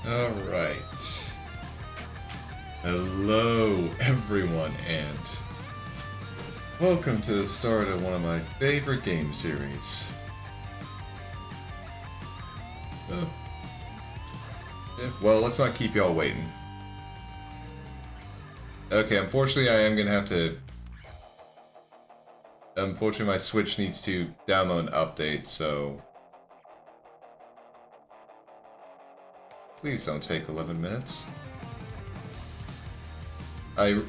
Alright. Hello, everyone, and welcome to the start of one of my favorite game series. Well, let's not keep y'all waiting. Okay, unfortunately I am gonna have to... Unfortunately my Switch needs to download an update, so... Please don't take 11 minutes. I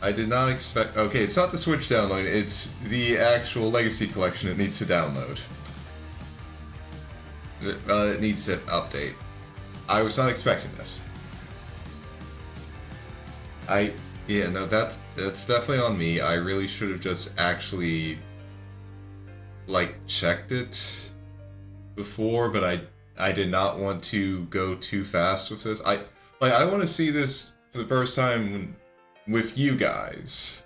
did not expect... Okay, it's not the Switch download, it's the actual Legacy Collection it needs to download. It needs to update. I was not expecting this. Yeah, no, that's definitely on me. I really should have just actually, like, checked it before, but I did not want to go too fast with this. I want to see this for the first time with you guys.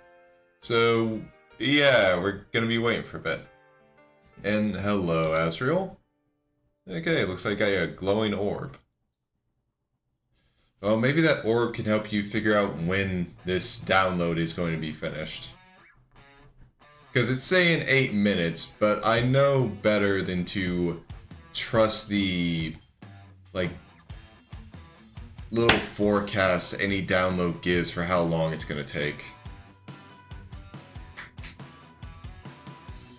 So, yeah, we're gonna be waiting for a bit. And hello, Azrael. Okay, looks like I got a glowing orb. Well, maybe that orb can help you figure out when this download is going to be finished. Because it's saying 8 minutes, but I know better than to trust the, like, little forecast any download gives for how long it's going to take.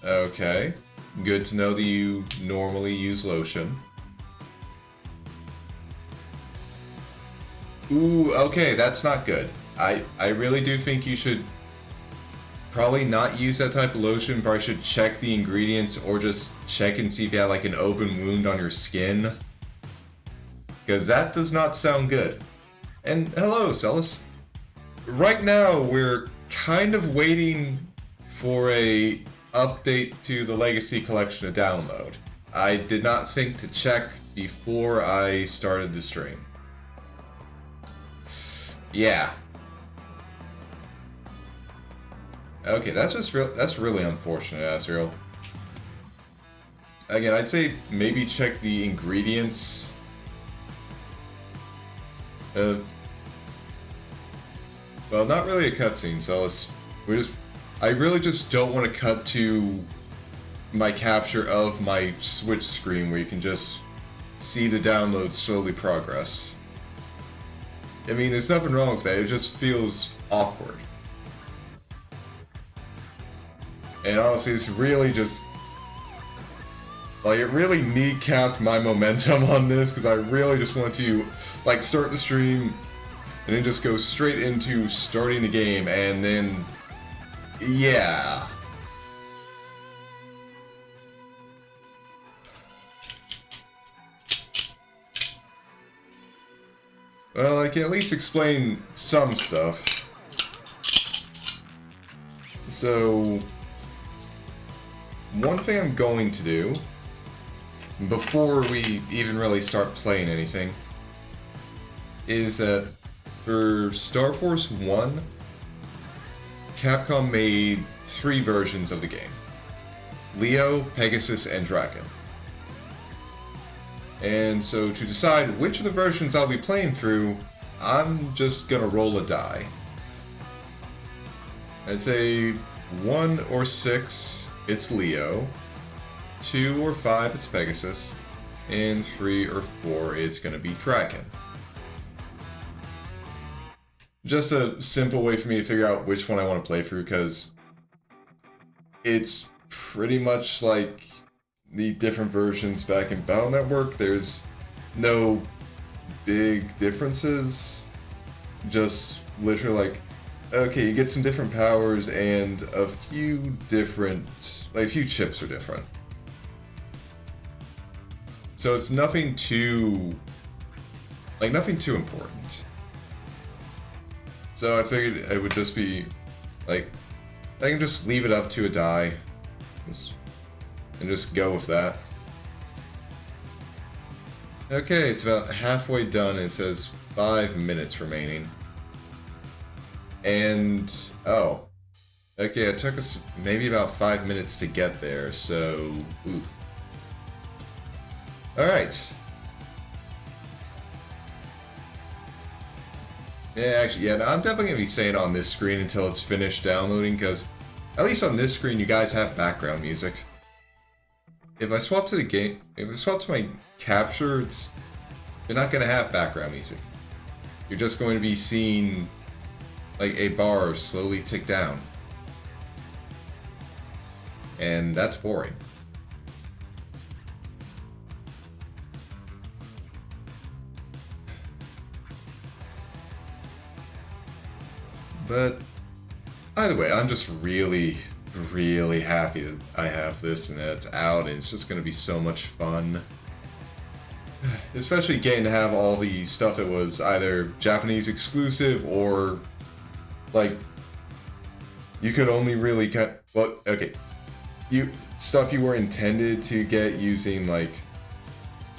Okay, good to know that you normally use lotion. Ooh, okay, that's not good. I really do think you should probably not use that type of lotion, but I should check the ingredients or just check and see if you have like an open wound on your skin. Because that does not sound good. And hello, Celis. Right now, we're kind of waiting for a update to the Legacy Collection to download. I did not think to check before I started the stream. Yeah. Okay, that's really unfortunate, Azrael. Again, I'd say maybe check the ingredients. Well, not really a cutscene, so I really just don't want to cut to my capture of my Switch screen where you can just see the download slowly progress. I mean, there's nothing wrong with that, it just feels awkward. And honestly, it's really just... like, it really kneecapped my momentum on this, because I really just want to, like, start the stream, and then just go straight into starting the game, and then... yeah. Well, I can at least explain some stuff. So, one thing I'm going to do, before we even really start playing anything, is that for Star Force 1, Capcom made 3 versions of the game. Leo, Pegasus, and Dragon. And so to decide which of the versions I'll be playing through, I'm just gonna roll a die. I'd say 1 or 6, it's Leo, 2 or 5, it's Pegasus, and 3 or 4, it's gonna be Dragon. Just a simple way for me to figure out which one I want to play through, because it's pretty much like the different versions back in Battle Network. There's no big differences, just literally like, okay, you get some different powers and a few different, like a few chips are different. So it's nothing too important. So I figured it would just be, like, I can just leave it up to a die, and just go with that. Okay, it's about halfway done, and it says 5 minutes remaining. And, oh. Okay, it took us maybe about 5 minutes to get there, so... ooh. Alright. Yeah, actually, yeah, no, I'm definitely going to be staying on this screen until it's finished downloading, because at least on this screen, you guys have background music. If I swap to the game, if I swap to my capture, you're not going to have background music. You're just going to be seeing, like, a bar slowly tick down. And that's boring. But either way, I'm just really, really happy that I have this and that it's out, and it's just going to be so much fun. Especially getting to have all the stuff that was either Japanese exclusive or, like, you could only really cut. Well, okay, stuff you were intended to get using, like,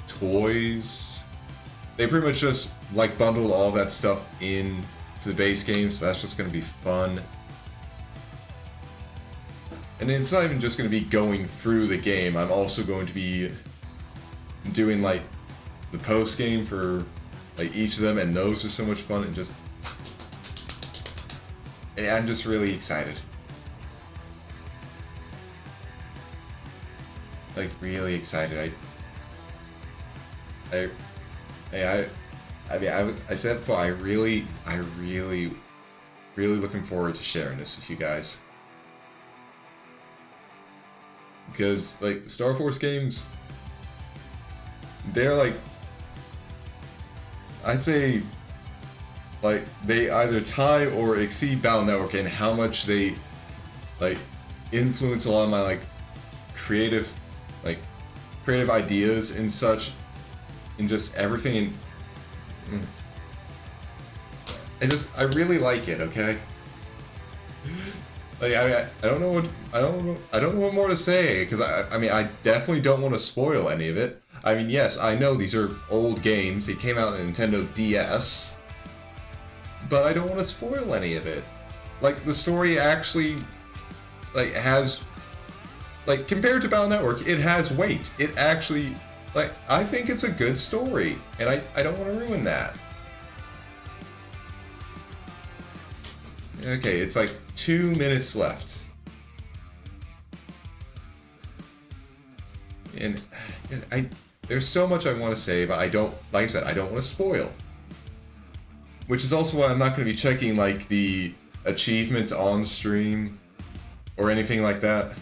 toys. They pretty much just, like, bundled all that stuff in to the base game, so that's just going to be fun. And it's not even just going to be going through the game, I'm also going to be doing, like, the post game for, like, each of them, and those are so much fun, and just... yeah, I'm just really excited. Like, really excited. I mean, I said before, I really looking forward to sharing this with you guys. Because, like, Star Force games, they're, like, I'd say, like, they either tie or exceed Battle Network in how much they, like, influence a lot of my, like, creative ideas and such, and just everything. I really like it, okay? Like, I don't know what more to say, because I mean, I definitely don't want to spoil any of it. I mean, yes, I know these are old games, they came out on Nintendo DS, but I don't want to spoil any of it. Like, the story actually, like, has, like, compared to Battle Network, it has weight. It actually, like, I think it's a good story, and I don't want to ruin that. Okay, it's like 2 minutes left. And there's so much I want to say, but I don't, like I said, I don't want to spoil. Which is also why I'm not going to be checking, like, the achievements on stream or anything like that.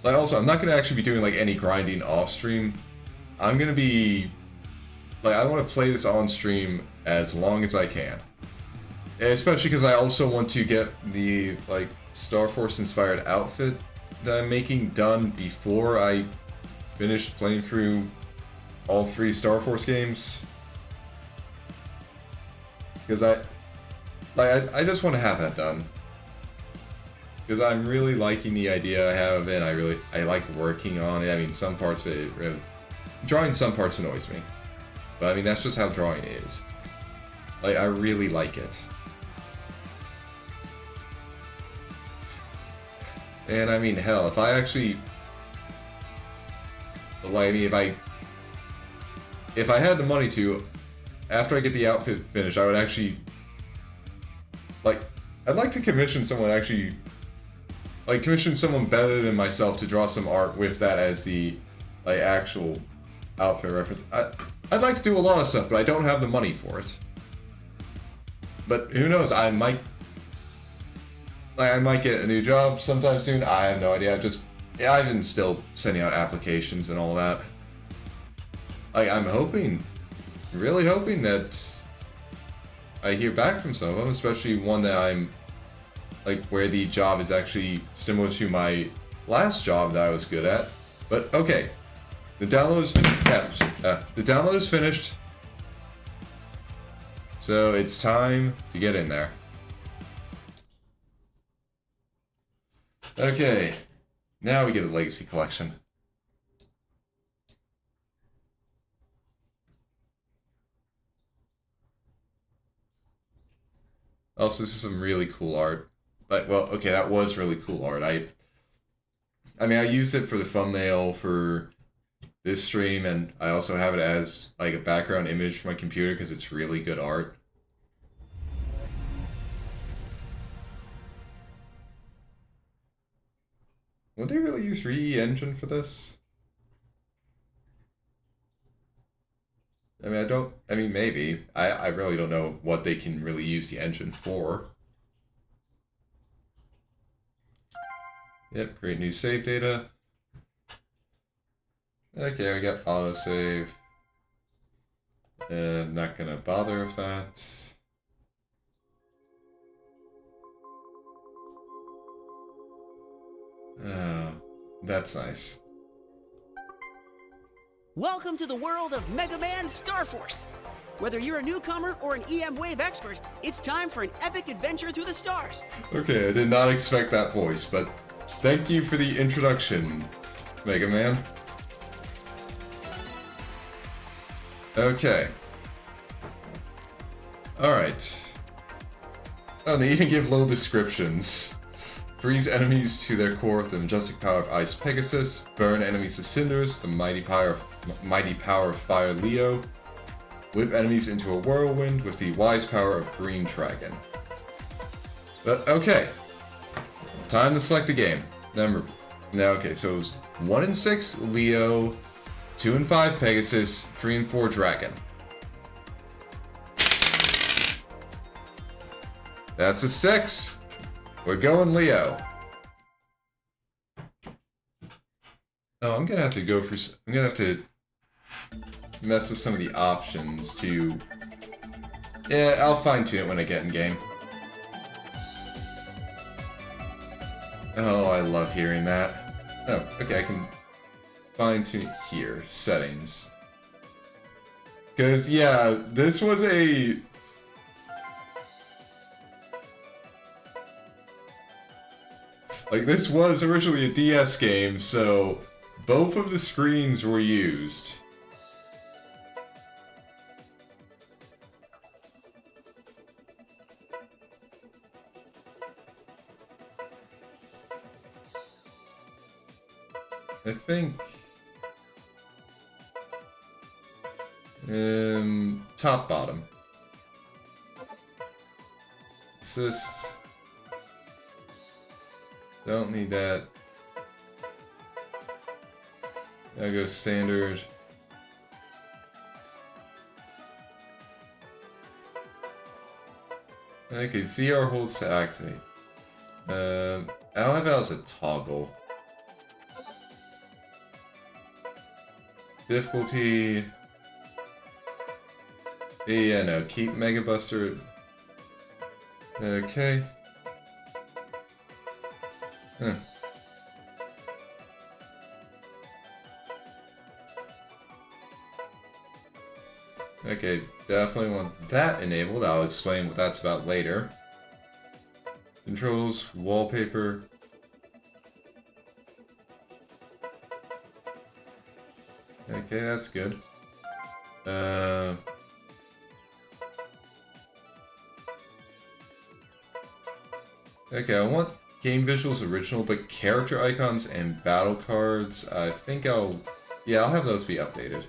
Like, also, I'm not going to actually be doing, like, any grinding off stream. I'm going to be, like, I want to play this on stream as long as I can. Especially because I also want to get the, like, Star Force inspired outfit that I'm making done before I finish playing through all 3 Star Force games. Because I just want to have that done. Because I'm really liking the idea I have, and I like working on it. I mean, some parts of it, drawing some parts annoys me. But I mean, that's just how drawing is. Like, I really like it. And I mean, hell, if I actually, like, I mean, if I had the money to, after I get the outfit finished, I would actually, like, I'd like to commission someone actually, like, commission someone better than myself to draw some art with that as the, like, actual outfit reference. I'd like to do a lot of stuff, but I don't have the money for it. But who knows, I might get a new job sometime soon. I have no idea. I've been still sending out applications and all that. Like, I'm hoping, really hoping that I hear back from some of them, especially one that I'm, like, where the job is actually similar to my last job that I was good at. But okay, the download is finished. Yeah, the download is finished. So it's time to get in there. Okay, now we get the Legacy Collection. Also, this is some really cool art. Like, well, okay, that was really cool art. I mean, I used it for the thumbnail for this stream, and I also have it as like a background image for my computer because it's really good art. Would they really use Re engine for this? I mean, maybe. I really don't know what they can really use the engine for. Yep, create new save data. Okay, we got autosave. I'm not gonna bother with that. Oh, that's nice. Welcome to the world of Mega Man Star Force. Whether you're a newcomer or an EM Wave expert, it's time for an epic adventure through the stars. Okay, I did not expect that voice, but thank you for the introduction, Mega Man. Okay. Alright. Oh, they even give little descriptions. Freeze enemies to their core with the majestic power of Ice Pegasus. Burn enemies to cinders with the mighty power of Fire Leo. Whip enemies into a whirlwind with the wise power of Green Dragon. But okay. Time to select a game. Okay, so it was 1 and 6 Leo, 2 and 5 Pegasus, 3 and 4 Dragon. That's a 6. We're going Leo. Oh, I'm gonna have to mess with some of the options to... Yeah, I'll fine-tune it when I get in game. Oh, I love hearing that. Oh, okay, I can fine-tune it here. Settings. Because, yeah, this was a... Like, this was originally a DS game, so both of the screens were used. I think... top, bottom. Assist... Don't need that. I'll go standard. Okay, ZR holds to activate. I'll have it as a toggle. Difficulty. Yeah, no, keep Mega Buster. Okay. Huh. Okay, definitely want that enabled. I'll explain what that's about later. Controls, wallpaper. Okay, that's good. Okay, I want game visuals original, but character icons and battle cards, I think I'll have those be updated.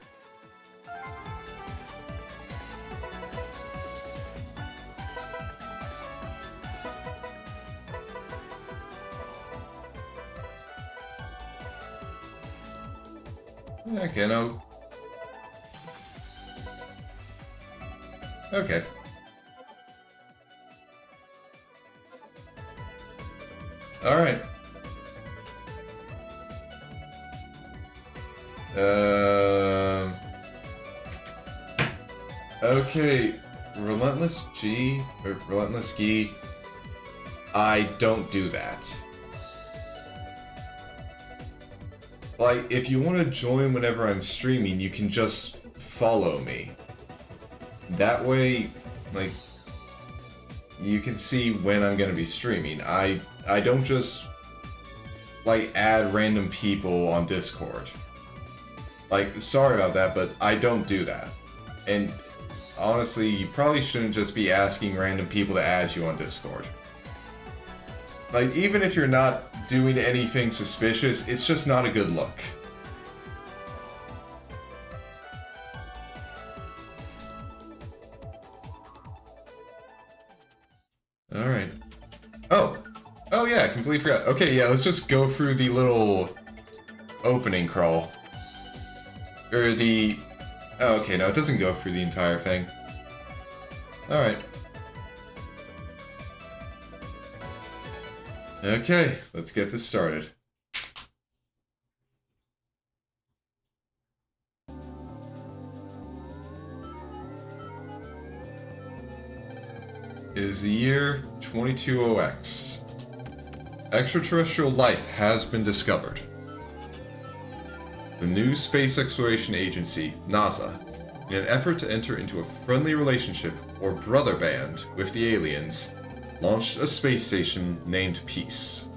Okay, no. Okay. Alright. Okay. Relentless G, or Relentless G. I don't do that. Like, if you want to join whenever I'm streaming, you can just follow me. That way, like, you can see when I'm gonna be streaming. I don't just, like, add random people on Discord. Like, sorry about that, but I don't do that. And honestly, you probably shouldn't just be asking random people to add you on Discord. Like, even if you're not doing anything suspicious, it's just not a good look. Oh yeah, I completely forgot. Okay, yeah, let's just go through the little opening crawl. Or the... Oh, okay, no, it doesn't go through the entire thing. Alright. Okay, let's get this started. It is the year 220X. Extraterrestrial life has been discovered. The new Space Exploration Agency, NASA, in an effort to enter into a friendly relationship or brother band with the aliens, launched a space station named Peace.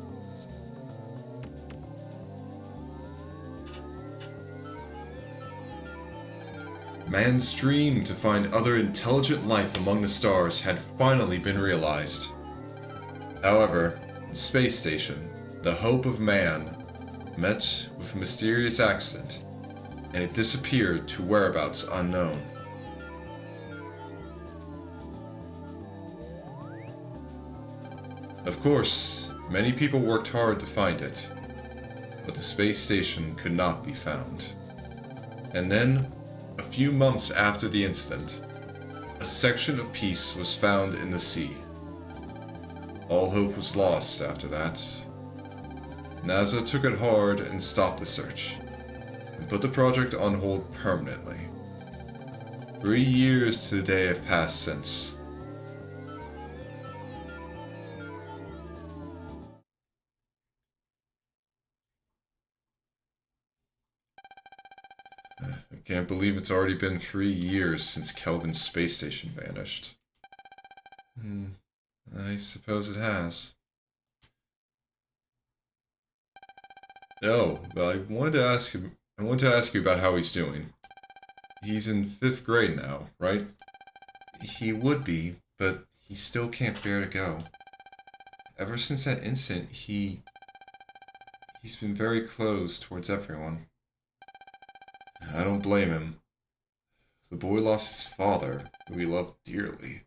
Man's dream to find other intelligent life among the stars had finally been realized. However, the space station, the hope of man, met with a mysterious accident, and it disappeared to whereabouts unknown. Of course, many people worked hard to find it, but the space station could not be found. And then, a few months after the incident, a section of Peace was found in the sea. All hope was lost after that. NASA took it hard and stopped the search, and put the project on hold permanently. 3 years to the day have passed since. I can't believe it's already been 3 years since Kelvin's space station vanished. I suppose it has. No, but I wanted to ask you about how he's doing. He's in 5th grade now, right? He would be, but he still can't bear to go. Ever since that incident, he's been very closed towards everyone. I don't blame him. The boy lost his father, who he loved dearly.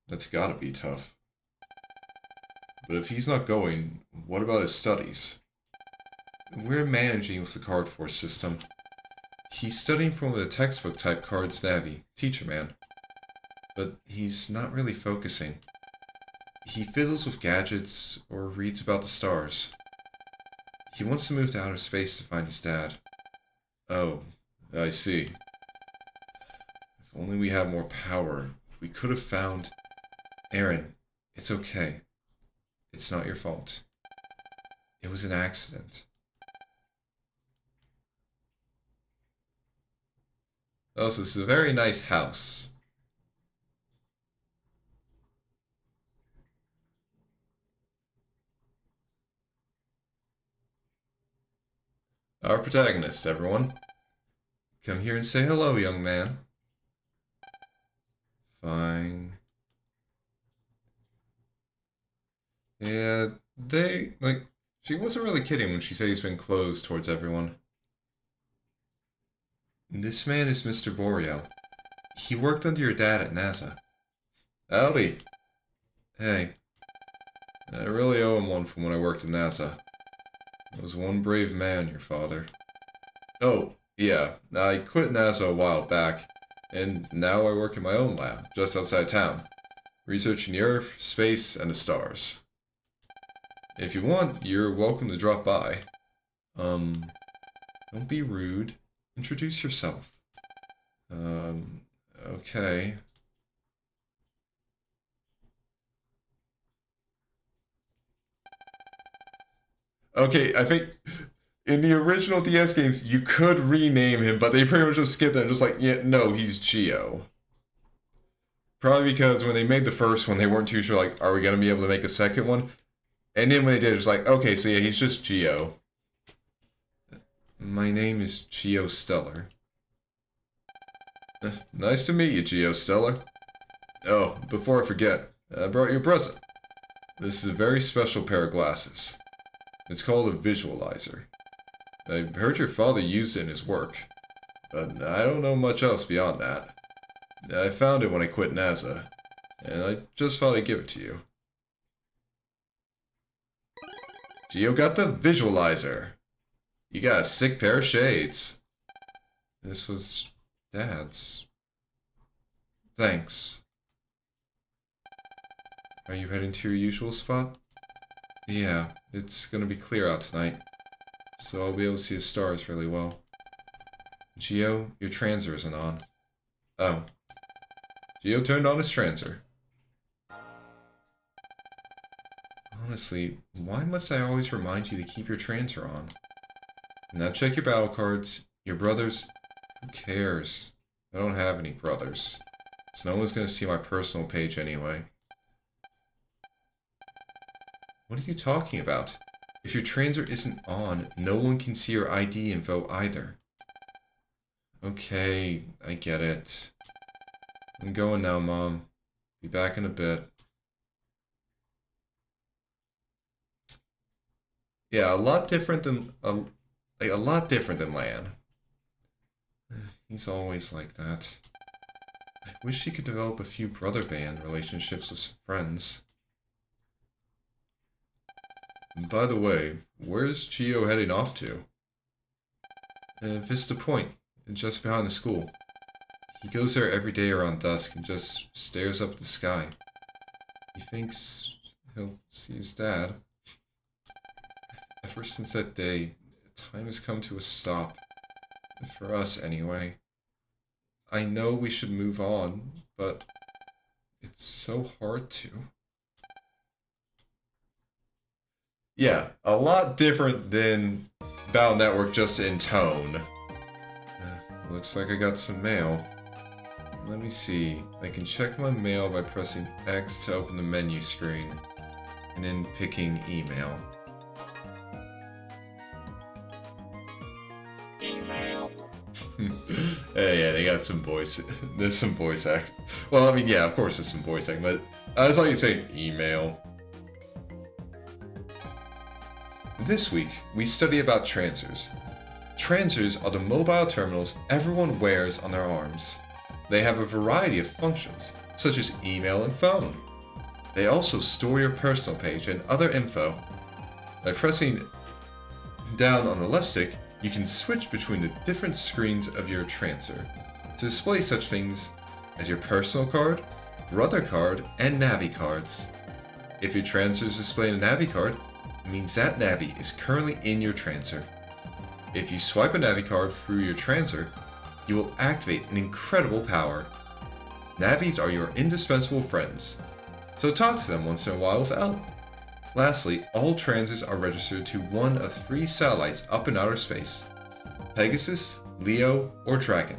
That's gotta be tough. But if he's not going, what about his studies? We're managing with the card force system. He's studying from the textbook type cards Navi, teacher man. But he's not really focusing. He fiddles with gadgets or reads about the stars. He wants to move to outer space to find his dad. Oh, I see. If only we had more power, we could have found... Aaron, it's okay. It's not your fault. It was an accident. Oh, so this is a very nice house. Our protagonist, everyone. Come here and say hello, young man. Fine. Yeah, she wasn't really kidding when she said he's been closed towards everyone. This man is Mr. Boreal. He worked under your dad at NASA. Howdy. Hey. I really owe him one from when I worked at NASA. He was one brave man, your father. Oh, yeah, I quit NASA a while back, and now I work in my own lab, just outside town, researching the Earth, space, and the stars. If you want, you're welcome to drop by. Don't be rude. Introduce yourself. Okay. Okay, I think in the original DS games, you could rename him, but they pretty much just skipped it and just like, yeah, no, he's Geo. Probably because when they made the first one, they weren't too sure, like, are we going to be able to make a second one? And then when they did, it was like, okay, so yeah, he's just Geo. My name is Geo Stellar. Nice to meet you, Geo Stellar. Oh, before I forget, I brought you a present. This is a very special pair of glasses. It's called a visualizer. I heard your father used it in his work, but I don't know much else beyond that. I found it when I quit NASA, and I just thought I'd give it to you. Geo got the visualizer. You got a sick pair of shades. This was Dad's. Thanks. Are you heading to your usual spot? Yeah, it's gonna be clear out tonight, so I'll be able to see the stars really well. Geo, your transer isn't on. Oh. Geo turned on his transer. Honestly, why must I always remind you to keep your transer on? Now check your battle cards. Your brothers? Who cares? I don't have any brothers. So no one's gonna see my personal page anyway. What are you talking about? If your transer isn't on, no one can see your ID info either. Okay, I get it. I'm going now, Mom. Be back in a bit. Yeah, a lot different than a lot different than Lan. He's always like that. I wish he could develop a few brother band relationships with some friends. And by the way, where's Geo heading off to? Vista Point, just behind the school. He goes there every day around dusk and just stares up at the sky. He thinks he'll see his dad. Ever since that day, time has come to a stop. For us, anyway. I know we should move on, but it's so hard to. Yeah, a lot different than Battle Network just in tone. Looks like I got some mail. Let me see. I can check my mail by pressing X to open the menu screen, and then picking email. Yeah, they got some voice. There's some voice act. Well, I mean, yeah, of course there's some voice act, but that's all you say. Email. This week, we study about transers. Transers are the mobile terminals everyone wears on their arms. They have a variety of functions, such as email and phone. They also store your personal page and other info. By pressing down on the left stick, you can switch between the different screens of your transer to display such things as your personal card, brother card, and Navi cards. If your transer is displaying a Navi card, it means that Navi is currently in your transer. If you swipe a Navi card through your transer, you will activate an incredible power. Navis are your indispensable friends, so talk to them once in a while with L. Lastly, all transers are registered to one of 3 satellites up in outer space: Pegasus, Leo, or Dragon.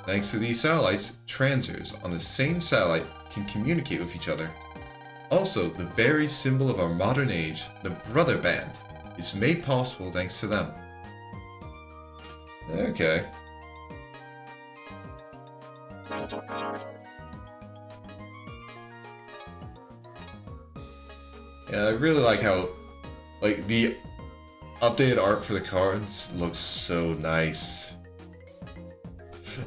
Thanks to these satellites, transers on the same satellite can communicate with each other. Also, the very symbol of our modern age, the brother band, is made possible thanks to them. Okay. Yeah, I really like how, like, the updated art for the cards looks so nice.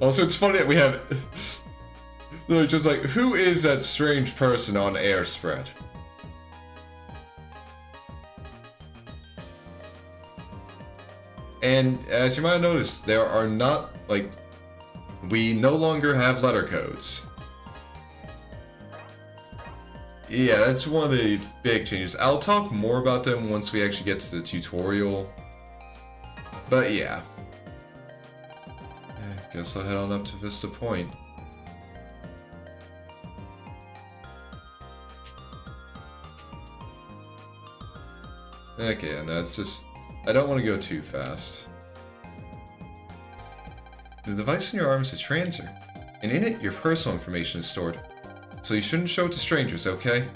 Also, it's funny that we have, they're just like, who is that strange person on air spread? And as you might have noticed, there are not, like, we no longer have letter codes. Yeah, that's one of the big changes. I'll talk more about them once we actually get to the tutorial. But yeah. Guess I'll head on up to Vista Point. Okay, and that's just... I don't want to go too fast. The device in your arm is a transer, and in it your personal information is stored. So you shouldn't show it to strangers, okay?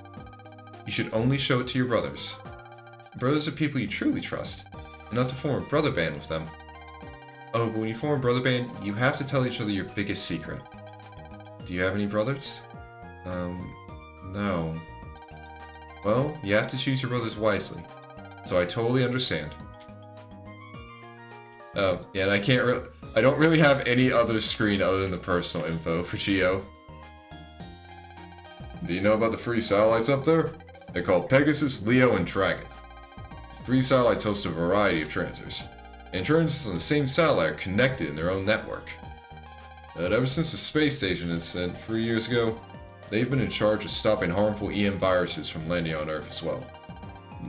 You should only show it to your brothers. Brothers are people you truly trust, and not to form a brother band with them. Oh, but when you form a brother band, you have to tell each other your biggest secret. Do you have any brothers? No. Well, you have to choose your brothers wisely, so I totally understand. Oh, yeah, and I don't really have any other screen other than the personal info for Geo. Do you know about the 3 satellites up there? They're called Pegasus, Leo, and Dragon. 3 satellites host a variety of transers, and transits on the same satellite are connected in their own network. But ever since the space station incident 3 years ago, they've been in charge of stopping harmful EM viruses from landing on Earth as well.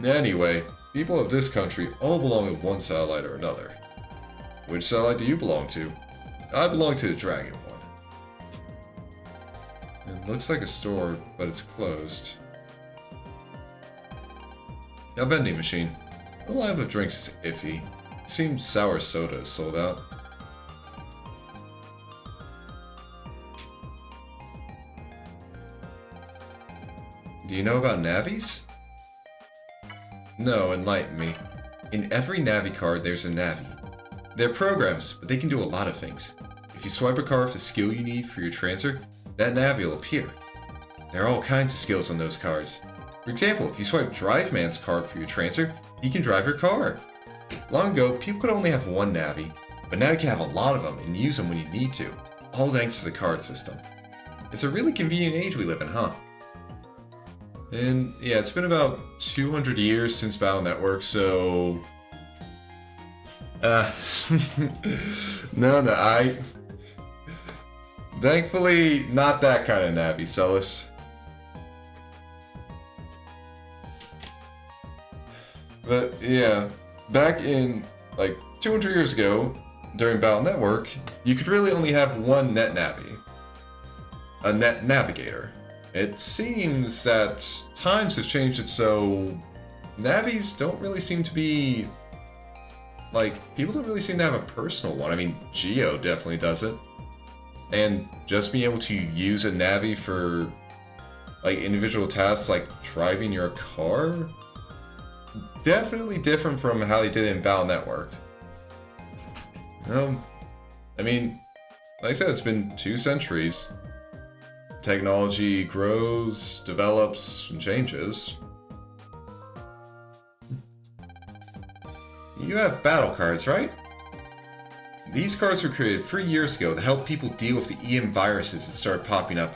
Anyway, people of this country all belong to one satellite or another. Which satellite do you belong to? I belong to the Dragon one. It looks like a store, but it's closed. A vending machine. The line of drinks is iffy. Seems sour soda is sold out. Do you know about navies? No, enlighten me. In every Navi card, there's a Navi. They're programs, but they can do a lot of things. If you swipe a card with the skill you need for your transfer, that Navi will appear. There are all kinds of skills on those cards. For example, if you swipe Drive Man's card for your transfer, he can drive your car. Long ago, people could only have one Navi, but now you can have a lot of them and use them when you need to, all thanks to the card system. It's a really convenient age we live in, huh? And yeah, it's been about 200 years since Battle Network, so... no, Thankfully, not that kind of Navi, Celis. But yeah, back in, like, 200 years ago, during Battle Network, you could really only have one net Navi. A net navigator. It seems that times have changed it so Navis don't really seem to be, like, people don't really seem to have a personal one. I mean, Geo definitely doesn't. And just being able to use a Navi for, like, individual tasks like driving your car? Definitely different from how they did it in Battle Network. I mean, like I said, it's been 2 centuries. Technology grows, develops, and changes. You have battle cards, right? These cards were created 3 years ago to help people deal with the EM viruses that started popping up.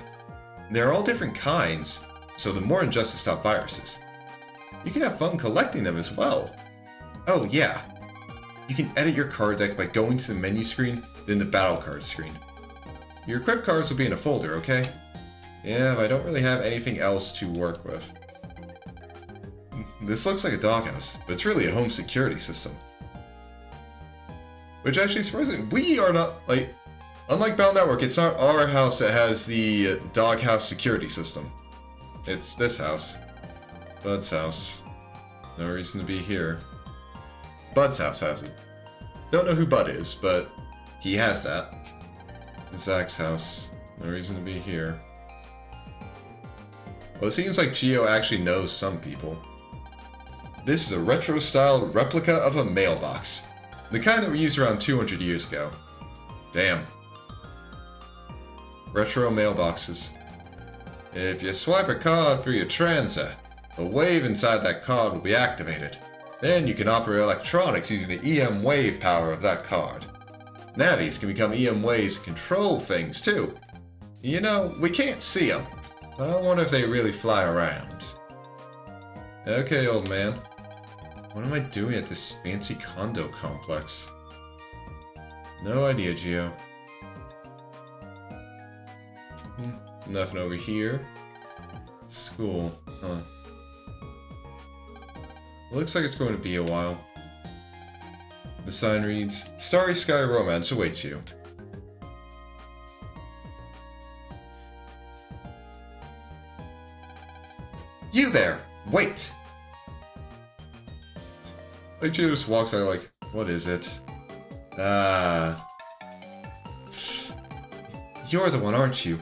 They're all different kinds, so the more just to stop viruses. You can have fun collecting them as well. Oh yeah, you can edit your card deck by going to the menu screen, then the battle card screen. Your equipped cards will be in a folder, okay? Yeah, but I don't really have anything else to work with. This looks like a doghouse, but it's really a home security system. Which actually surprising. We are not, like, unlike Battle Network, it's not our house that has the doghouse security system. It's this house. Bud's house. No reason to be here. Bud's house has it. Don't know who Bud is, but he has that. Zach's house. No reason to be here. Well, it seems like Geo actually knows some people. This is a retro-style replica of a mailbox. The kind that were used around 200 years ago. Damn. Retro mailboxes. If you swipe a card through your transit, a wave inside that card will be activated. Then you can operate electronics using the EM wave power of that card. Navis can become EM waves to control things too. You know, we can't see them, but I wonder if they really fly around. Okay, old man. What am I doing at this fancy condo complex? No idea, Geo. Nothing over here. School, huh? Looks like it's going to be a while. The sign reads, Starry Sky Romance awaits you. You there! Wait! Like, Geo just walks by like, what is it? You're the one, aren't you?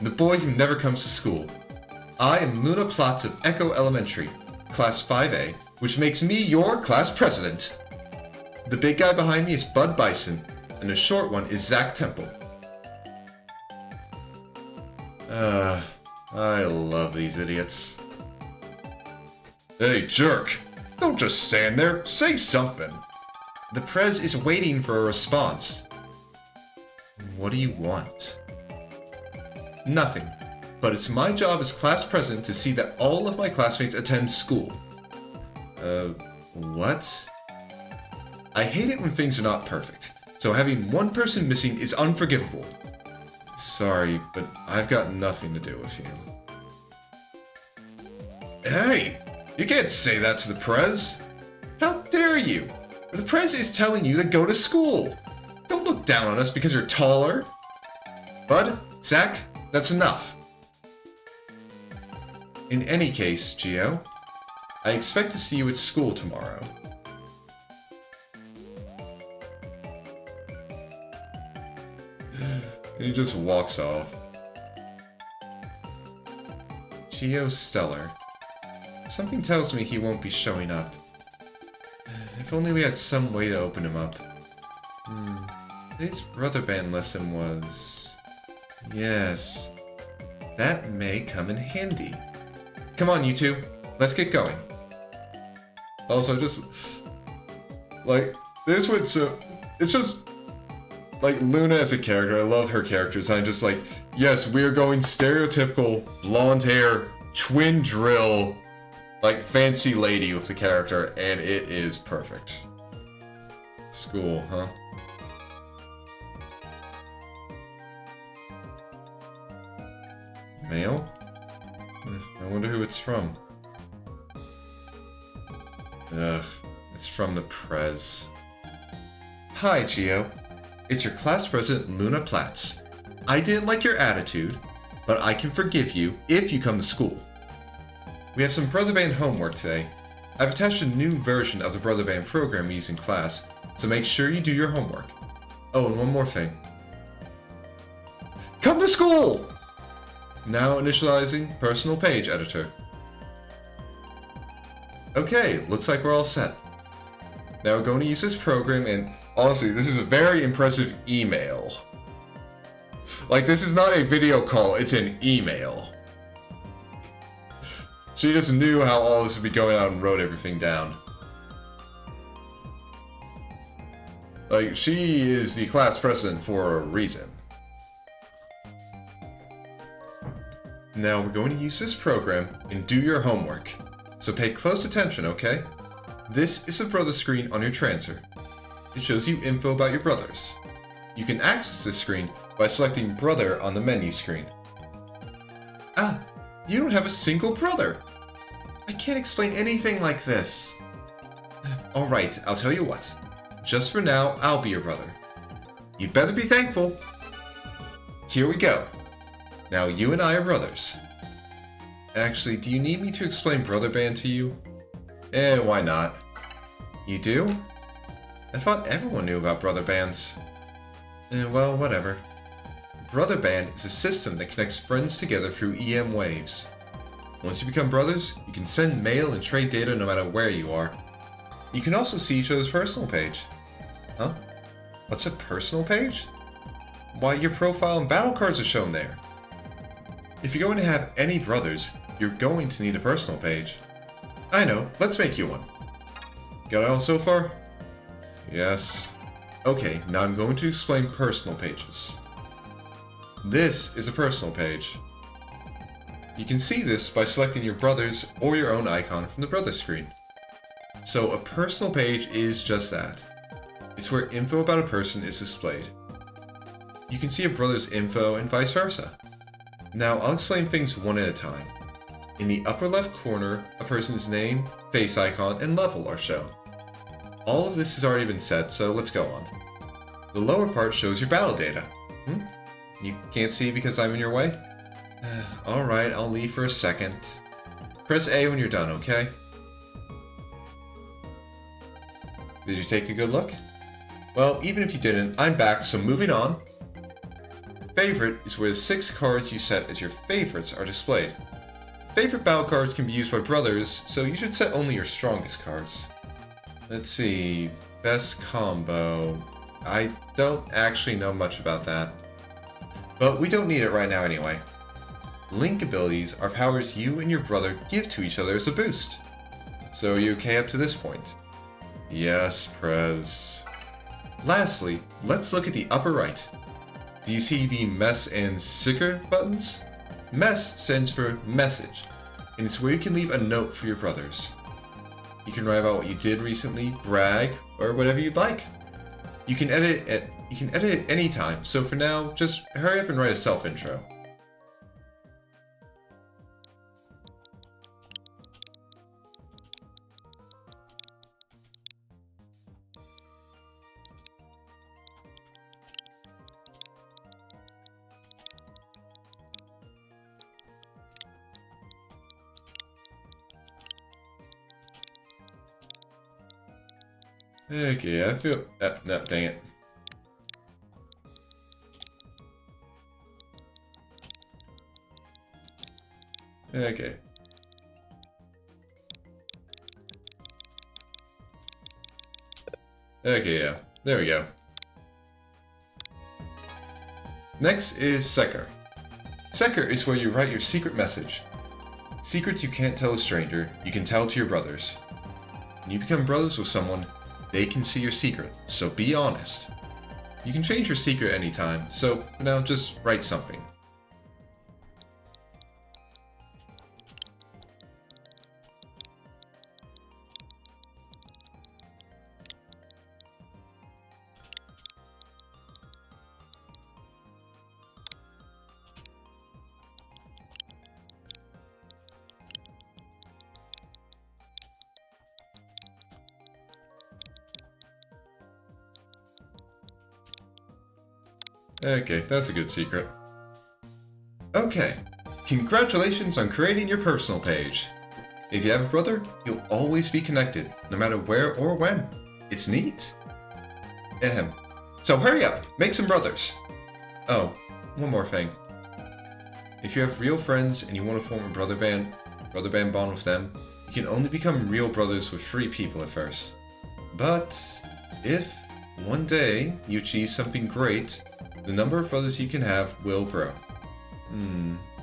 The boy who never comes to school. I am Luna Platts of Echo Elementary, Class 5A, which makes me your class president. The big guy behind me is Bud Bison, and the short one is Zach Temple. I love these idiots. Hey, jerk! Don't just stand there, say something! The Prez is waiting for a response. What do you want? Nothing. But it's my job as class president to see that all of my classmates attend school. What? I hate it when things are not perfect, so having one person missing is unforgivable. Sorry, but I've got nothing to do with you. Hey! You can't say that to the Prez! How dare you! The Prez is telling you to go to school! Don't look down on us because you're taller! Bud, Zach, that's enough. In any case, Gio, I expect to see you at school tomorrow. And he just walks off. Gio's stellar. Something tells me he won't be showing up. If only we had some way to open him up. His brother band lesson was... Yes. That may come in handy. Come on, you two. Let's get going. Also, just... Like, this would so... It's just... Like, Luna as a character, I love her characters. I'm just like, yes, we're going stereotypical, blonde hair, twin drill, like, fancy lady with the character, and it is perfect. School, huh? Mail? I wonder who it's from. Ugh, it's from the Prez. Hi, Gio. It's your class president, Luna Platts. I didn't like your attitude, but I can forgive you if you come to school. We have some Brother Band homework today. I've attached a new version of the Brother Band program we use in class, so make sure you do your homework. Oh, and one more thing. Come to school! Now initializing personal page editor. Okay, looks like we're all set. Now we're going to use this program, and honestly, this is a very impressive email. Like, this is not a video call, it's an email. She just knew how all this would be going on and wrote everything down. Like, she is the class president for a reason. Now we're going to use this program and do your homework. So pay close attention, okay? This is the brother screen on your transfer. It shows you info about your brothers. You can access this screen by selecting Brother on the menu screen. Ah, you don't have a single brother! I can't explain anything like this. Alright, I'll tell you what. Just for now, I'll be your brother. You better be thankful! Here we go. Now you and I are brothers. Actually, do you need me to explain Brother Band to you? Why not? You do? I thought everyone knew about Brother Bands. Well, whatever. Brother Band is a system that connects friends together through EM waves. Once you become brothers, you can send mail and trade data no matter where you are. You can also see each other's personal page. Huh? What's a personal page? Why, your profile and battle cards are shown there. If you're going to have any brothers, you're going to need a personal page. I know, let's make you one. Got it all so far? Yes. Okay, now I'm going to explain personal pages. This is a personal page. You can see this by selecting your brother's or your own icon from the brother screen. So a personal page is just that. It's where info about a person is displayed. You can see a brother's info and vice versa. Now I'll explain things one at a time. In the upper left corner, a person's name, face icon, and level are shown. All of this has already been set, so let's go on. The lower part shows your battle data. You can't see because I'm in your way? Alright, I'll leave for a second. Press A when you're done, okay? Did you take a good look? Well, even if you didn't, I'm back, so moving on. Favorite is where the 6 cards you set as your favorites are displayed. Favorite battle cards can be used by brothers, so you should set only your strongest cards. Let's see, best combo. I don't actually know much about that. But we don't need it right now anyway. Link abilities are powers you and your brother give to each other as a boost. So are you okay up to this point? Yes, Prez. Lastly, let's look at the upper right. Do you see the Mess and Sicker buttons? Mess stands for message, and it's where you can leave a note for your brothers. You can write about what you did recently, brag, or whatever you'd like. You can edit at any time, so for now, just hurry up and write a self-intro. Okay, I feel... no, dang it. Okay. Okay, yeah. There we go. Next is Secker. Secker is where you write your secret message. Secrets you can't tell a stranger, you can tell to your brothers. When you become brothers with someone, they can see your secret, so be honest. You can change your secret anytime, so for now just write something. Okay, that's a good secret. Okay, congratulations on creating your personal page. If you have a brother, you'll always be connected, no matter where or when. It's neat. Ahem. So hurry up, make some brothers. Oh, one more thing. If you have real friends and you want to form a brother band bond with them, you can only become real brothers with 3 people at first. But if one day you achieve something great, the number of brothers you can have will grow.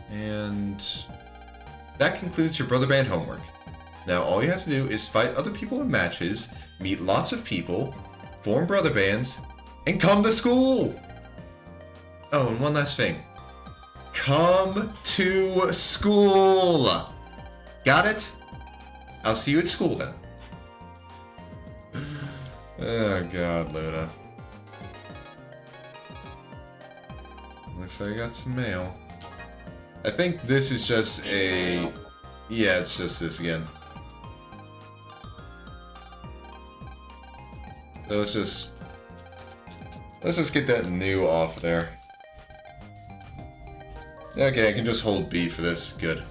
And that concludes your brother band homework. Now all you have to do is fight other people in matches, meet lots of people, form brother bands, and come to school! Oh, and one last thing. Come to school! Got it? I'll see you at school then. Oh god, Luna. Looks like I got some mail. I think this is just a... Yeah, it's just this again. So let's just get that new off there. Okay, I can just hold B for this. Good.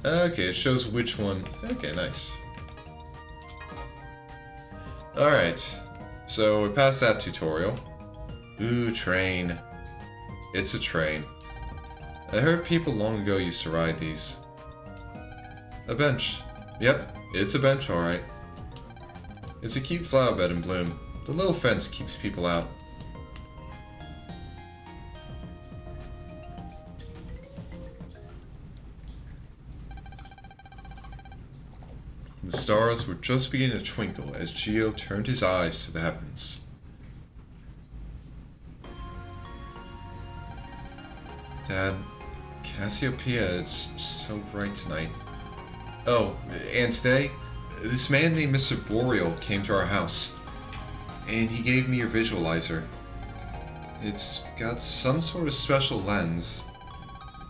Okay, it shows which one. Okay, nice. Alright. So we're past that tutorial. Ooh, train. It's a train. I heard people long ago used to ride these. A bench. Yep, it's a bench, alright. It's a cute flower bed in bloom. The little fence keeps people out. The stars were just beginning to twinkle as Geo turned his eyes to the heavens. Dad, Cassiopeia is so bright tonight. Oh, and today, this man named Mr. Boreal came to our house, and he gave me your visualizer. It's got some sort of special lens,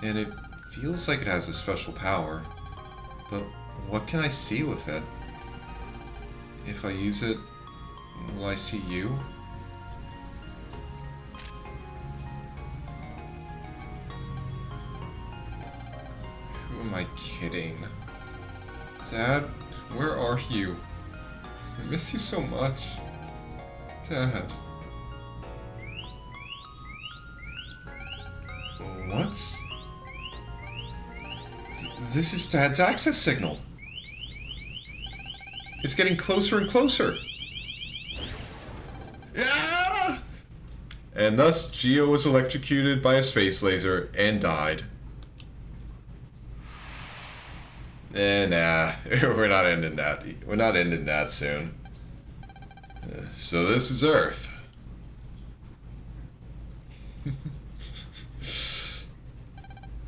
and it feels like it has a special power, but what can I see with it? If I use it, will I see you? Who am I kidding? Dad, where are you? I miss you so much. Dad. What? This is Dad's access signal. It's getting closer and closer. Ah! And thus, Geo was electrocuted by a space laser and died. Nah, we're not ending that. We're not ending that soon. So this is Earth.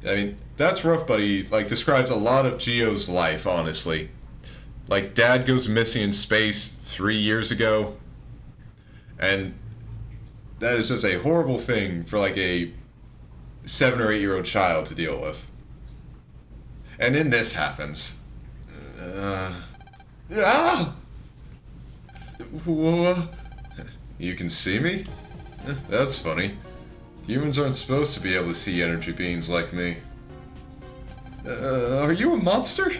I mean, that's rough, but he, like, describes a lot of Geo's life, honestly. Like, Dad goes missing in space 3 years ago, and that is just a horrible thing for, like, a 7 or 8-year-old child to deal with. And then this happens. You can see me? That's funny. Humans aren't supposed to be able to see energy beings like me. Are you a monster?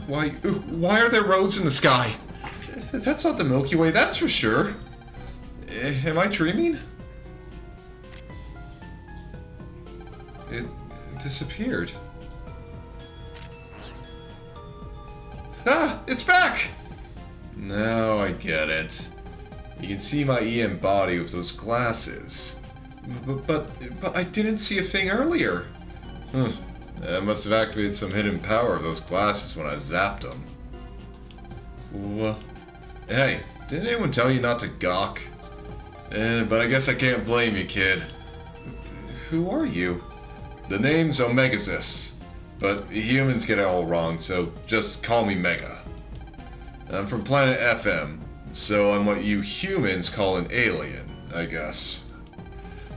Why are there roads in the sky? That's not the Milky Way, that's for sure. Am I dreaming? It disappeared. Ah, it's back! Now I get it. You can see my EM body with those glasses. But I didn't see a thing earlier. I must have activated some hidden power of those glasses when I zapped them. Hey, didn't anyone tell you not to gawk? But I guess I can't blame you, kid. Who are you? The name's Omegazis, but humans get it all wrong, so just call me Mega. I'm from planet FM, so I'm what you humans call an alien, I guess.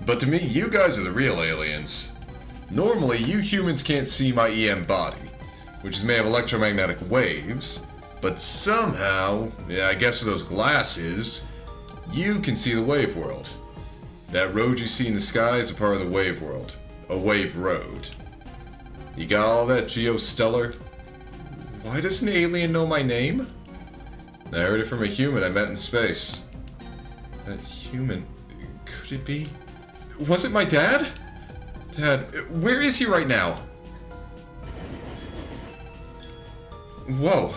But to me, you guys are the real aliens. Normally, you humans can't see my EM body, which is made of electromagnetic waves, but somehow, yeah, I guess with those glasses, you can see the wave world. That road you see in the sky is a part of the wave world. A wave road. You got all that, Geostellar? Why does an alien know my name? I heard it from a human I met in space. That human... could it be? Was it my dad? Dad, where is he right now? Whoa.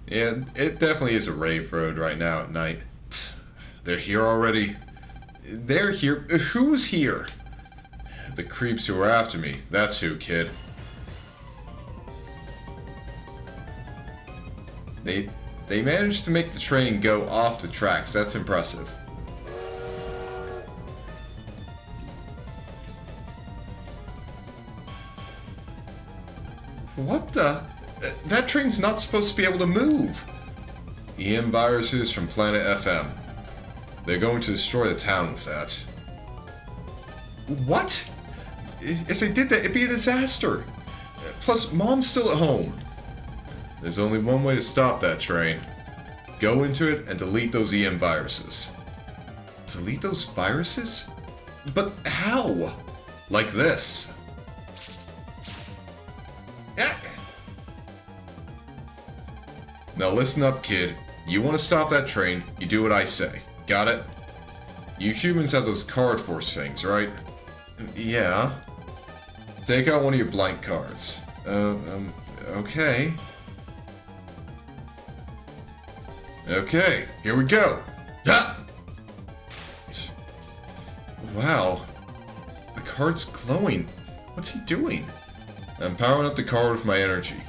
Yeah, it definitely is a rave road right now at night. They're here already. They're here. Who's here? The creeps who are after me. That's who, kid. They managed to make the train go off the tracks. That's impressive. What the? That train's not supposed to be able to move. EM viruses from planet FM. They're going to destroy the town with that. What? If they did that, it'd be a disaster. Plus, Mom's still at home. There's only one way to stop that train. Go into it and delete those EM viruses. Delete those viruses? But how? Like this. Now listen up, kid. You want to stop that train, you do what I say. Got it? You humans have those card force things, right? Yeah. Take out one of your blank cards. Okay. Okay, here we go. Ah! Wow. The card's glowing. What's he doing? I'm powering up the card with my energy.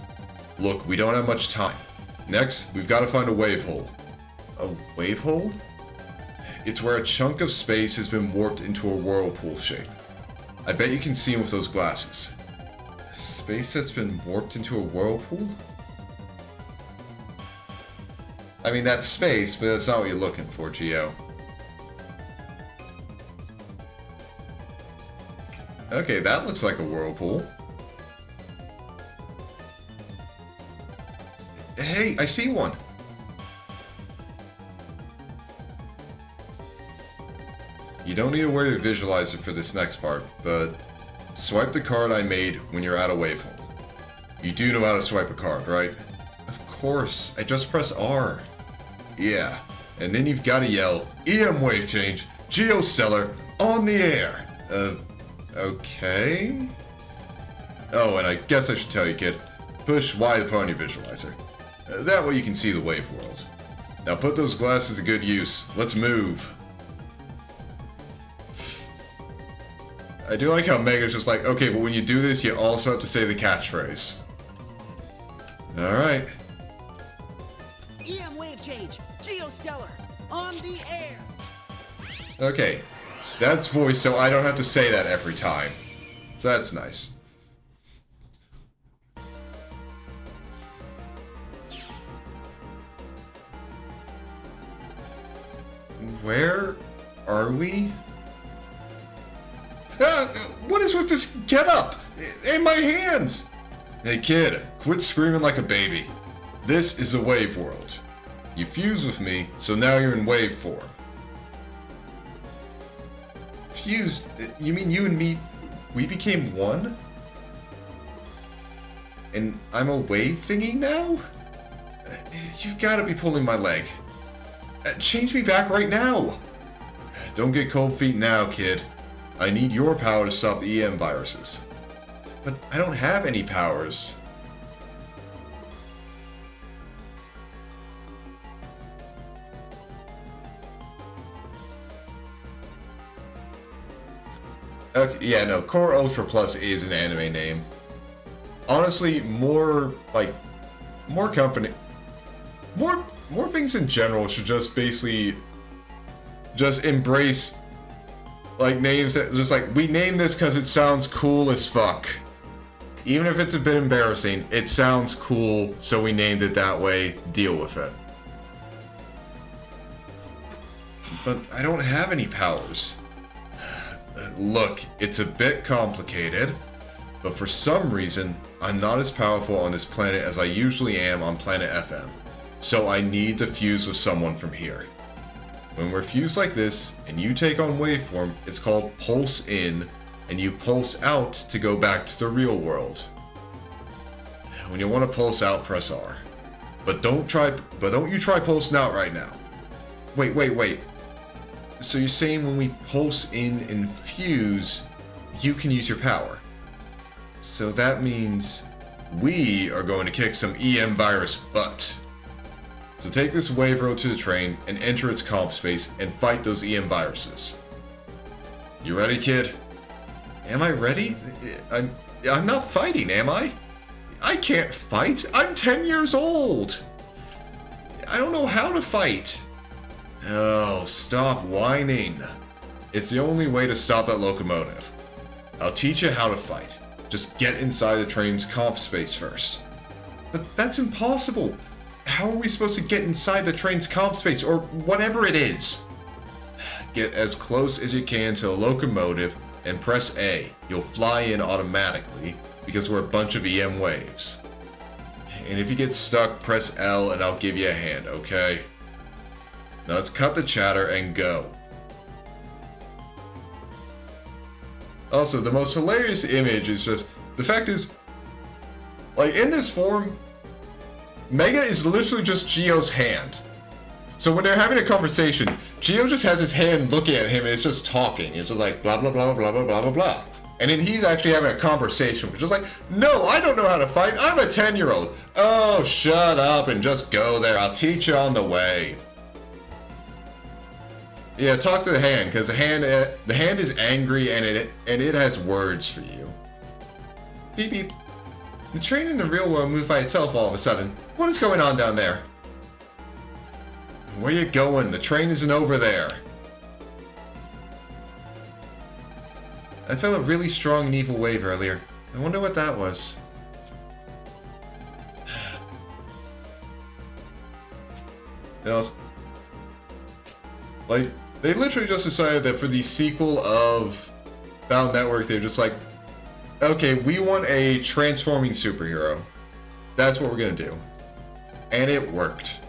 Look, we don't have much time. Next, we've got to find a wave hole. A wave hole? It's where a chunk of space has been warped into a whirlpool shape. I bet you can see him with those glasses. Space that's been warped into a whirlpool? I mean, that's space, but that's not what you're looking for, Geo. Okay, that looks like a whirlpool. Hey, I see one. You don't need to wear your visualizer for this next part, but swipe the card I made when you're at a wave hole. You do know how to swipe a card, right? Of course, I just press R. Yeah, and then you've got to yell, EM wave change, Geostellar, on the air. Okay? Oh, and I guess I should tell you, kid, push Y upon your visualizer. That way you can see the wave world. Now put those glasses to good use. Let's move. I do like how Mega's just like, okay, but when you do this, you also have to say the catchphrase. Alright. EM wave change, Geostellar, on the air. Okay, that's voice, so I don't have to say that every time. So that's nice. Where are we? What is with this getup? In my hands! Hey kid, quit screaming like a baby. This is a wave world. You fused with me, so now you're in wave form. Fused? You mean you and me, we became one? And I'm a wave thingy now? You've got to be pulling my leg. Change me back right now! Don't get cold feet now, kid. I need your power to stop the EM viruses. But I don't have any powers. Okay, yeah, no, Core Ultra Plus is an anime name. Honestly, more things in general should just basically just embrace like names that just like, we named this because it sounds cool as fuck. Even if it's a bit embarrassing, it sounds cool, so we named it that way. Deal with it. But I don't have any powers. Look, it's a bit complicated, but for some reason, I'm not as powerful on this planet as I usually am on planet FM. So I need to fuse with someone from here. When we're fused like this, and you take on waveform, it's called pulse in, and you pulse out to go back to the real world. When you want to pulse out, press R. But don't you try pulsing out right now. Wait. So you're saying when we pulse in and fuse, you can use your power. So that means we are going to kick some EM virus butt. So take this wave road to the train and enter its comp space and fight those EM viruses. You ready, kid? Am I ready? I'm not fighting, am I? I can't fight. I'm 10 years old. I don't know how to fight. Oh, stop whining. It's the only way to stop that locomotive. I'll teach you how to fight. Just get inside the train's comp space first. But that's impossible. How are we supposed to get inside the train's comp space, or whatever it is? Get as close as you can to the locomotive and press A. You'll fly in automatically, because we're a bunch of EM waves. And if you get stuck, press L and I'll give you a hand, okay? Now let's cut the chatter and go. Also, the most hilarious image is just, the fact is, like in this form, Mega is literally just Gio's hand. So when they're having a conversation, Gio just has his hand looking at him and it's just talking. It's just like blah blah blah blah blah blah blah blah. And then he's actually having a conversation, which is like, no, I don't know how to fight. I'm a 10-year-old. Oh, shut up and just go there. I'll teach you on the way. Yeah, talk to the hand, because the hand is angry and it has words for you. Beep beep. The train in the real world moved by itself all of a sudden. What is going on down there? Where you going? The train isn't over there. I felt a really strong and evil wave earlier. I wonder what that was. Like, they literally just decided that for the sequel of Battle Network, they're just like, okay, we want a transforming superhero. That's what we're gonna do. And it worked.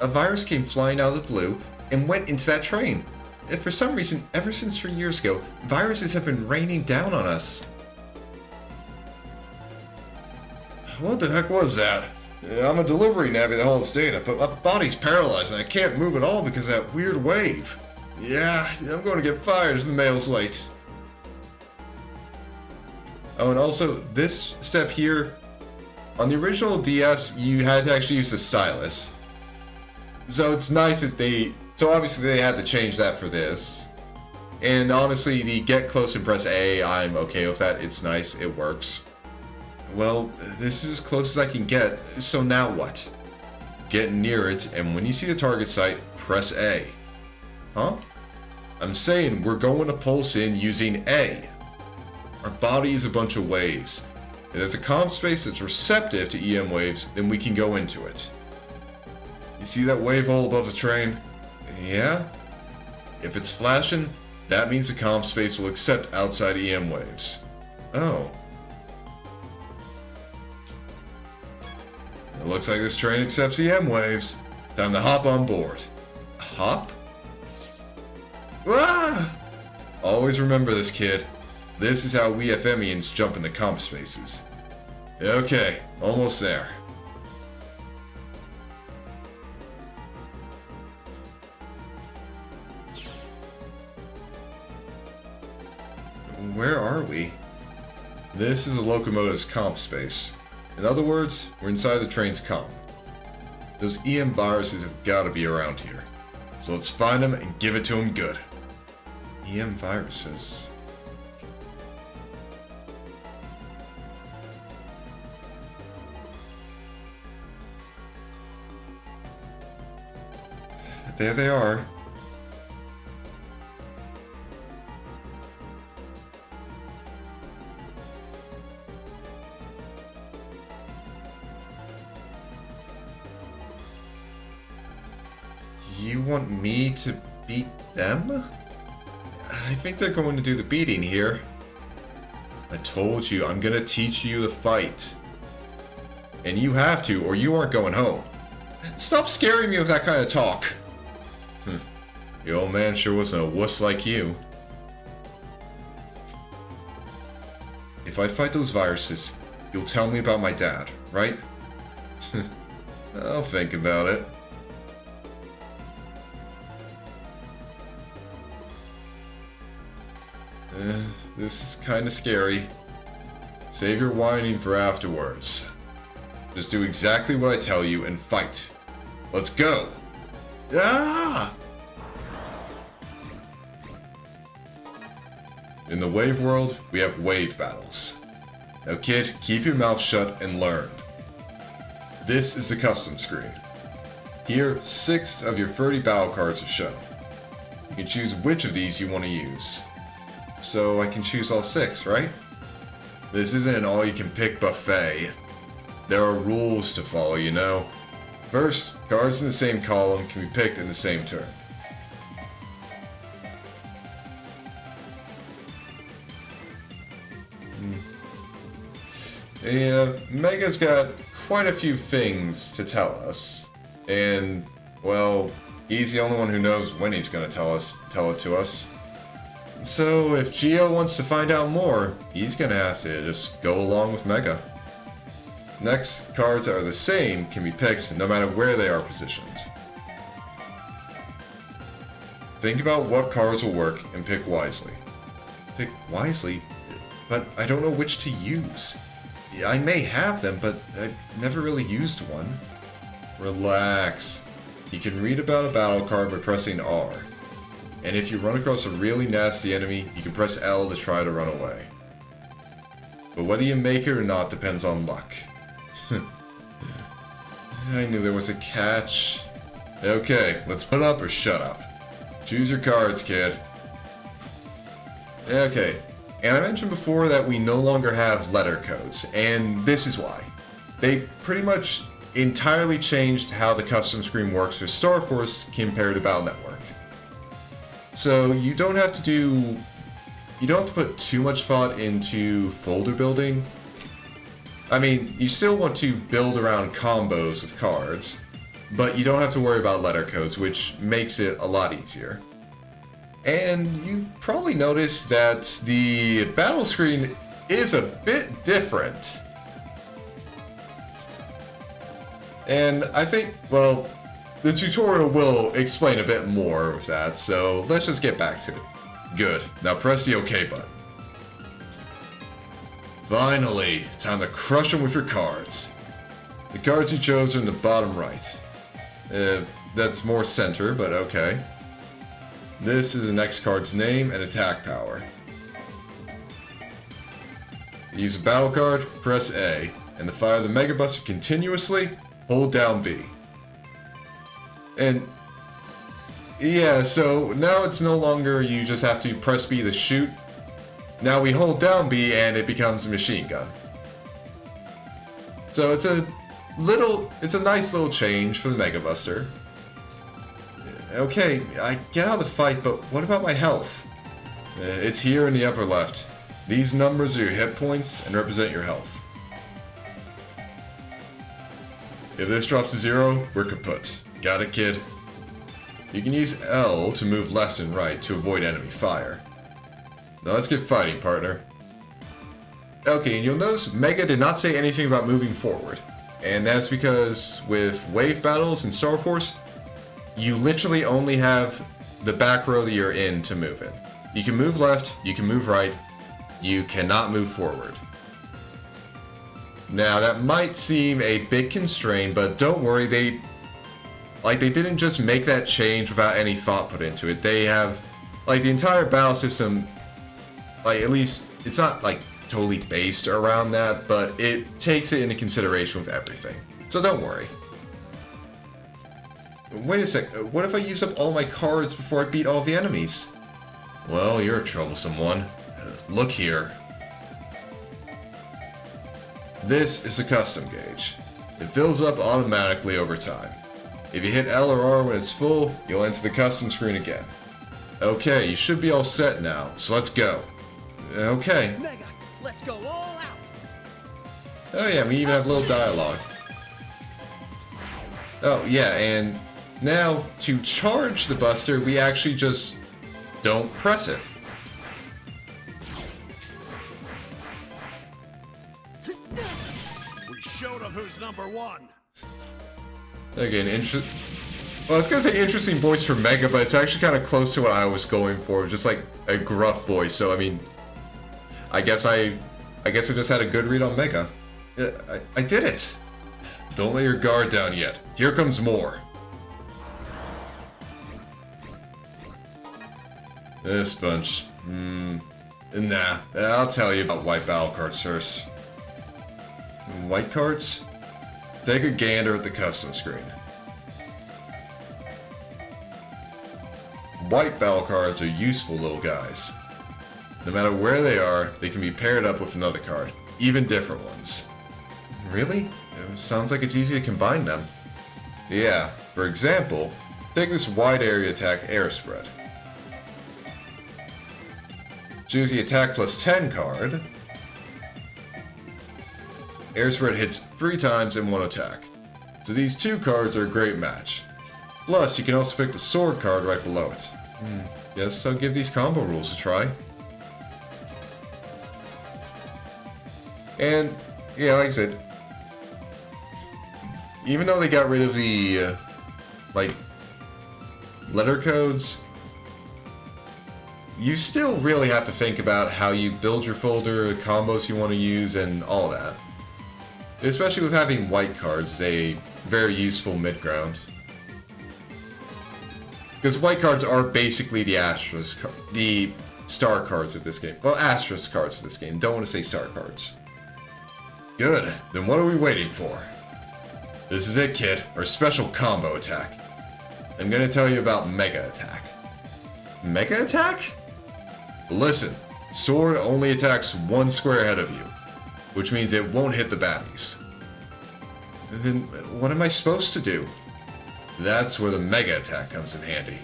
A virus came flying out of the blue and went into that train. And for some reason, ever since 3 years ago, viruses have been raining down on us. What the heck was that? I'm a delivery navvy that holds data, but my body's paralyzed and I can't move at all because of that weird wave. Yeah, I'm going to get fired as the mail's late. Oh, and also, this step here, on the original DS, you had to actually use the stylus. So it's nice that so obviously they had to change that for this. And honestly, the get close and press A, I'm okay with that. It's nice, it works. Well, this is as close as I can get, so now what? Get near it, and when you see the target site, press A. Huh? I'm saying we're going to pulse in using A. Our body is a bunch of waves. If there's a comm space that's receptive to EM waves, then we can go into it. You see that wave all above the train? Yeah? If it's flashing, that means the comm space will accept outside EM waves. Oh. It looks like this train accepts EM waves. Time to hop on board. Hop? Ah! Always remember this, kid. This is how we FMians jump into comm spaces. Okay, almost there. Where are we? This is the locomotive's comp space. In other words, we're inside the train's comm. Those EM viruses have got to be around here. So let's find them and give it to them good. EM viruses. There they are. You want me to beat them? I think they're going to do the beating here. I told you, I'm gonna teach you the fight. And you have to, or you aren't going home. Stop scaring me with that kind of talk. The old man sure wasn't a wuss like you. If I fight those viruses, you'll tell me about my dad, right? I'll think about it. This is kinda scary. Save your whining for afterwards. Just do exactly what I tell you and fight. Let's go! Ah! In the wave world, we have wave battles. Now kid, keep your mouth shut and learn. This is the custom screen. Here, 6 of your 30 battle cards are shown. You can choose which of these you want to use. So I can choose all 6, right? This isn't an all-you-can-pick buffet. There are rules to follow, you know. First, cards in the same column can be picked in the same turn. Yeah, Mega's got quite a few things to tell us. And, well, he's the only one who knows when he's gonna tell it to us. So if Geo wants to find out more, he's gonna have to just go along with Mega. Next, cards that are the same can be picked no matter where they are positioned. Think about what cards will work and pick wisely. Pick wisely? But I don't know which to use. I may have them, but I've never really used one. Relax. You can read about a battle card by pressing R. And if you run across a really nasty enemy, you can press L to try to run away. But whether you make it or not depends on luck. I knew there was a catch. Okay, let's put up or shut up. Choose your cards, kid. Okay, and I mentioned before that we no longer have letter codes, and this is why. They pretty much entirely changed how the custom screen works for Star Force compared to Battle Network. So you don't have to put too much thought into folder building. I mean, you still want to build around combos with cards, but you don't have to worry about letter codes, which makes it a lot easier. And you've probably noticed that the battle screen is a bit different. And I think, well, the tutorial will explain a bit more of that, so let's just get back to it. Good, now press the OK button. Finally, time to crush them with your cards. The cards you chose are in the bottom right. That's more center, but okay. This is the next card's name and attack power. To use a battle card, press A, and to fire the Mega Buster continuously, hold down B. And yeah, so now it's no longer you just have to press B to shoot. Now we hold down B and it becomes a machine gun. So it's a nice little change for the Mega Buster. Okay, I get how to fight, but what about my health? It's here in the upper left. These numbers are your hit points and represent your health. If this drops to 0, we're kaput. Got it, kid? You can use L to move left and right to avoid enemy fire. Now let's get fighting, partner. Okay, and you'll notice Mega did not say anything about moving forward. And that's because with wave battles in Star Force, you literally only have the back row that you're in to move in. You can move left, you can move right, you cannot move forward. Now that might seem a bit constrained, but don't worry, they didn't just make that change without any thought put into it. They have, like, the entire battle system, like, at least, it's not, like, totally based around that, but it takes it into consideration with everything. So don't worry. Wait a sec, what if I use up all my cards before I beat all the enemies? Well, you're a troublesome one. Look here. This is a custom gauge. It fills up automatically over time. If you hit L or R when it's full, you'll enter the custom screen again. Okay, you should be all set now, so let's go. Okay. Mega, let's go all out. Oh yeah, we even have a little dialogue. Oh yeah, and now to charge the Buster, we actually just don't press it. We showed them who's number one. Again, well, I was gonna say interesting voice for Mega, but it's actually kind of close to what I was going for, just like a gruff voice. So I mean, I guess I just had a good read on Mega. I did it. Don't let your guard down yet. Here comes more. This bunch. Nah, I'll tell you about white battle cards first. White cards? Take a gander at the custom screen. White battle cards are useful little guys. No matter where they are, they can be paired up with another card, even different ones. Really? It sounds like it's easy to combine them. Yeah, for example, take this wide area attack air spread. Choose the attack plus 10 card. Air spread hits 3 times in one attack. So these two cards are a great match. Plus, you can also pick the sword card right below it. Guess I'll give these combo rules a try. And, yeah, like I said, even though they got rid of the, letter codes, you still really have to think about how you build your folder, the combos you want to use, and all that. Especially with having white cards as a very useful mid-ground. Because white cards are basically the star cards of this game. Well, asterisk cards of this game. Don't want to say star cards. Good. Then what are we waiting for? This is it, kid. Our special combo attack. I'm gonna tell you about Mega Attack. Mega Attack? Listen, sword only attacks one square ahead of you, which means it won't hit the baddies. Then what am I supposed to do? That's where the Mega Attack comes in handy.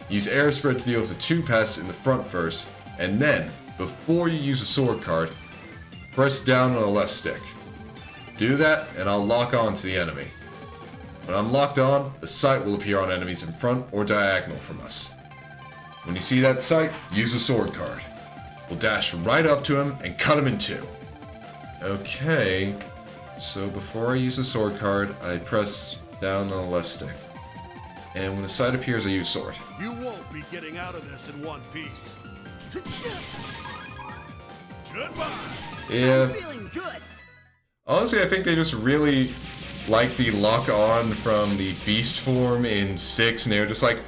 Use air spread to deal with the 2 pests in the front first, and then, before you use a sword card, press down on the left stick. Do that, and I'll lock on to the enemy. When I'm locked on, a sight will appear on enemies in front or diagonal from us. When you see that sight, use a sword card. We'll dash right up to him and cut him in 2. Okay, so before I use the sword card, I press down on the left stick. And when the sight appears, I use sword. You won't be getting out of this in one piece. Goodbye. Yeah. I'm feeling good. Honestly, I think they just really like the lock on from the beast form in 6, and they were just like,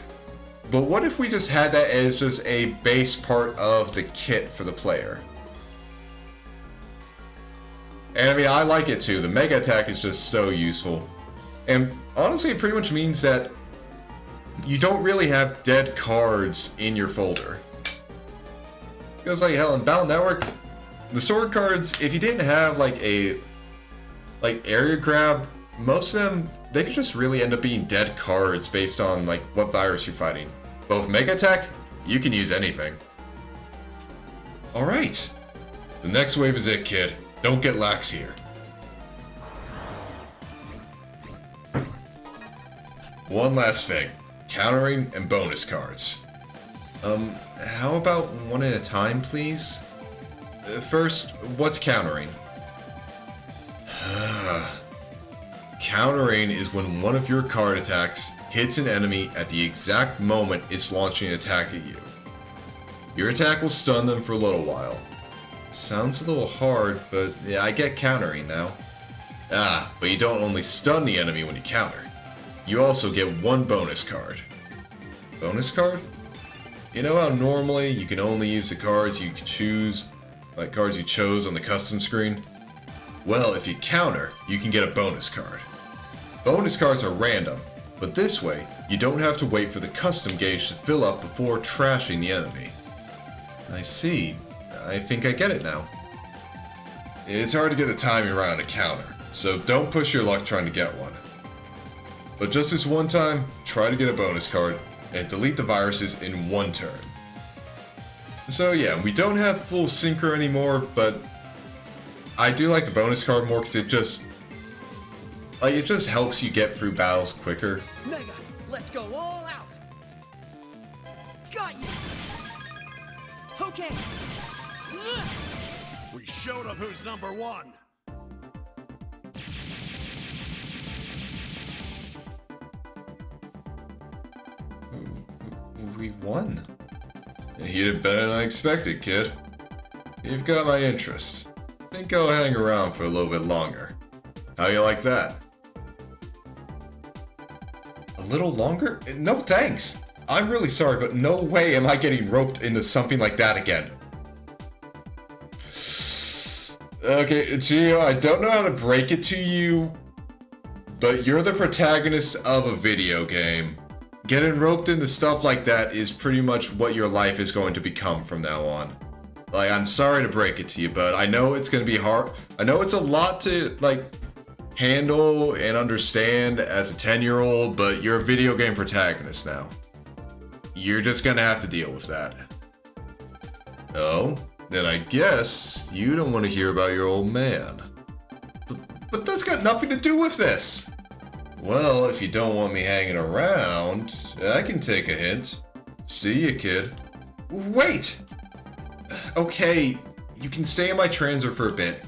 but what if we just had that as just a base part of the kit for the player? And I mean, I like it too. The Mega Attack is just so useful. And honestly, it pretty much means that you don't really have dead cards in your folder. Because like hell in Battle Network, the sword cards, if you didn't have like a area grab, most of them they could just really end up being dead cards based on like what virus you're fighting. But with Mega Attack, you can use anything. Alright. The next wave is it, kid. Don't get lax here. One last thing. Countering and bonus cards. How about one at a time, please? First, what's countering? Countering is when one of your card attacks hits an enemy at the exact moment it's launching an attack at you. Your attack will stun them for a little while. Sounds a little hard, but yeah, I get countering now. But you don't only stun the enemy when you counter. You also get one bonus card. Bonus card? You know how normally you can only use the cards you choose, like cards you chose on the custom screen? Well, if you counter, you can get a bonus card. Bonus cards are random, but this way, you don't have to wait for the custom gauge to fill up before trashing the enemy. I see. I think I get it now. It's hard to get the timing right on a counter, so don't push your luck trying to get one. But just this one time, try to get a bonus card, and delete the viruses in one turn. So yeah, we don't have full synchro anymore, but I do like the bonus card more because it just helps you get through battles quicker. Mega, let's go all out. Got you. Okay. We showed them who's number one. We won. You did better than I expected, kid. You've got my interest. Think I'll hang around for a little bit longer. How you like that? A little longer? No thanks. I'm really sorry, but no way am I getting roped into something like that again. Okay, Gio, I don't know how to break it to you, but you're the protagonist of a video game. Getting roped into stuff like that is pretty much what your life is going to become from now on. Like, I'm sorry to break it to you, but I know it's going to be hard. I know it's a lot to, like, handle and understand as a 10-year-old, but you're a video game protagonist now. You're just going to have to deal with that. Oh, then I guess you don't want to hear about your old man. But that's got nothing to do with this. Well, if you don't want me hanging around, I can take a hint. See ya, kid. Wait! Okay, you can stay in my transit for a bit.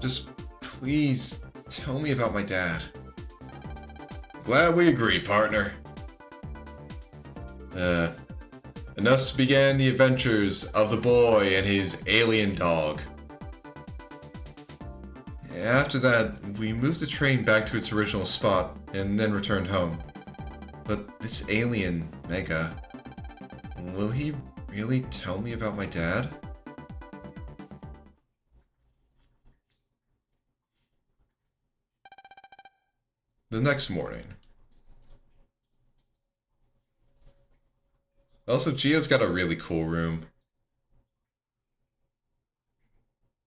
Just please tell me about my dad. Glad we agree, partner. And thus began the adventures of the boy and his alien dog. After that, we moved the train back to its original spot and then returned home. But this alien, Mega, will he really tell me about my dad? The next morning. Also, Gio's got a really cool room.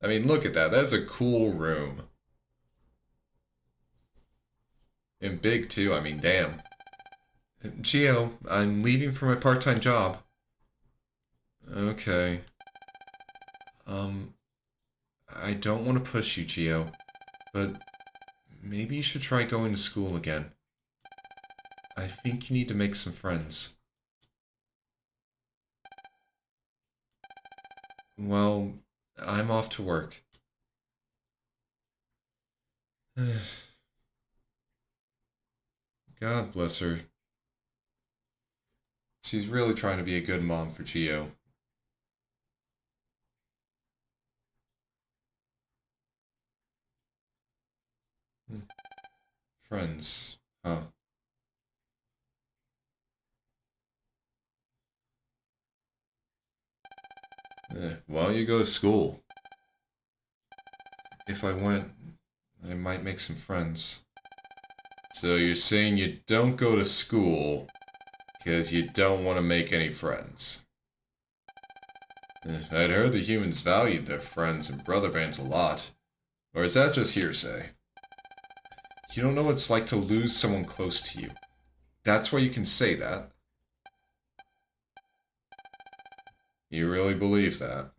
I mean, look at that. That's a cool room. And big, too. I mean, damn. Gio, I'm leaving for my part-time job. Okay. I don't want to push you, Gio, but maybe you should try going to school again. I think you need to make some friends. Well, I'm off to work. God bless her. She's really trying to be a good mom for Gio. Friends, huh? Why don't you go to school? If I went, I might make some friends. So you're saying you don't go to school because you don't want to make any friends? I'd heard the humans valued their friends and brother bands a lot. Or is that just hearsay? You don't know what it's like to lose someone close to you. That's why you can say that. You really believe that?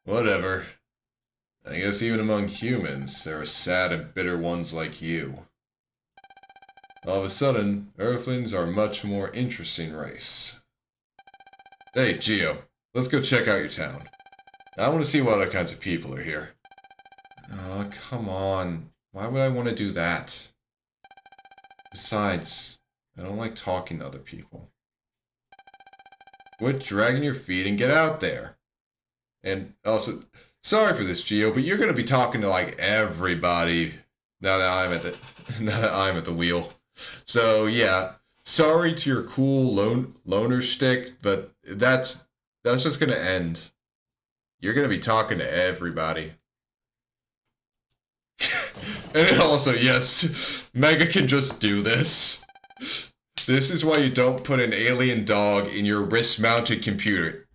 Whatever. I guess even among humans, there are sad and bitter ones like you. All of a sudden, Earthlings are a much more interesting race. Hey, Geo, let's go check out your town. I want to see what other kinds of people are here. Oh, come on. Why would I want to do that? Besides, I don't like talking to other people. Quit dragging your feet and get out there. And also, sorry for this, Geo, but you're gonna be talking to like everybody now that I'm at the wheel. So yeah, sorry to your cool loner shtick, but that's just gonna end. You're gonna be talking to everybody. And also, yes, Mega can just do this. This is why you don't put an alien dog in your wrist-mounted computer.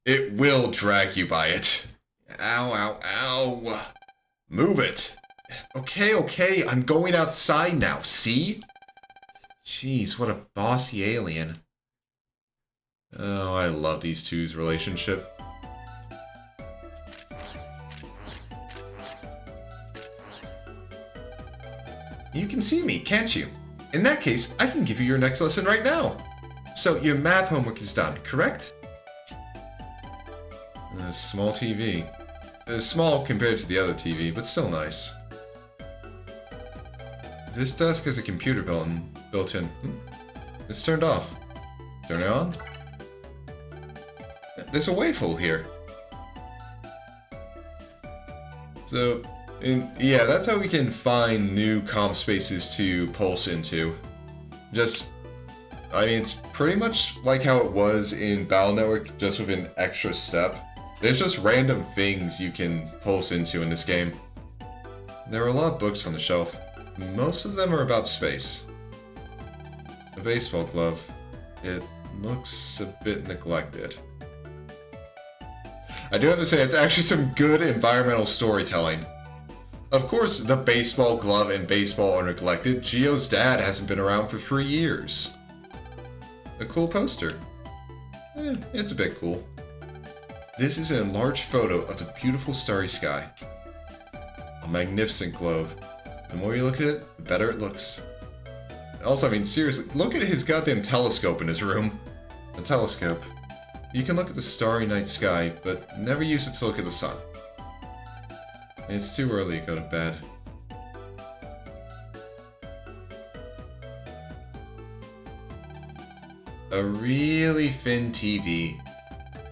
It will drag you by it. Ow, ow, ow. Move it. Okay, I'm going outside now, see? Jeez, what a bossy alien. Oh, I love these two's relationship. You can see me, can't you? In that case, I can give you your next lesson right now. So, your math homework is done, correct? A small TV. Small compared to the other TV, but still nice. This desk has a computer built in. It's turned off. Turn it on. There's a wave hole here. So, yeah, that's how we can find new comp spaces to pulse into. I mean, it's pretty much like how it was in Battle Network, just with an extra step. There's just random things you can pulse into in this game. There are a lot of books on the shelf. Most of them are about space. A baseball glove. It looks a bit neglected. I do have to say, it's actually some good environmental storytelling. Of course, the baseball glove and baseball are neglected. Geo's dad hasn't been around for 3 years. A cool poster. It's a bit cool. This is an enlarged photo of the beautiful starry sky. A magnificent globe. The more you look at it, the better it looks. Also, I mean, seriously, look at his goddamn telescope in his room. A telescope. You can look at the starry night sky, but never use it to look at the sun. It's too early to go to bed. A really thin TV.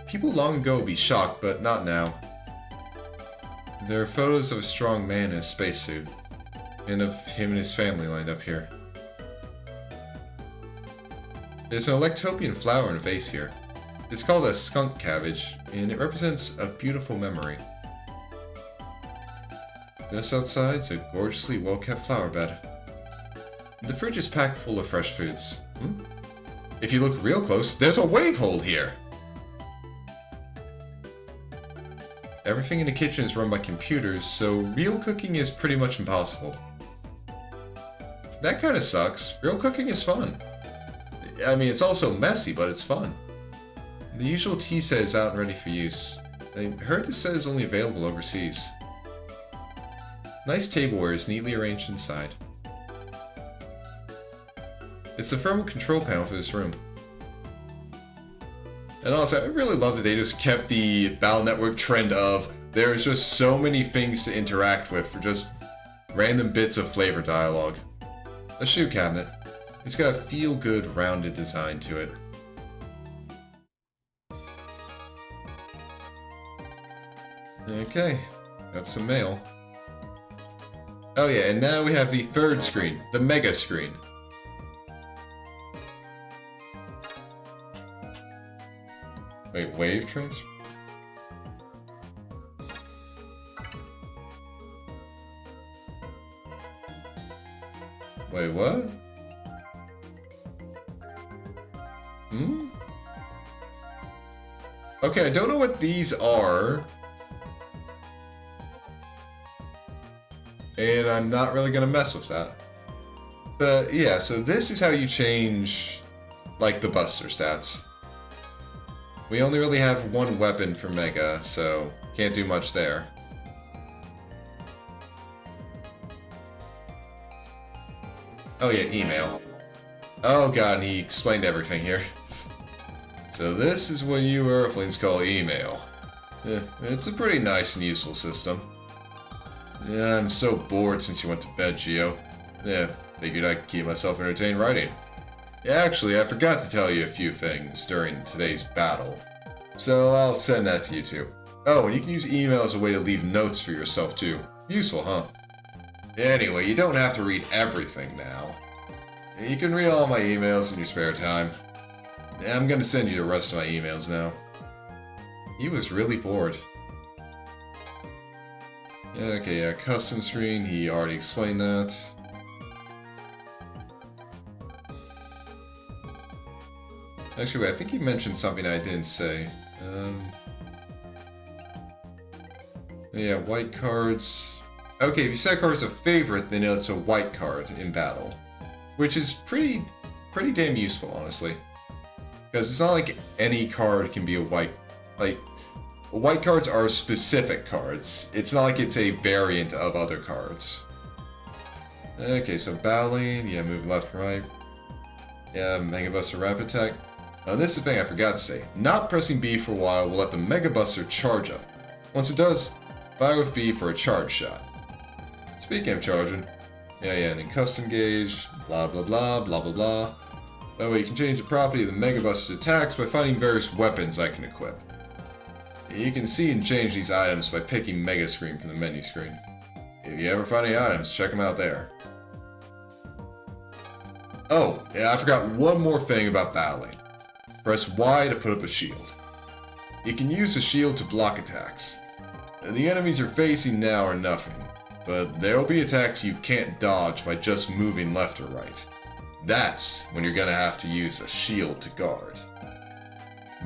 People long ago would be shocked, but not now. There are photos of a strong man in a spacesuit, and of him and his family lined up here. There's an Electopian flower in a vase here. It's called a skunk cabbage, and it represents a beautiful memory. Just outside's a gorgeously well-kept flower bed. The fridge is packed full of fresh foods. If you look real close, there's a wave hole here! Everything in the kitchen is run by computers, so real cooking is pretty much impossible. That kinda sucks. Real cooking is fun. I mean, it's also messy, but it's fun. The usual tea set is out and ready for use. I heard this set is only available overseas. Nice tableware is neatly arranged inside. It's the thermal control panel for this room. And also, I really love that they just kept the Battle Network trend of there's just so many things to interact with for just random bits of flavor dialogue. A shoe cabinet. It's got a feel-good, rounded design to it. Okay, that's some mail. Oh yeah, and now we have the third screen, the mega screen. Wait, wave transfer? Wait, what? Okay, I don't know what these are. And I'm not really gonna mess with that. But yeah, so this is how you change, like, the Buster stats. We only really have one weapon for Mega, so can't do much there. Oh yeah, email. Oh god, and he explained everything here. So this is what you Earthlings call email. It's a pretty nice and useful system. Yeah, I'm so bored since you went to bed, Geo. Yeah, figured I could keep myself entertained writing. Yeah, actually, I forgot to tell you a few things during today's battle. So I'll send that to you too. Oh, and you can use email as a way to leave notes for yourself too. Useful, huh? Anyway, you don't have to read everything now. You can read all my emails in your spare time. I'm gonna send you the rest of my emails now. He was really bored. Okay, yeah, custom screen, he already explained that. Actually, wait, I think he mentioned something I didn't say. Yeah, white cards. Okay, if you set a card as a favorite, then it's a white card in battle. Which is pretty damn useful, honestly. Because it's not like any card can be a white... Like, white cards are specific cards. It's not like it's a variant of other cards. Okay, so battling, yeah, moving left and right. Yeah, Mega Buster Rapid Attack. Now this is the thing I forgot to say. Not pressing B for a while will let the Mega Buster charge up. Once it does, fire with B for a charge shot. Speaking of charging, yeah, and then custom gauge, blah blah blah, blah blah blah. That way you can change the property of the Mega Buster's attacks by finding various weapons I can equip. You can see and change these items by picking Mega Screen from the menu screen. If you ever find any items, check them out there. Oh, yeah, I forgot one more thing about battling. Press Y to put up a shield. You can use the shield to block attacks. The enemies you're facing now are nothing, but there will be attacks you can't dodge by just moving left or right. That's when you're gonna have to use a shield to guard.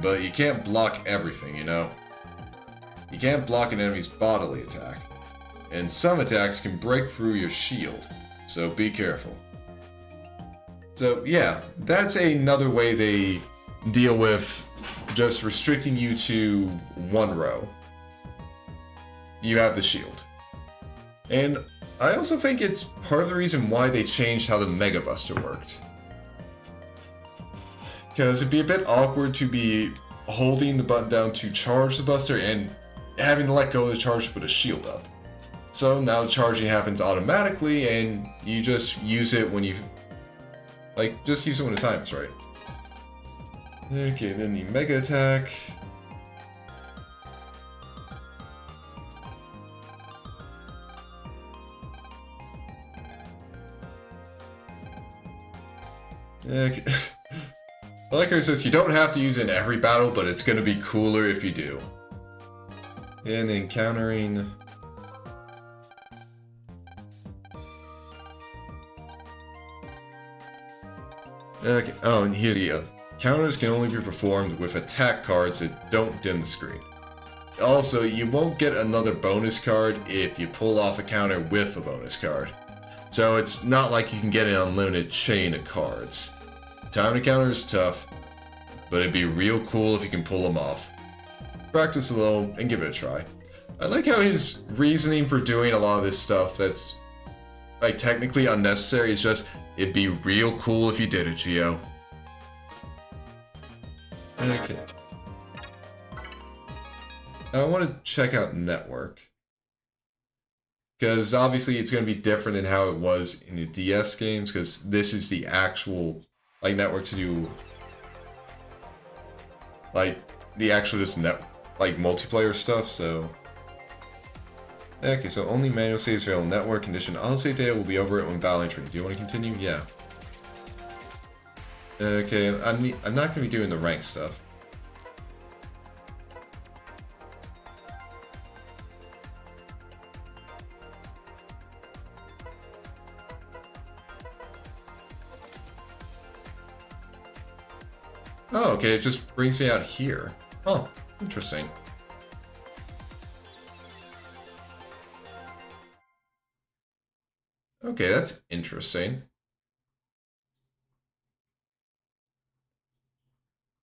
But you can't block everything, you know? You can't block an enemy's bodily attack, and some attacks can break through your shield, so be careful. So yeah, that's another way they deal with just restricting you to one row. You have the shield. And I also think it's part of the reason why they changed how the Mega Buster worked. Because it'd be a bit awkward to be holding the button down to charge the Buster and having to let go of the charge to put a shield up. So now the charging happens automatically and you just use it when you... Like, just use it when the time is right. Okay, then the Mega Attack. Okay. I like how it says you don't have to use it in every battle, but it's gonna be cooler if you do. And then countering... Okay, oh, and here's the counters can only be performed with attack cards that don't dim the screen. Also, you won't get another bonus card if you pull off a counter with a bonus card. So it's not like you can get an unlimited chain of cards. Time to counter is tough, but it'd be real cool if you can pull them off. Practice a little and give it a try. I like how his reasoning for doing a lot of this stuff that's like technically unnecessary is just, it'd be real cool if you did it, Geo. Okay. I want to check out Network. Because obviously it's going to be different than how it was in the DS games, because this is the actual, like, network to do, like, the actual just like, multiplayer stuff, so... Okay, so only manual saves available on network condition. Autosave data will be over it when battling tree. Do you want to continue? Yeah. Okay, I'm not going to be doing the rank stuff. Oh, okay, it just brings me out here. Oh, Interesting. Okay, that's interesting.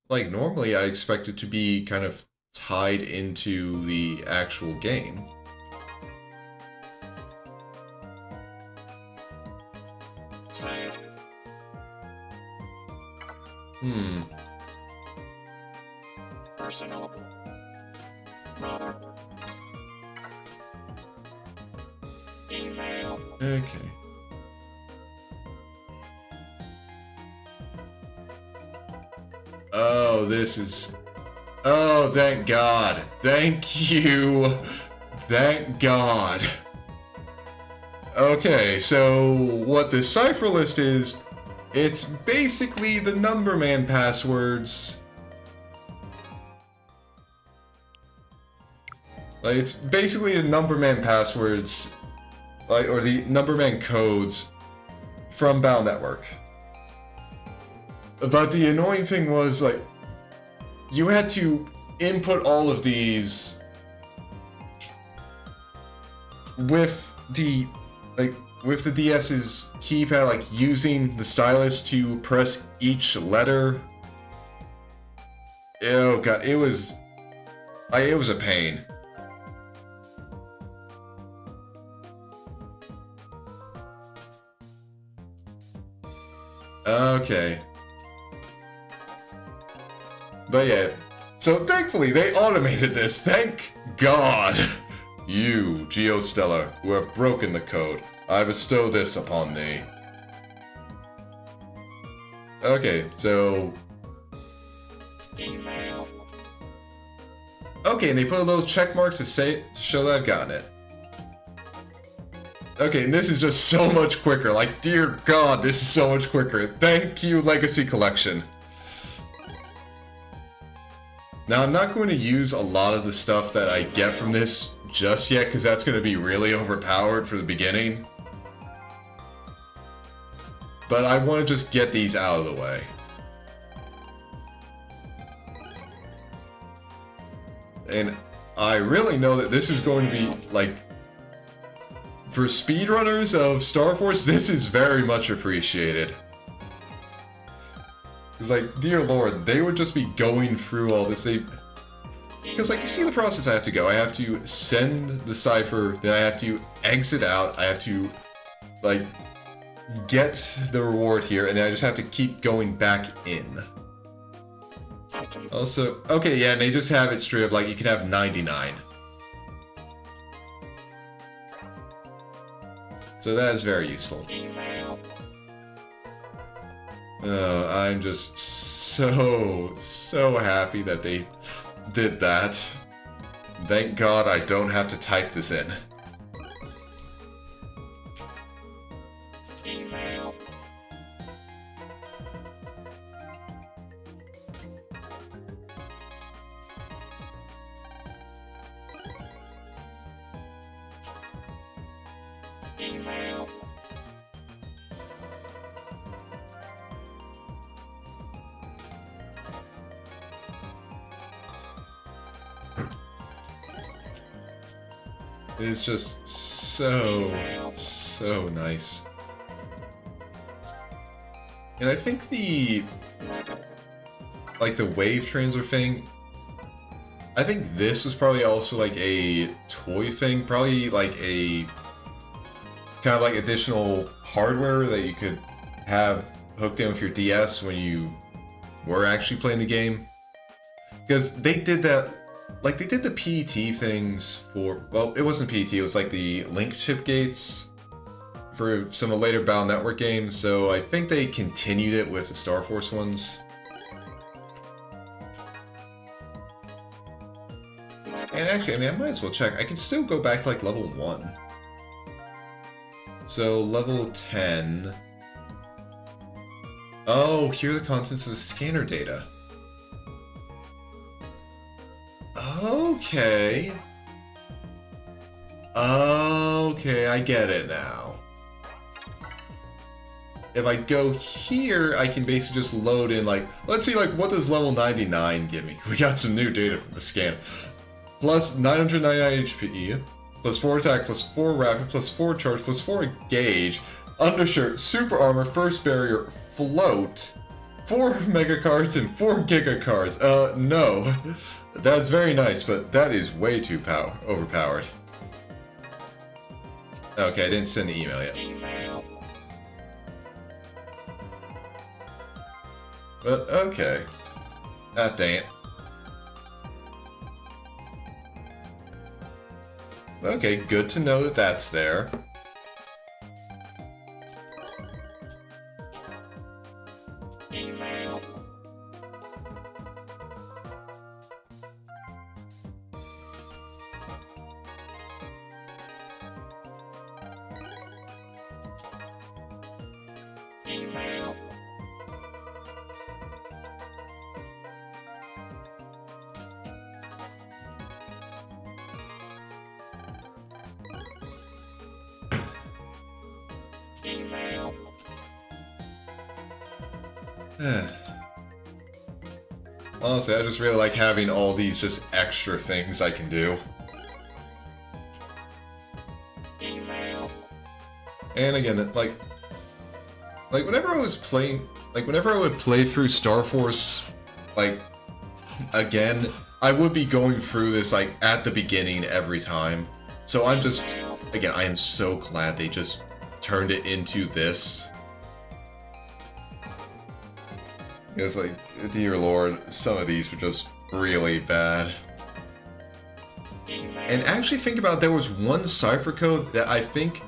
Like, normally I expect it to be kind of tied into the actual game. Hmm. Personal. Mother. Email. Okay. Oh, this is... Oh, thank God. Thank you. Thank God. Okay, so what the cipher list is, it's basically the Numberman passwords. Like, it's basically the Numberman passwords, like, or the Numberman codes from Battle Network. But the annoying thing was, like, you had to input all of these with the, like, with the DS's keypad, like, using the stylus to press each letter. Oh god, it was a pain. Okay. But yeah, so thankfully they automated this, thank God! You, Geostella, who have broken the code, I bestow this upon thee. Okay, so... Email. Okay, and they put a little check mark to show that I've gotten it. Okay, and this is just so much quicker, like, dear God, this is so much quicker. Thank you, Legacy Collection. Now, I'm not going to use a lot of the stuff that I get from this just yet, because that's going to be really overpowered for the beginning. But I want to just get these out of the way. And I really know that this is going to be, like, for speedrunners of Star Force, this is very much appreciated. It's like, dear Lord, they would just be going through all this. Because, like, you see the process I have to go. I have to send the cipher, then I have to exit out, I have to, like, get the reward here, and then I just have to keep going back in. Also, okay, yeah, and they just have it straight up, like, you can have 99. So that is very useful. Email. I'm just so happy that they did that. Thank God I don't have to type this in. Email. Email. It's just so nice. And I think the wave transfer thing, I think this was probably also like a toy thing, probably like a kind of like additional hardware that you could have hooked in with your DS when you were actually playing the game. Because they did that, like they did the PET things for, well, it wasn't PET, it was like the link chip gates for some of the later Battle Network games, so I think they continued it with the Star Force ones. And actually, I mean, I might as well check. I can still go back to like level 1. So, level 10. Oh, here are the contents of the scanner data. Okay. Okay, I get it now. if I go here, I can basically just load in, like, let's see, like, what does level 99 give me? We got some new data from the scan. Plus 999 HP, plus 4 attack, plus 4 rapid, plus 4 charge, plus 4 gauge, undershirt, super armor, first barrier, float, 4 mega cards, and 4 giga cards. No. That's very nice, but that is way too overpowered. Okay, I didn't send the email yet. Email. But, okay. Ah, dang it. Okay, good to know that that's there. Email. Email. Email. Honestly, I just really like having all these just extra things I can do. Email. And again, like whenever I was playing, like whenever I would play through Star Force, like again, I would be going through this like at the beginning every time. So I'm just, again, I am so glad they just turned it into this. It's like, dear lord, some of these were just really bad. And actually think about, there was one cipher code that I think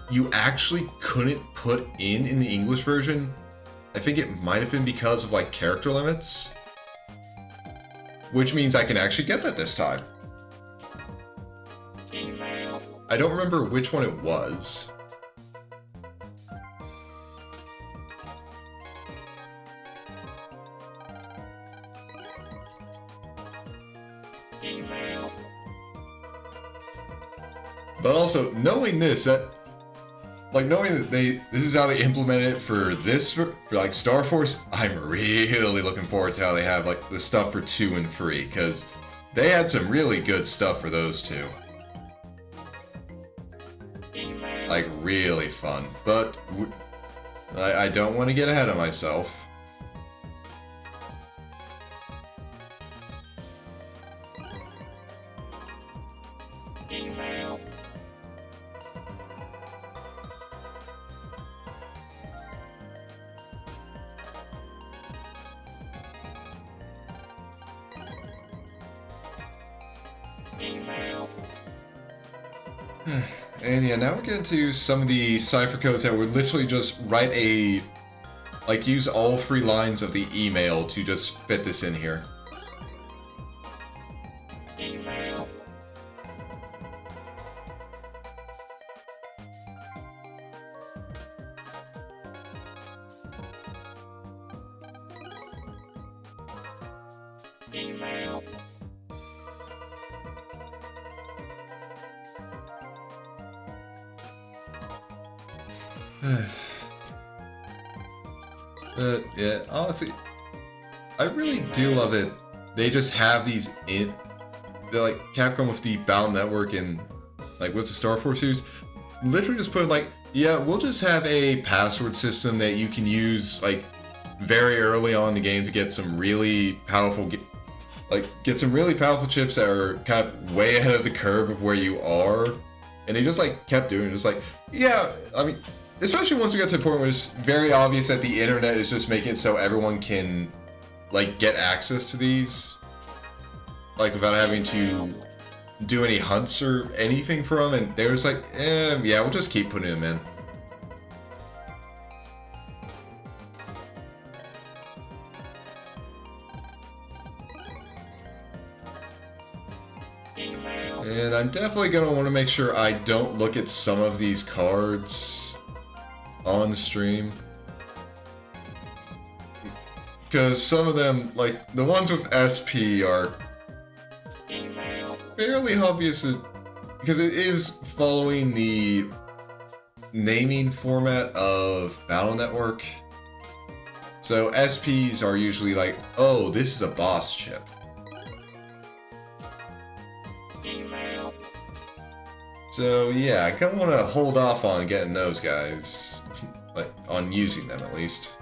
you actually couldn't put in the English version. I think it might have been because of like character limits. Which means I can actually get that this time. Email. I don't remember which one it was. Email. But also, knowing this, like knowing that this is how they implemented it for this, for like Star Force, I'm really looking forward to how they have like the stuff for 2 and 3, because they had some really good stuff for those two. Email. Like really fun, but I don't want to get ahead of myself. Email. Email. And yeah, now we're getting to some of the cipher codes that would literally just write like use all 3 lines of the email to just fit this in here. Email. Email. Yeah, honestly, I really do love it. They just have these they're like Capcom with the Battle Network and like with the Star Force series, literally just put like, yeah, we'll just have a password system that you can use like very early on in the game to get some really powerful, get some really powerful chips that are kind of way ahead of the curve of where you are. And they just like kept doing it, just like, yeah, I mean, especially once we got to the point where it's very obvious that the internet is just making it so everyone can like get access to these, like without having to do any hunts or anything for them, and they were just like, yeah, we'll just keep putting them in. Email. And I'm definitely going to want to make sure I don't look at some of these cards on stream. Because some of them, like, the ones with SP are Email. fairly obvious, because it is following the naming format of Battle Network. So SPs are usually like, oh, this is a boss chip. Email. So yeah, I kind of want to hold off on getting those guys, like on using them at least.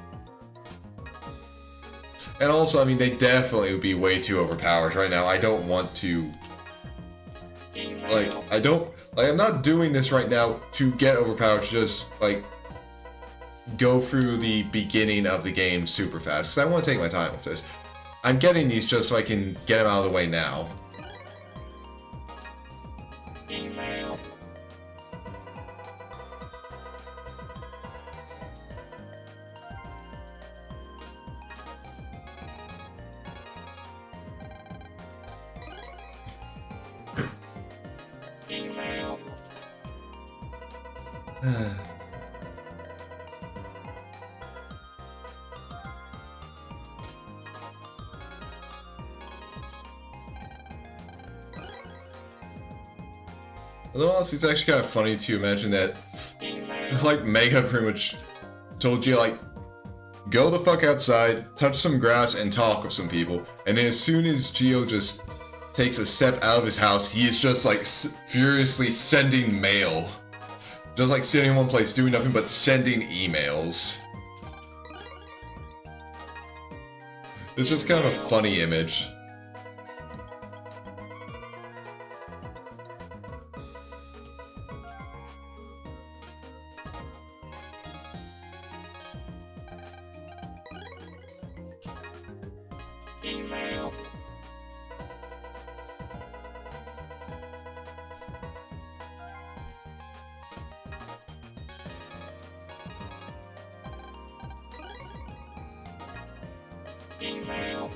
And also, I mean, they definitely would be way too overpowered right now. I don't want to, like, I'm not doing this right now to get overpowered, to just, like, go through the beginning of the game super fast, because I want to take my time with this. I'm getting these just so I can get them out of the way now. Email. Email. Although honestly, it's actually kind of funny to imagine that, Email. like, Mega pretty much told you, like, go the fuck outside, touch some grass, and talk with some people. And then as soon as Geo just takes a step out of his house, he is just, like, furiously sending mail. Just, like, sitting in one place, doing nothing but sending emails. It's just kind of a funny image. Email. Email.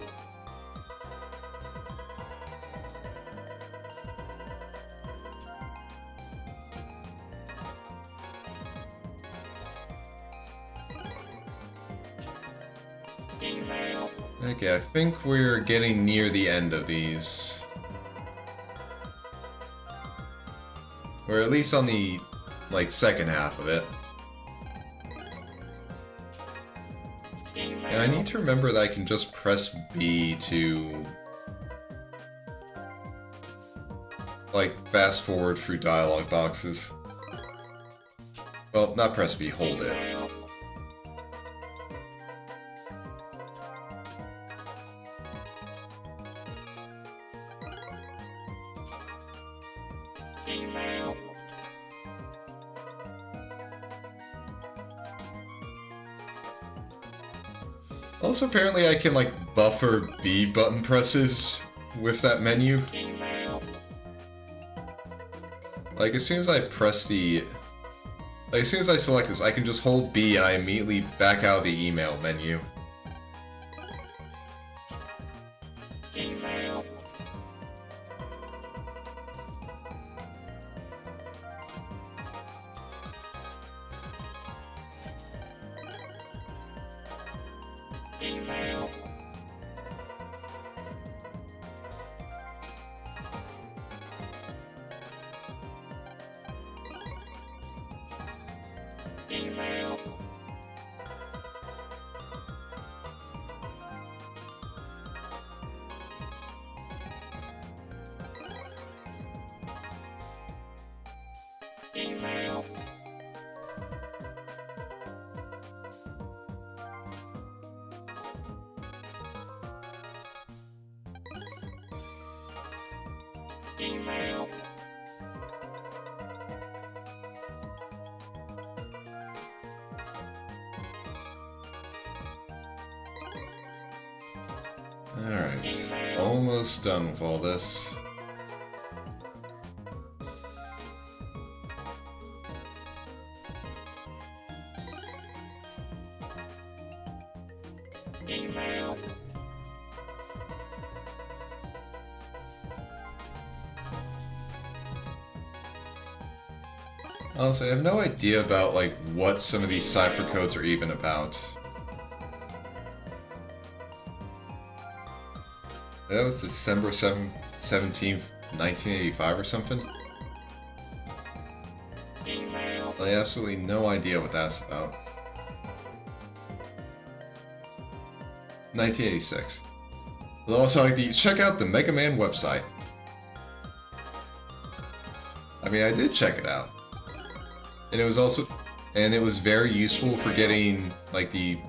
Email. Okay, I think we're getting near the end of these. Or at least on the, like, second half of it. Email. And I need to remember that I can just press B to, like, fast forward through dialogue boxes. Well, not press B, hold it. Email. Email. Also, apparently I can, like, buffer B button presses with that menu. Email. Like, as soon as I press the... Like, as soon as I select this, I can just hold B and I immediately back out of the email menu. Email. Email. Email. Email. Email. Alright, almost done with all this. Email. Honestly, I have no idea about, like, what some of these cipher codes are even about. That was December 17th, 1985 or something? Email. I have absolutely no idea what that's about. 1986. I'd also like to check out the Mega Man website. I mean, I did check it out. And it was very useful for getting, like, the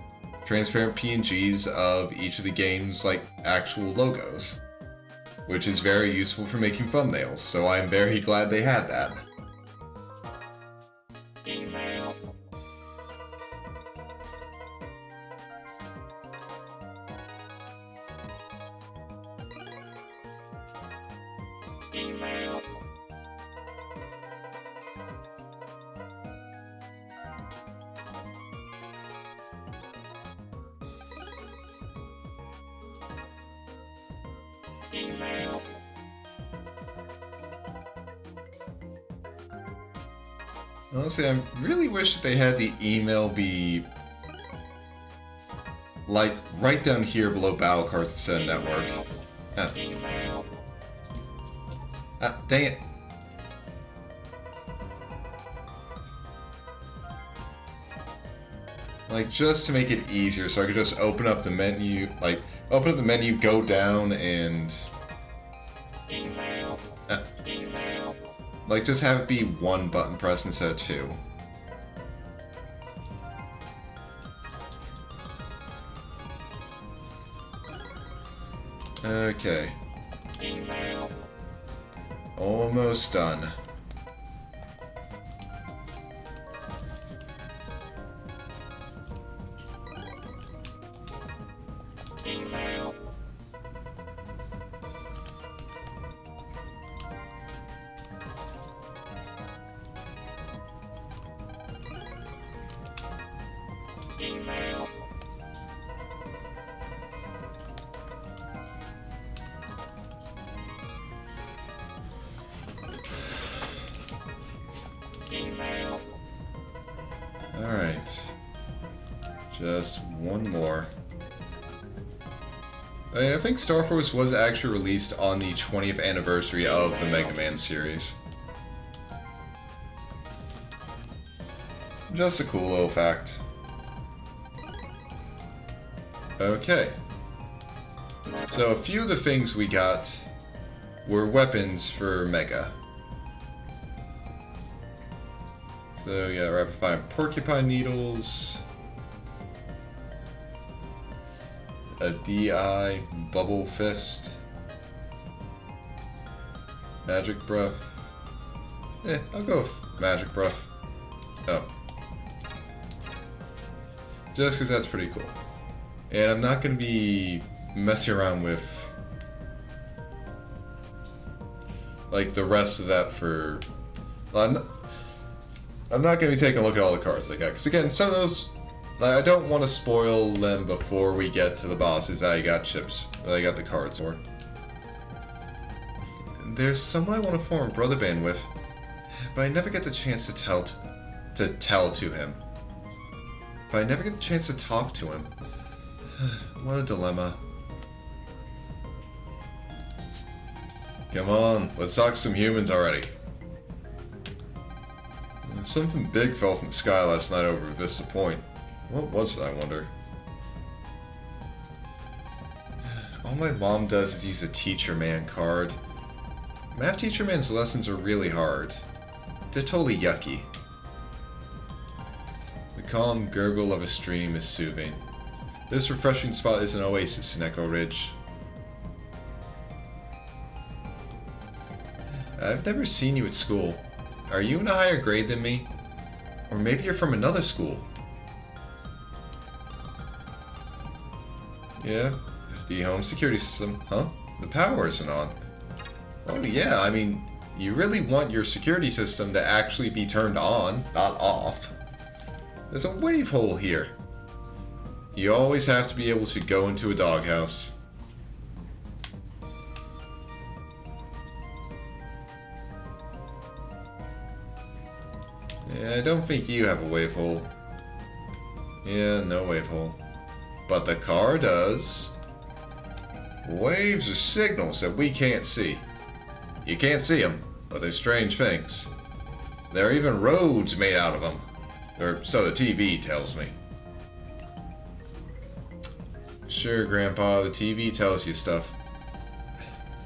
transparent PNGs of each of the game's, like, actual logos. Which is very useful for making thumbnails, so I'm very glad they had that. Email. Email. Email. Honestly, I really wish that they had the email be like right down here below Battle Cards instead of Network. Ah, Email. dang it. Like, just to make it easier, so I could just open up the menu, go down, and Email. Email. like just have it be one button press instead of two. Okay, Email. almost done. Email. Email. Email. Alright. Just one more. I think Star Force was actually released on the 20th anniversary of the Mega Man series. Just a cool little fact. Okay. So a few of the things we got were weapons for Mega. So yeah, rapid fire porcupine needles, a DI bubble fist, magic breath. I'll go with magic breath. Oh. Just because that's pretty cool. And I'm not going to be messing around with like the rest of that for... Well, I'm not going to be taking a look at all the cards I got. Because again, some of those, I don't want to spoil them before we get to the bosses that I got the cards for. There's someone I want to form a brother band with, but I never get the chance to tell to him. But I never get the chance to talk to him. What a dilemma. Come on, let's talk to some humans already. Something big fell from the sky last night over Vista Point. What was it, I wonder? All my mom does is use a Teacher Man card. Math Teacher Man's lessons are really hard. They're totally yucky. The calm gurgle of a stream is soothing. This refreshing spot is an oasis in Echo Ridge. I've never seen you at school. Are you in a higher grade than me? Or maybe you're from another school? Yeah, the home security system, huh? The power isn't on. Oh yeah, I mean, you really want your security system to actually be turned on, not off. There's a wave hole here. You always have to be able to go into a doghouse. Yeah, I don't think you have a wave hole. Yeah, no wave hole. But the car does. Waves are signals that we can't see. You can't see them, but they're strange things. There are even roads made out of them. Or so the TV tells me. Sure, Grandpa, the TV tells you stuff.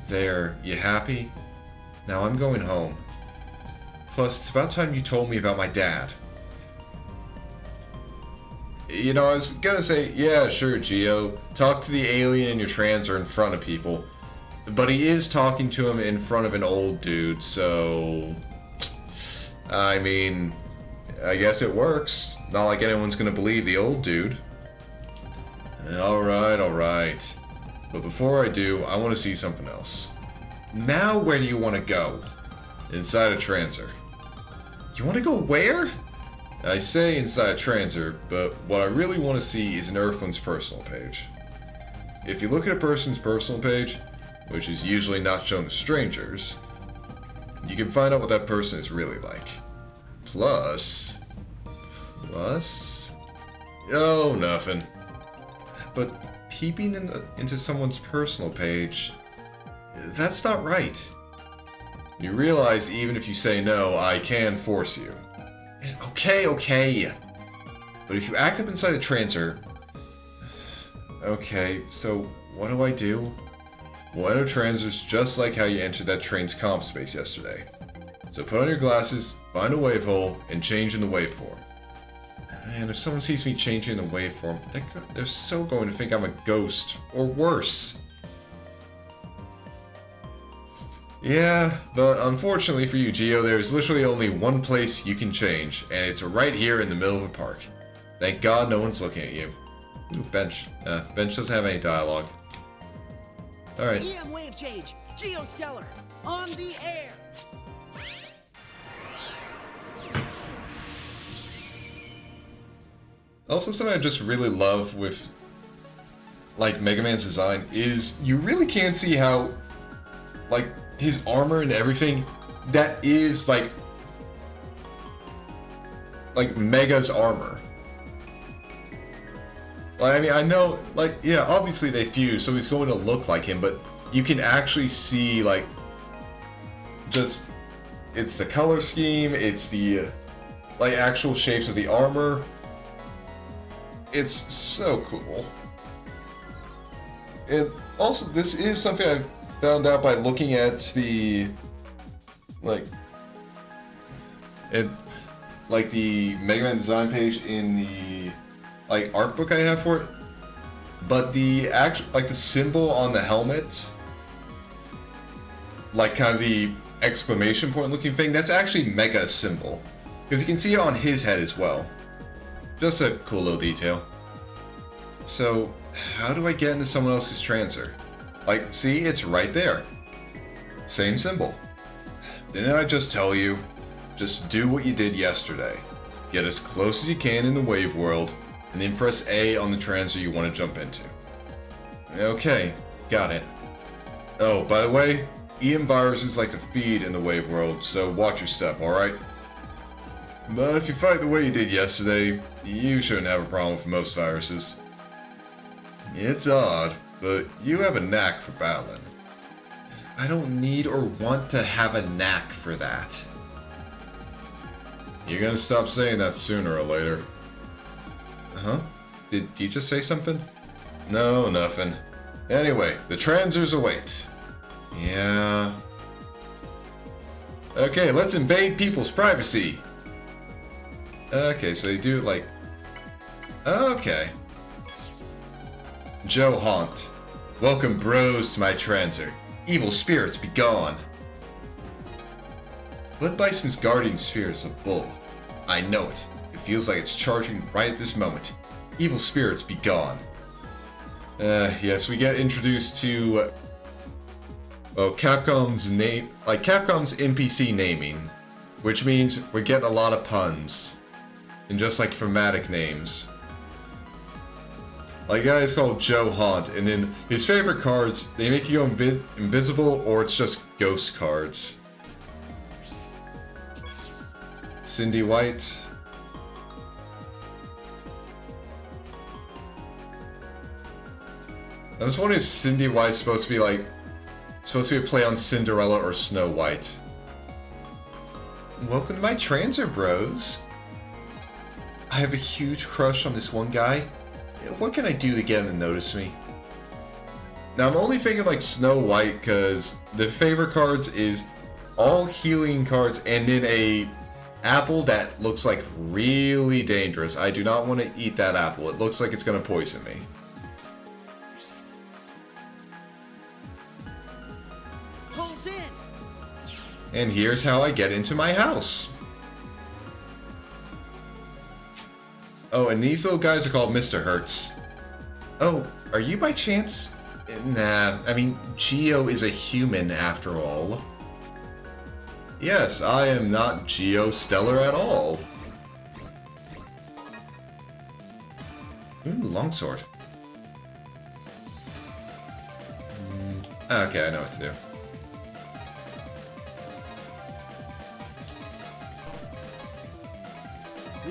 There, you happy? Now I'm going home. Plus, it's about time you told me about my dad. You know, I was gonna say, yeah, sure, Geo. Talk to the alien in your transer in front of people. But he is talking to him in front of an old dude, so... I mean, I guess it works. Not like anyone's gonna believe the old dude. Alright, alright. But before I do, I want to see something else. Now where do you want to go? Inside a transer. You want to go where? I say inside a transer, but what I really want to see is an Earthling's personal page. If you look at a person's personal page, which is usually not shown to strangers, you can find out what that person is really like. Plus... Oh, nothing. But peeping into someone's personal page, that's not right. You realize even if you say no, I can force you. Okay. But if you act up inside a transer... Okay, so what do I do? Well, enter transers just like how you entered that train's comp space yesterday. So put on your glasses, find a wave hole, and change in the waveform. And if someone sees me changing the waveform, they're so going to think I'm a ghost, or worse. Yeah, but unfortunately for you, Geo, there's literally only one place you can change, and it's right here in the middle of a park. Thank God no one's looking at you. Ooh, Bench. Bench doesn't have any dialogue. Alright. EM wave change, Geostellar, on the air. Also, something I just really love with, like, Mega Man's design is you really can't see how, like, his armor and everything, that is, like Mega's armor. Like, I mean, I know, like, yeah, obviously they fuse, so he's going to look like him, but you can actually see, like, just, it's the color scheme, it's the, like, actual shapes of the armor. It's so cool. And also, this is something I found out by looking at the, the Mega Man design page in the, like, art book I have for it. But the actual, like, the symbol on the helmet, like, kind of the exclamation point looking thing, that's actually Mega's symbol. Because you can see it on his head as well. Just a cool little detail. So, how do I get into someone else's transer? Like, see, it's right there. Same symbol. Didn't I just tell you? Just do what you did yesterday. Get as close as you can in the wave world, and then press A on the transer you want to jump into. Okay, got it. Oh, by the way, EM viruses like to feed in the wave world, so watch your step, alright? But if you fight the way you did yesterday, you shouldn't have a problem with most viruses. It's odd, but you have a knack for battling. I don't need or want to have a knack for that. You're gonna stop saying that sooner or later. Huh? Did you just say something? No, nothing. Anyway, the transers await. Yeah. Okay, let's invade people's privacy. Okay, so they do like... Okay. Joe Haunt. Welcome bros to my transer. Evil spirits be gone. Blood Bison's guardian spirit is a bull. I know it. It feels like it's charging right at this moment. Evil spirits be gone. Yes, we get introduced to... well, Capcom's name... like, Capcom's NPC naming. Which means we're getting a lot of puns. And just like thematic names. Like, guy is called Joe Haunt, and then his favorite cards, they make you go invisible, or it's just ghost cards. Cindy White. I was wondering if Cindy White's supposed to be like... supposed to be a play on Cinderella or Snow White. welcome to my transer, bros. I have a huge crush on this one guy. What can I do to get him to notice me? Now, I'm only thinking like Snow White, because the favorite cards is all healing cards and then a apple that looks like really dangerous. I do not want to eat that apple. It looks like it's going to poison me. Pulls in. And here's how I get into my house. Oh, and these little guys are called Mr. Hertz. Oh, are you by chance? Nah, I mean, Geo is a human after all. Yes, I am not Geostellar at all. Ooh, longsword. Okay, I know what to do.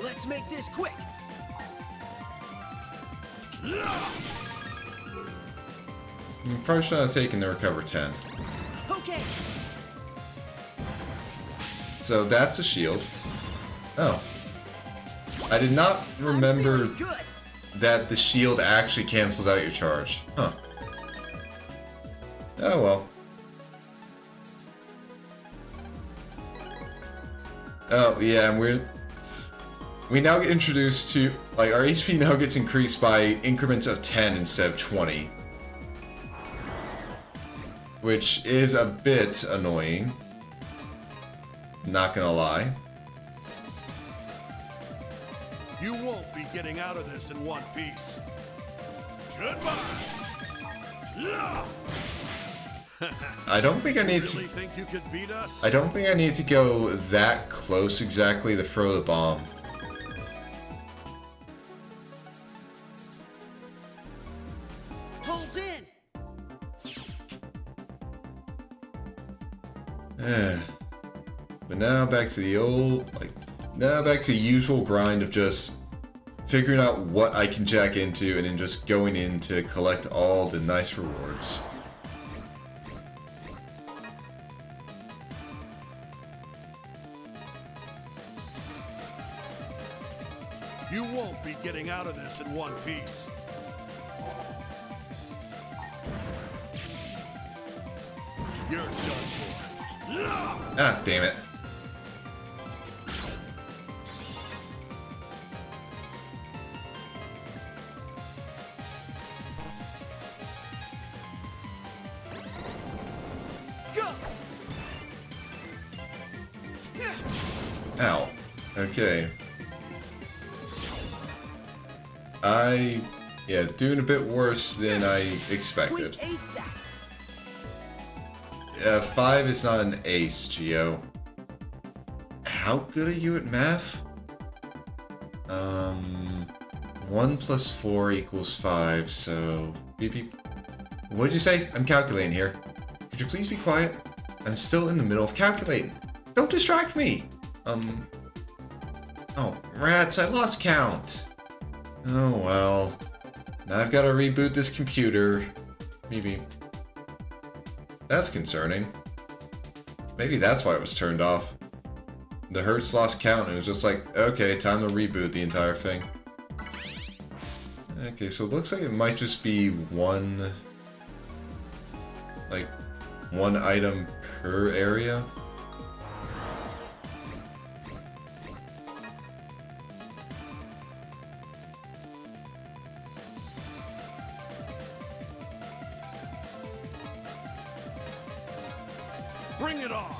Let's make this quick. Probably should have taken the recover 10. Okay. So that's the shield. Oh. I did not remember I'm feeling good. that the shield actually cancels out your charge. Huh. Oh well. Oh yeah, and we now get introduced to, like, our HP now gets increased by increments of 10 instead of 20. Which is a bit annoying. Not gonna lie. You won't be getting out of this in one piece. Goodbye. I don't think I need to. Really think you could beat us? I don't think I need to go that close exactly to throw the bomb. Pulls in. But now back to the old, now back to the usual grind of just figuring out what I can jack into and then just going in to collect all the nice rewards. You won't be getting out of this in one piece. You're done for. Ah, damn it. Go. Ow. Okay. Yeah, doing a bit worse than I expected. Quick ace that. 5 is not an ace, Geo. How good are you at math? 1 plus 4 equals 5, so... Beep beep. What'd you say? I'm calculating here. Could you please be quiet? I'm still in the middle of calculating. Don't distract me! Oh, rats, I lost count. Oh well. Now I've got to reboot this computer. Maybe. That's concerning. Maybe that's why it was turned off. The Hertz lost count and it was just like, okay, time to reboot the entire thing. Okay, so it looks like it might just be one item per area. Bring it on.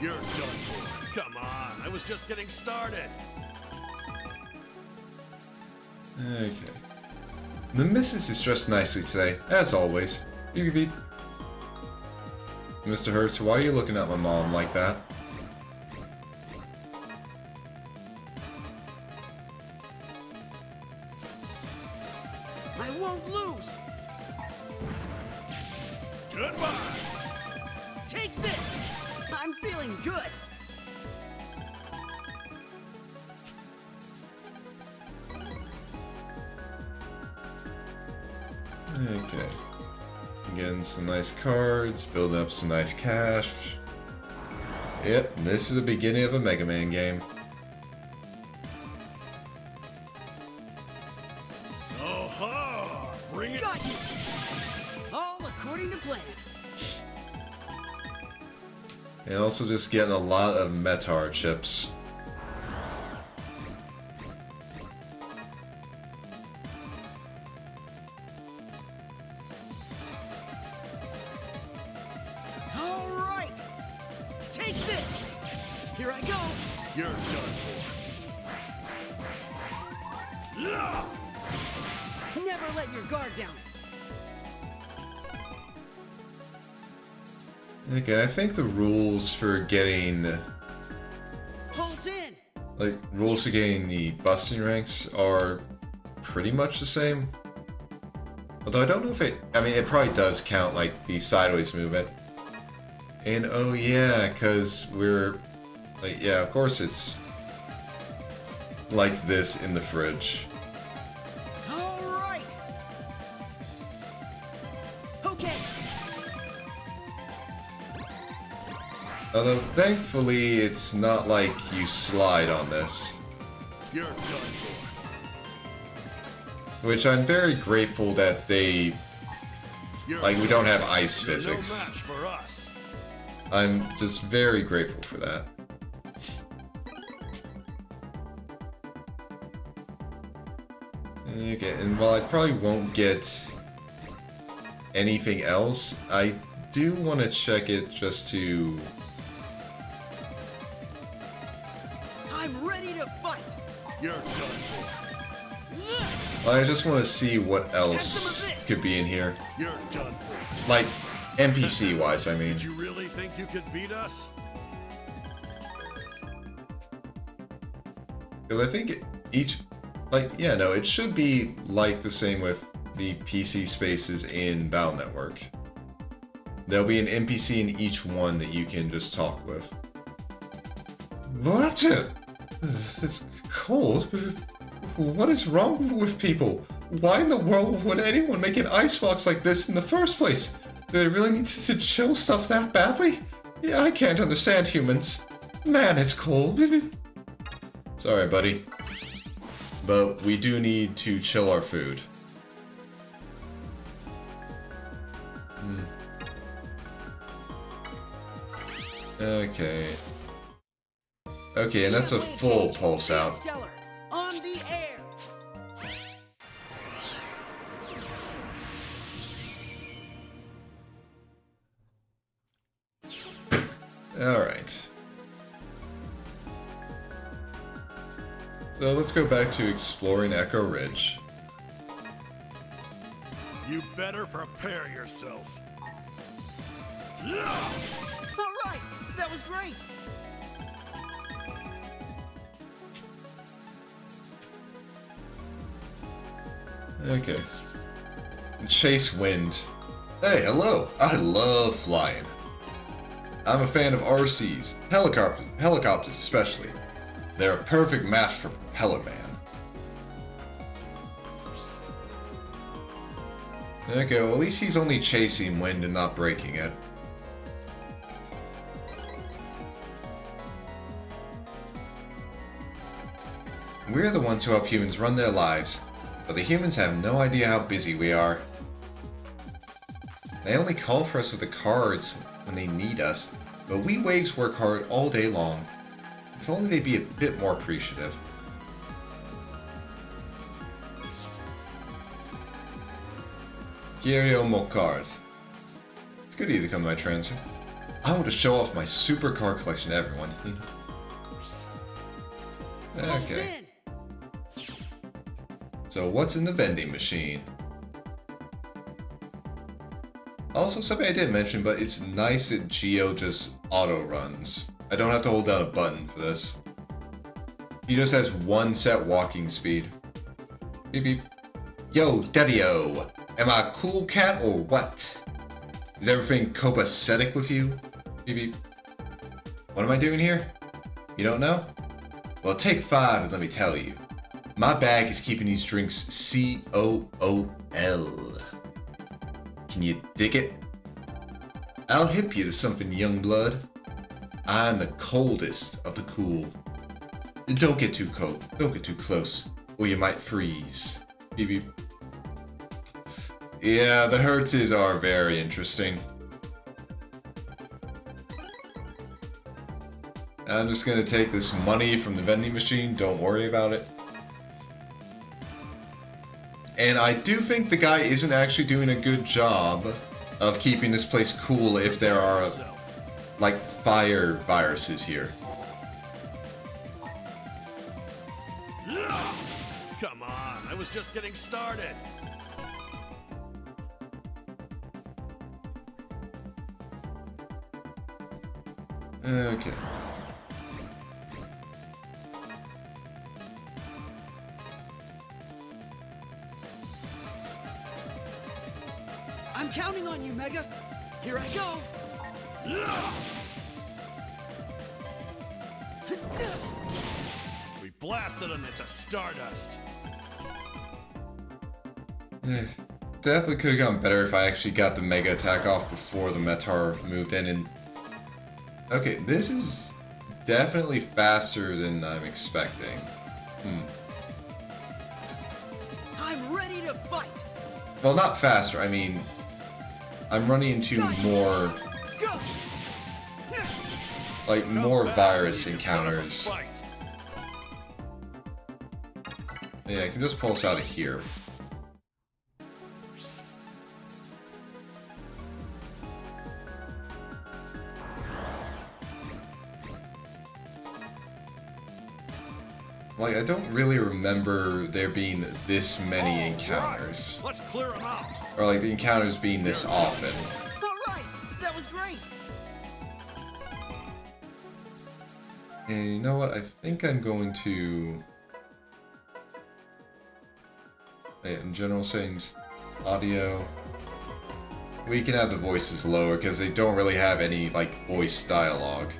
You're done for. Come on, I was just getting started. Okay. The missus is dressed nicely today, as always. Beep beep beep. Mr. Hertz, why are you looking at my mom like that? I won't lose. Goodbye. Take this. I'm feeling good. Okay. Getting some nice cards, building up some nice cash. Yep, this is the beginning of a Mega Man game. Oh-ha! Bring it! Got you! All according to plan. And also just getting a lot of Metar chips. Alright! Take this! Here I go! You're done for. Yeah! Never let your guard down. Okay, I think the rules for getting... Pulse in! like, rules for getting the busting ranks are pretty much the same. Although I don't know if it... I mean, it probably does count, like, the sideways movement. And, oh yeah, because we're... like, yeah, of course it's... like this in the fridge. Alright! Okay! Although, thankfully, it's not like you slide on this. You're done for. Which I'm very grateful that they... You're like, we done don't have for. ice You're physics. No match for us. I'm just very grateful for that. Okay, and while I probably won't get anything else, I do want to check it just to... I'm ready to fight! You're done for. I just want to see what Have some else of this. could be in here. You're done for. Like, NPC-wise, I mean. Did you really think you could beat us? Because I think each... like, yeah, no, it should be like the same with the PC spaces in Battle Network. There'll be an NPC in each one that you can just talk with. What? It's cold. What is wrong with people? Why in the world would anyone make an icebox like this in the first place? Do they really need to chill stuff that badly? Yeah, I can't understand humans. Man, it's cold. Sorry, buddy. But we do need to chill our food. Okay. Okay, and that's a EM-Wave full change. pulse out. Stellar, on the air! Alright. So let's go back to exploring Echo Ridge. You better prepare yourself. Alright! That was great! Okay. Chase wind. Hey, hello! I love flying. I'm a fan of RCs, helicopters especially. They're a perfect match for Propeller Man. Okay, well at least he's only chasing wind and not breaking it. We're the ones who help humans run their lives, but the humans have no idea how busy we are. They only call for us with the cards when they need us, but we waves work hard all day long. If only they'd be a bit more appreciative. Kirio Mokard. It's good easy to come to my transfer. I want to show off my super card collection to everyone. Pulse Okay. in! So what's in the vending machine? Also, something I didn't mention, but it's nice that Geo just auto-runs. I don't have to hold down a button for this. He just has one set walking speed. Beep beep. Yo, Daddy-o! Am I a cool cat or what? Is everything copacetic with you? Beep beep. What am I doing here? You don't know? Well, take 5 and let me tell you. My bag is keeping these drinks COOL. Can you dig it? I'll hip you to something, young blood. I'm the coldest of the cool. Don't get too cold. Don't get too close, or you might freeze. Beep beep. Yeah, the Hertzes are very interesting. I'm just gonna take this money from the vending machine, don't worry about it. And I do think the guy isn't actually doing a good job of keeping this place cool if there are, like, fire viruses here. Come on, I was just getting started. Okay. I'm counting on you, Mega. Here I go. We blasted him into stardust. Definitely could have gone better if I actually got the Mega Attack off before the Metar moved in. And okay, this is definitely faster than I'm expecting. I'm ready to fight. Well, not faster, I mean, I'm running into more, Go. like, more virus encounters. Fight. Yeah, I can just pulse out of here. Like, I don't really remember there being this many encounters. Let's clear him out. Or, like, the encounters being this often. All right, that was great. And you know what? I think I'm going to... in general settings, audio... We can have the voices lower, because they don't really have any, like, voice dialogue.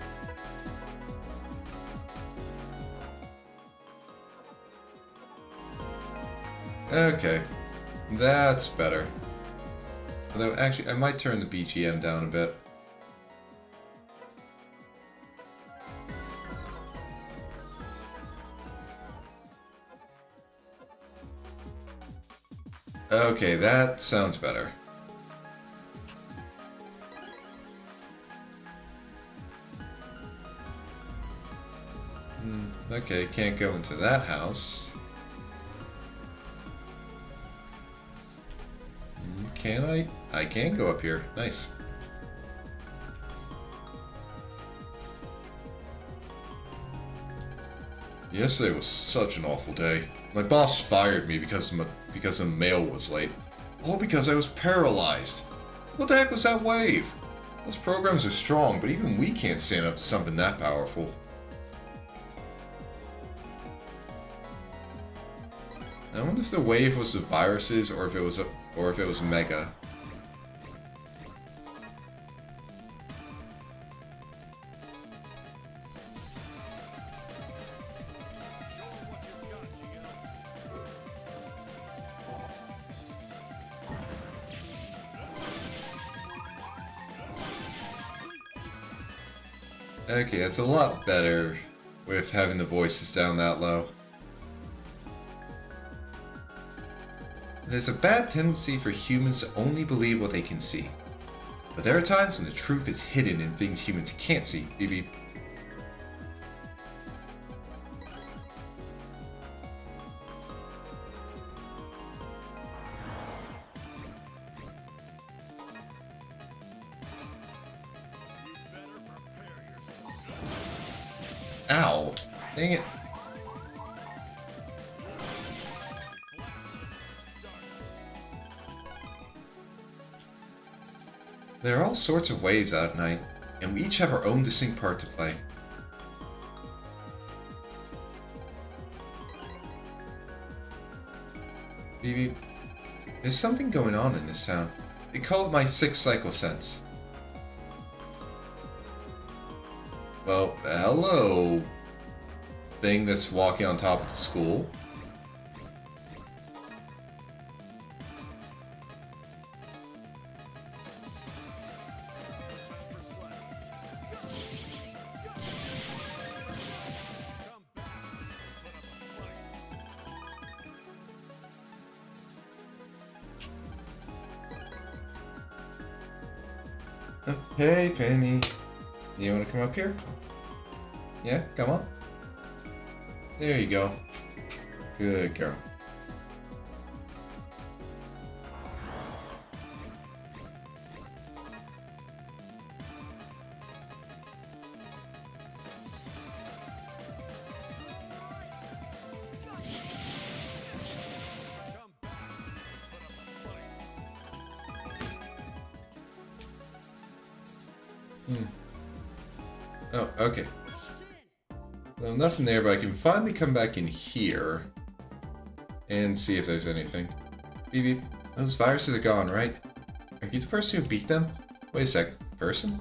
Okay, that's better. Although, actually, I might turn the BGM down a bit. Okay, that sounds better. Okay, can't go into that house. Can I? I can go up here. Nice. Yesterday was such an awful day. My boss fired me because the mail was late. All because I was paralyzed. What the heck was that wave? Those programs are strong, but even we can't stand up to something that powerful. I wonder if the wave was the viruses or if it was Mega. Okay, it's a lot better with having the voices down that low. There's a bad tendency for humans to only believe what they can see. But there are times when the truth is hidden in things humans can't see. Beep beep. Ow. Dang it. There are all sorts of ways out at night, and we each have our own distinct part to play. Beep. There's something going on in this town. They call it my sixth cycle sense. Well, hello, thing that's walking on top of the school. Hey, Penny. You want to come up here? Yeah, come on. There you go. Good girl. Oh, okay. Well, nothing there, but I can finally come back in here and see if there's anything. Beep beep. Those viruses are gone, right? Are you the person who beat them? Wait a sec. Person?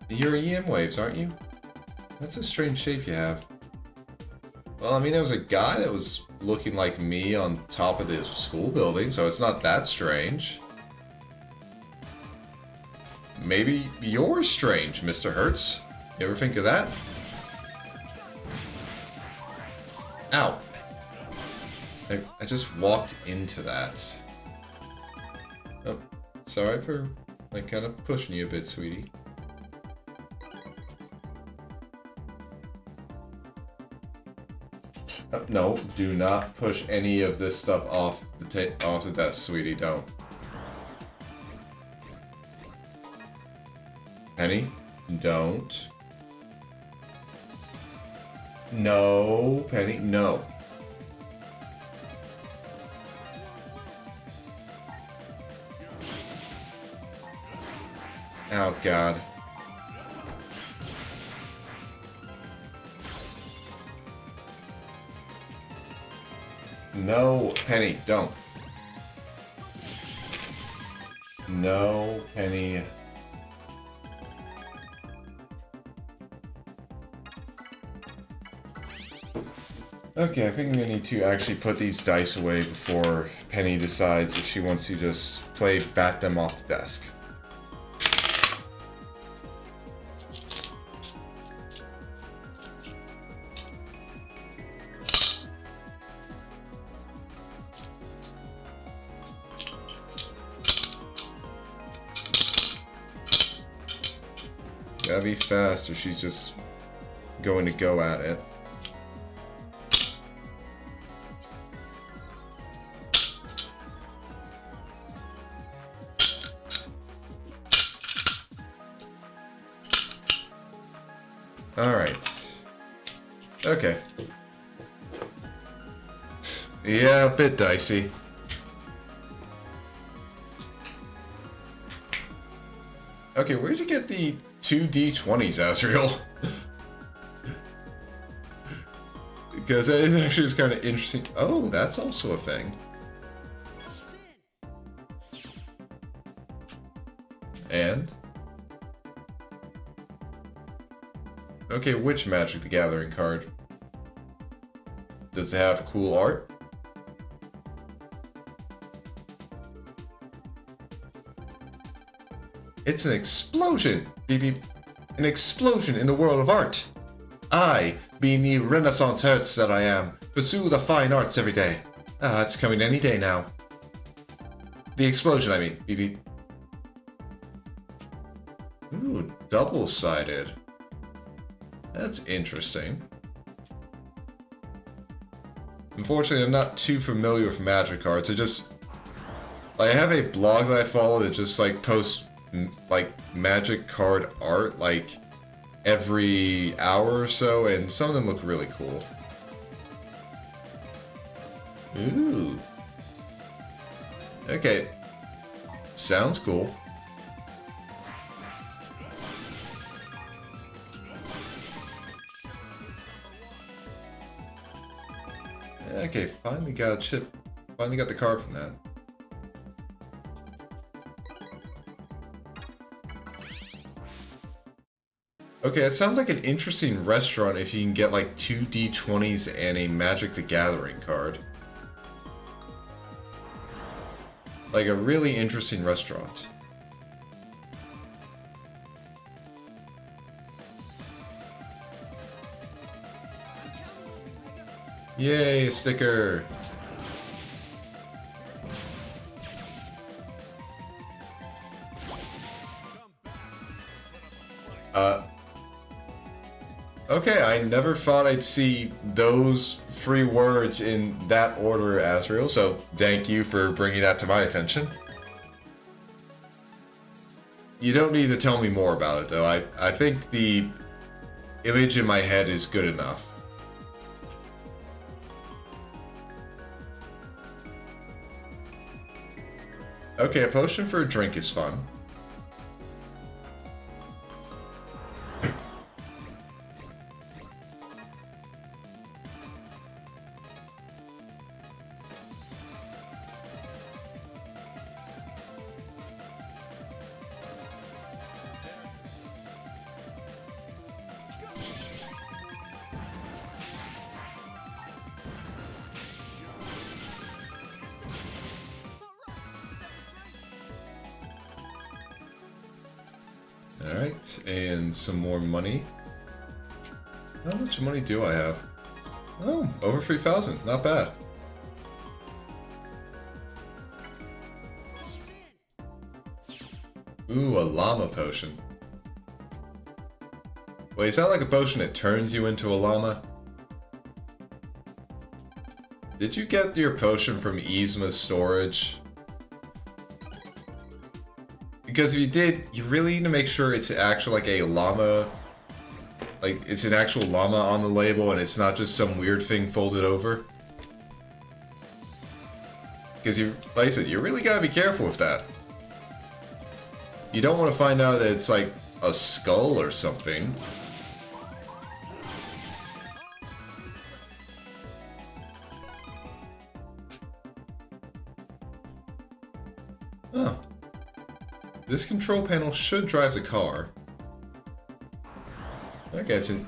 You're EM waves, aren't you? That's a strange shape you have. Well, I mean, there was a guy that was looking like me on top of the school building, so it's not that strange. Maybe you're strange, Mr. Hertz. You ever think of that? Ow. I just walked into that. Oh, sorry for, like, kind of pushing you a bit, sweetie. No, do not push any of this stuff off the desk, sweetie. Don't. Penny, don't. No, Penny, no. Oh, God. No, Penny, don't. No, Penny. Okay, I think I'm gonna need to actually put these dice away before Penny decides if she wants to just bat them off the desk. Gotta be fast or she's just going to go at it. Alright. Okay. Yeah, a bit dicey. Okay, where'd you get the 2d20s, Azrael? Because that is actually just kind of interesting. Oh, that's also a thing. And? Okay, which Magic the Gathering card? Does it have cool art? It's an explosion! Beep beep. An explosion in the world of art! I, being the Renaissance Hertz that I am, pursue the fine arts every day. Ah, it's coming any day now. The explosion, I mean. Beep beep. Ooh, double-sided. That's interesting. Unfortunately, I'm not too familiar with Magic cards. I have a blog that I follow that just, like, posts, like, Magic card art, like, every hour or so, and some of them look really cool. Ooh. Okay. Sounds cool. Okay, finally got a chip. Finally got the card from that. Okay, it sounds like an interesting restaurant if you can get like 2 D20s and a Magic the Gathering card. Like a really interesting restaurant. Yay, a sticker! Okay, I never thought I'd see those 3 words in that order, Asriel, so thank you for bringing that to my attention. You don't need to tell me more about it, though. I think the image in my head is good enough. Okay, a potion for a drink is fun. Alright, and some more money. How much money do I have? Oh, over 3,000. Not bad. Ooh, a llama potion. Wait, is that like a potion that turns you into a llama? Did you get your potion from Yzma's storage? Because if you did, you really need to make sure it's actually like a llama. Like, it's an actual llama on the label and it's not just some weird thing folded over. Because you, like I said, you really gotta be careful with that. You don't want to find out that it's like a skull or something. Huh. This control panel should drive the car. Okay, it's an...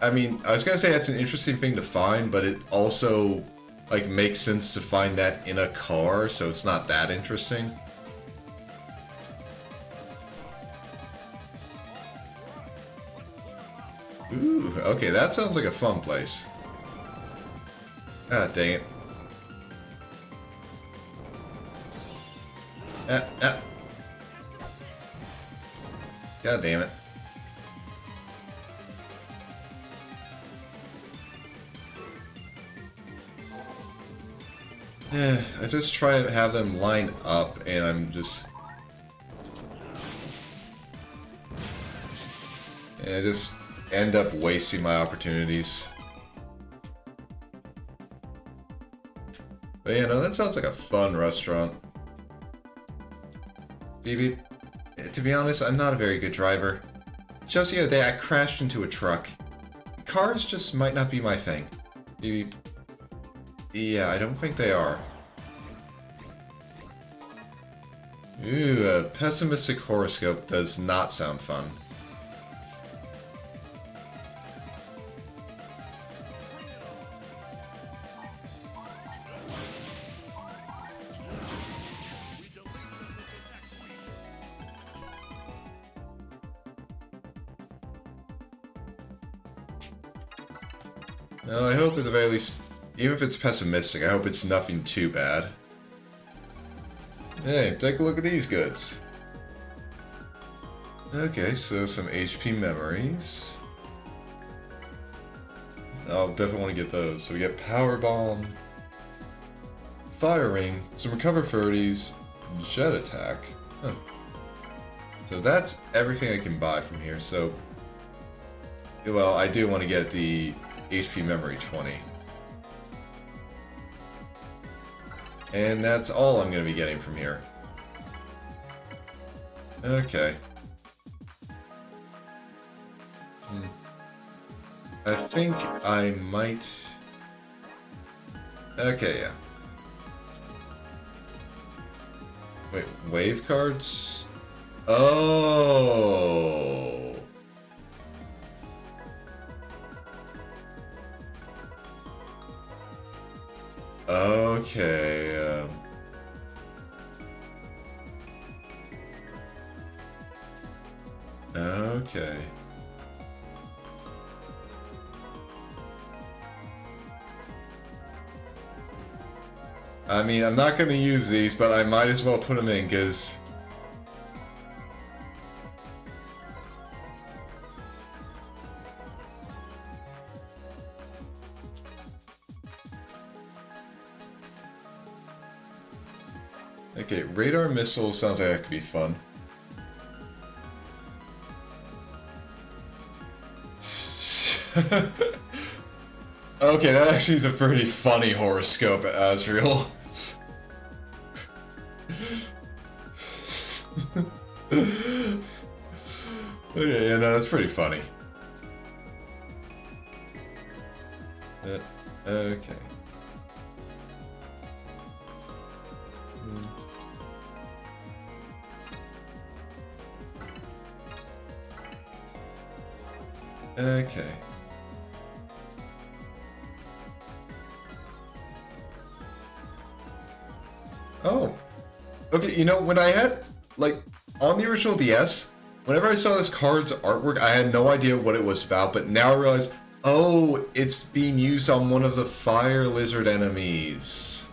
I mean, I was gonna say that's an interesting thing to find, but it also, like, makes sense to find that in a car, so it's not that interesting. Ooh, okay, that sounds like a fun place. Ah, dang it. God damn it. I just try to have them line up and I'm just... And I just end up wasting my opportunities. But yeah, no, that sounds like a fun restaurant. Phoebe, to be honest, I'm not a very good driver. Just the other day, I crashed into a truck. Cars just might not be my thing. Phoebe, yeah, I don't think they are. Ooh, a pessimistic horoscope does not sound fun. No, I hope at the very least, even if it's pessimistic, I hope it's nothing too bad. Hey, take a look at these goods. Okay, so some HP memories. I'll definitely want to get those. So we get Power Bomb, Fire Ring, some Recover 30s, Jet Attack. Huh. So that's everything I can buy from here, so... Well, I do want to get the HP Memory 20. And that's all I'm going to be getting from here. Okay. I think I might... Okay, yeah. Wait, wave cards? Oh! Okay, okay. I mean, I'm not going to use these, but I might as well put them in, because... Okay, radar missile sounds like that could be fun. Okay, that actually is a pretty funny horoscope, Azrael. Okay, yeah, no, that's pretty funny. Okay. Okay. Oh. Okay, you know, when I had, like, on the original DS, whenever I saw this card's artwork, I had no idea what it was about, but now I realize, oh, it's being used on one of the fire lizard enemies.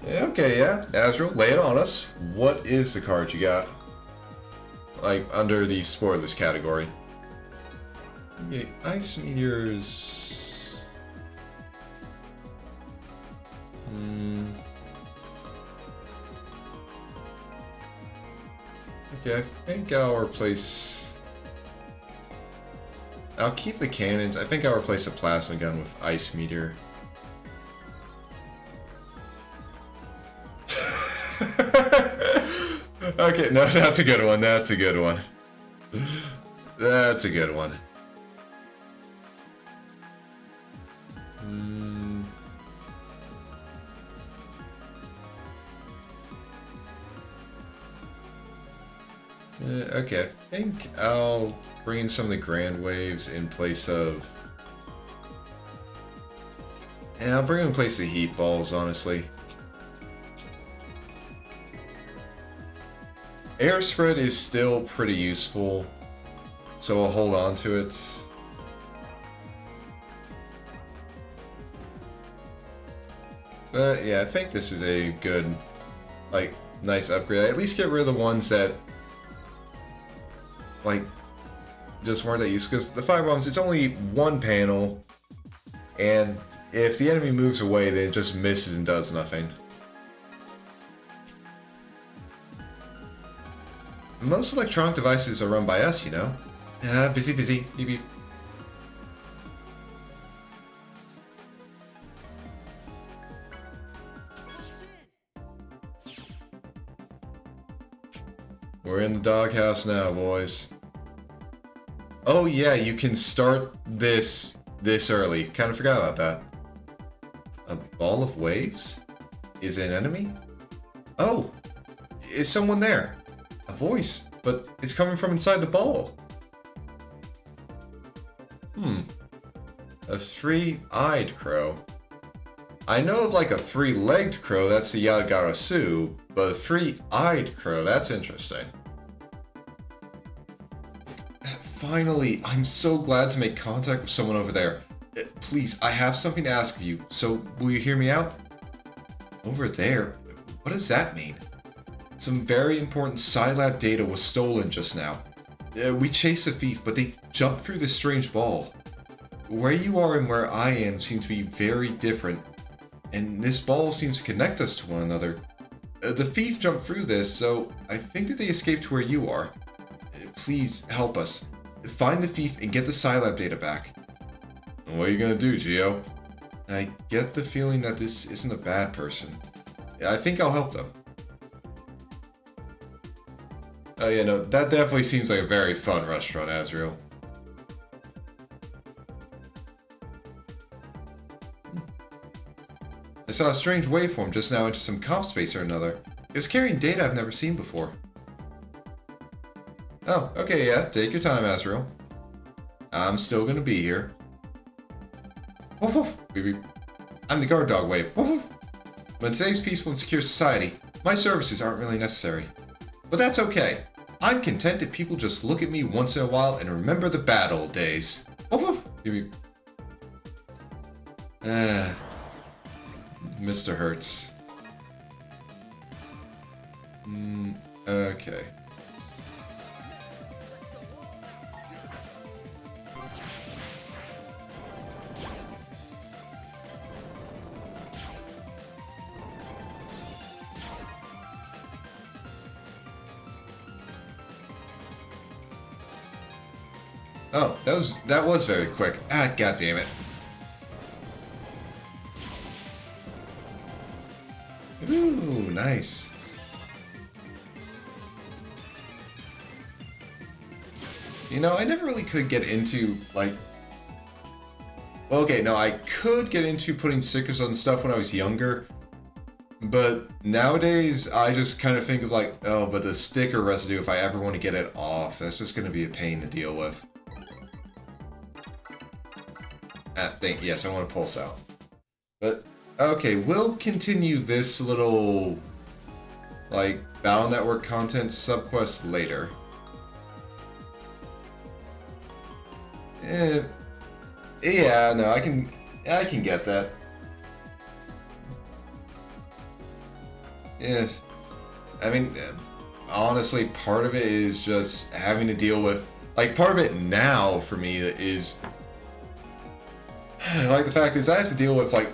Okay, yeah, Azrael, lay it on us. What is the card you got? Like, under the spoilers category. Okay, ice meteors. Okay, I think I'll replace... I'll keep the cannons. I think I'll replace the plasma gun with ice meteor. Okay, no, that's a good one. That's a good one. That's a good one. Okay, I think I'll bring in some of the Grand Waves in place of... Yeah, I'll bring in place the Heat Balls, honestly. Air Spread is still pretty useful, so I'll hold on to it. But yeah, I think this is a good, like, nice upgrade. At least get rid of the ones that, like, just weren't that useful. Because the Fire Bombs, it's only one panel, and if the enemy moves away, then it just misses and does nothing. Most electronic devices are run by us, you know. Busy, busy, beep, beep. We're in the doghouse now, boys. Oh yeah, you can start this early. Kind of forgot about that. A ball of waves? Is it an enemy? Oh! Is someone there? A voice, but it's coming from inside the ball. A three-eyed crow. I know of like a three-legged crow, that's the Yadgarasu, but a three-eyed crow, that's interesting. Finally, I'm so glad to make contact with someone over there. Please, I have something to ask of you, so will you hear me out? Over there? What does that mean? Some very important Scilab data was stolen just now. We chased a thief, but they jumped through this strange ball. Where you are and where I am seem to be very different, and this ball seems to connect us to one another. The thief jumped through this, so I think that they escaped to where you are. Please help us. Find the thief and get the Scilab data back. What are you gonna do, Geo? I get the feeling that this isn't a bad person. I think I'll help them. Oh yeah, no, that definitely seems like a very fun restaurant, Azrael. I saw a strange waveform just now into some comp space or another. It was carrying data I've never seen before. Oh, okay, yeah, take your time, Azrael. I'm still gonna be here. Woof woof, beep beep. I'm the guard dog wave. Woof woof. But in today's peaceful and secure society, my services aren't really necessary. But that's okay. I'm content if people just look at me once in a while and remember the bad old days. Woof woof, beep beep. Mr. Hertz. Okay. Oh, that was very quick. Ah, god damn it. Ooh, nice. You know, I never really could get into, like... Well, okay, no, I could get into putting stickers on stuff when I was younger, but nowadays I just kind of think of like, oh, but the sticker residue, if I ever want to get it off, that's just going to be a pain to deal with. Yes, I want to pulse out. But, okay, we'll continue this little, like, Battle Network content subquest later. Yeah, no, I can get that. Yeah, I mean, honestly, part of it is just having to deal with, like, part of it now for me is, like, the fact is I have to deal with, like,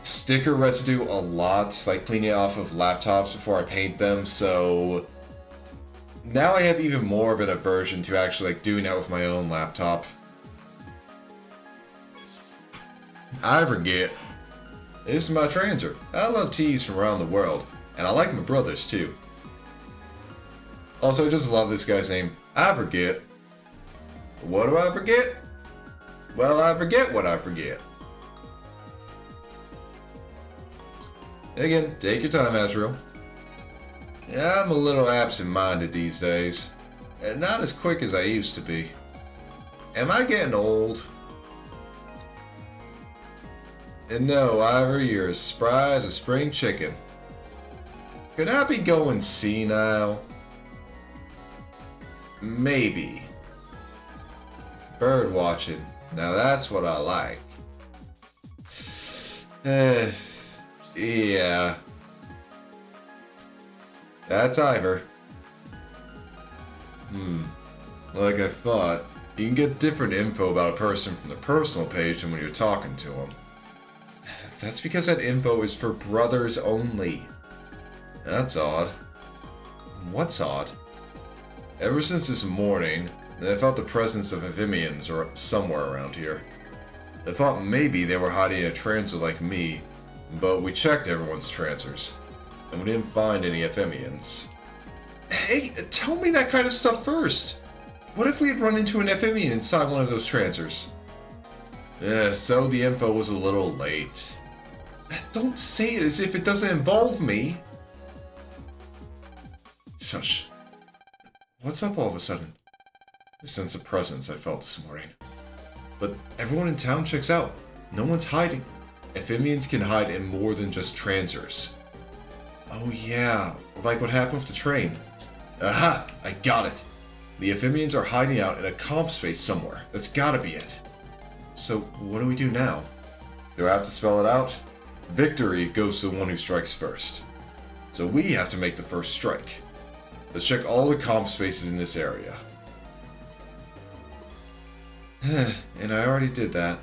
sticker residue a lot, like cleaning it off of laptops before I paint them, so now I have even more of an aversion to actually, like, doing that with my own laptop. I forget. This is my transer. I love teas from around the world, and I like my brothers too. Also, I just love this guy's name. I forget. What do I forget? Well, I forget what I forget. Again, take your time, Azrael. Yeah, I'm a little absent-minded these days, and not as quick as I used to be. Am I getting old? And no, Ivor, you're as spry as a spring chicken. Could I be going senile? Maybe. Bird watching. Now that's what I like. Yeah. That's Ivor. Like I thought, you can get different info about a person from the personal page than when you're talking to them. That's because that info is for brothers only. That's odd. What's odd? Ever since this morning, I felt the presence of Ephemians somewhere around here. I thought maybe they were hiding a transer like me, but we checked everyone's transers, and we didn't find any Ephemians. Hey, tell me that kind of stuff first! What if we had run into an Ephemian inside one of those transers? So the info was a little late. Don't say it as if it doesn't involve me! Shush. What's up all of a sudden? The sense of presence I felt this morning. But everyone in town checks out. No one's hiding. Ephemians can hide in more than just transers. Oh yeah, like what happened with the train. Aha! I got it! The Ephemians are hiding out in a comp space somewhere. That's gotta be it. So, what do we do now? Do I have to spell it out? Victory goes to the one who strikes first. So we have to make the first strike. Let's check all the comp spaces in this area. And I already did that.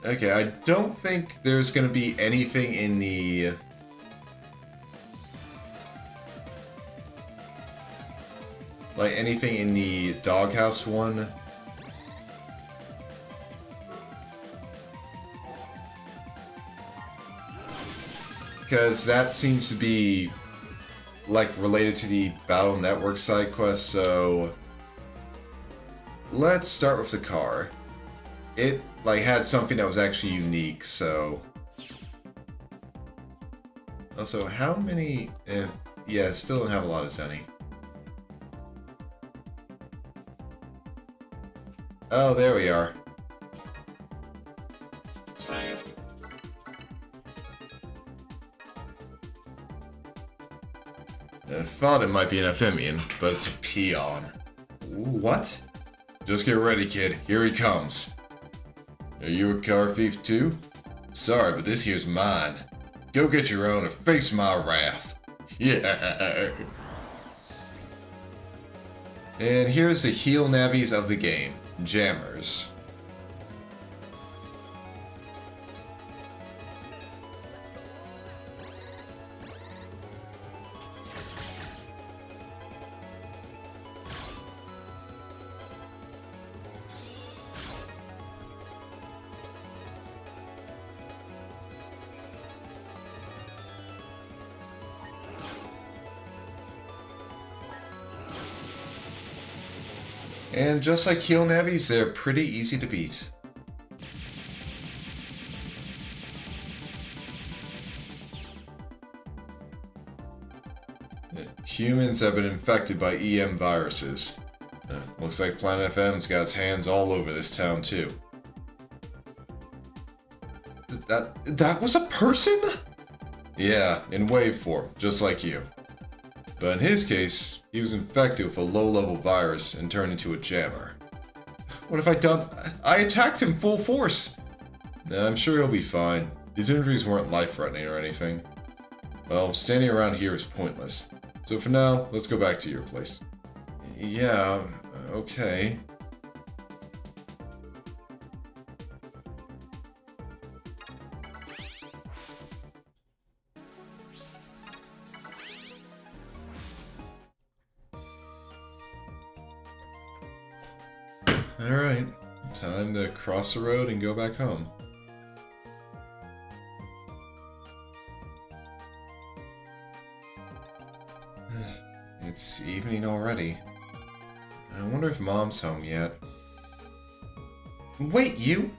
Okay, I don't think there's gonna be anything in the... like anything in the doghouse one. Because that seems to be like related to the Battle Network side quest, so let's start with the car. It like had something that was actually unique, so also how many yeah, still don't have a lot of Zenny. Oh, there we are. Save. I thought it might be an Ephemian, but it's a peon. Ooh, what? Just get ready, kid. Here he comes. Are you a car thief too? Sorry, but this here's mine. Go get your own and face my wrath. Yeah. And here's the heel navies of the game. Jammers. And just like Heel Navies, they're pretty easy to beat. Humans have been infected by EM viruses. Looks like Planet FM's got its hands all over this town too. That was a person? Yeah, in wave form, just like you. But in his case, he was infected with a low-level virus and turned into a jammer. What have I done? I attacked him full force! I'm sure he'll be fine. His injuries weren't life-threatening or anything. Well, standing around here is pointless. So for now, let's go back to your place. Yeah, okay. Alright, time to cross the road and go back home. It's evening already. I wonder if Mom's home yet. Wait, you!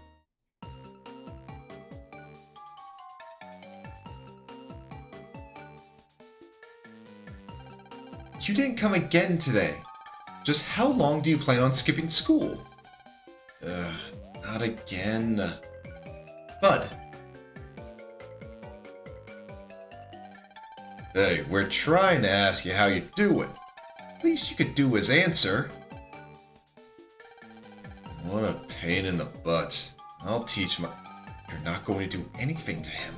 You didn't come again today. Just how long do you plan on skipping school? Not again. Bud. Hey, we're trying to ask you how you're doing. At least you could do is answer. What a pain in the butt. I'll teach my... You're not going to do anything to him.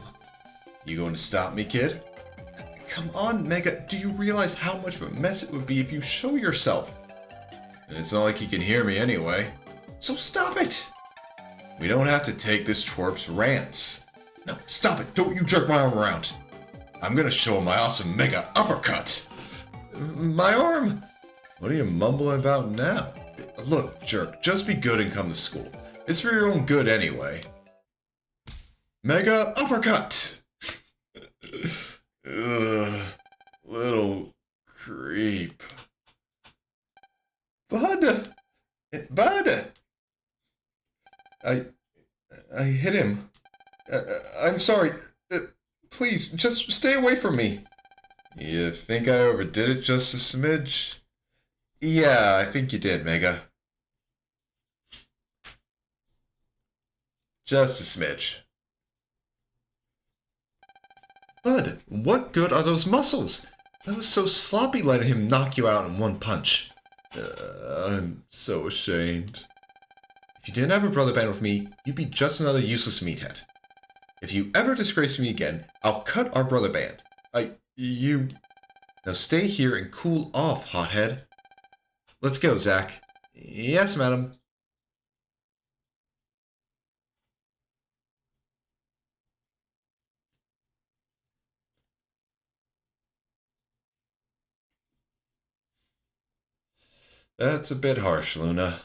You going to stop me, kid? Come on, Mega. Do you realize how much of a mess it would be if you show yourself? And it's not like he can hear me anyway. So stop it! We don't have to take this twerp's rants. No, stop it. Don't you jerk my arm around. I'm gonna show him my awesome Mega Uppercut. My arm? What are you mumbling about now? Look, jerk, just be good and come to school. It's for your own good anyway. Mega Uppercut! Ugh, little creep. Bud! Bud! I hit him. I'm sorry. Please, just stay away from me. You think I overdid it just a smidge? Yeah, I think you did, Mega. Just a smidge. Bud, what good are those muscles? I was so sloppy letting him knock you out in one punch. I'm so ashamed. If you didn't have a brother band with me, you'd be just another useless meathead. If you ever disgrace me again, I'll cut our brother band. Now stay here and cool off, hothead. Let's go, Zach. Yes, madam. That's a bit harsh, Luna.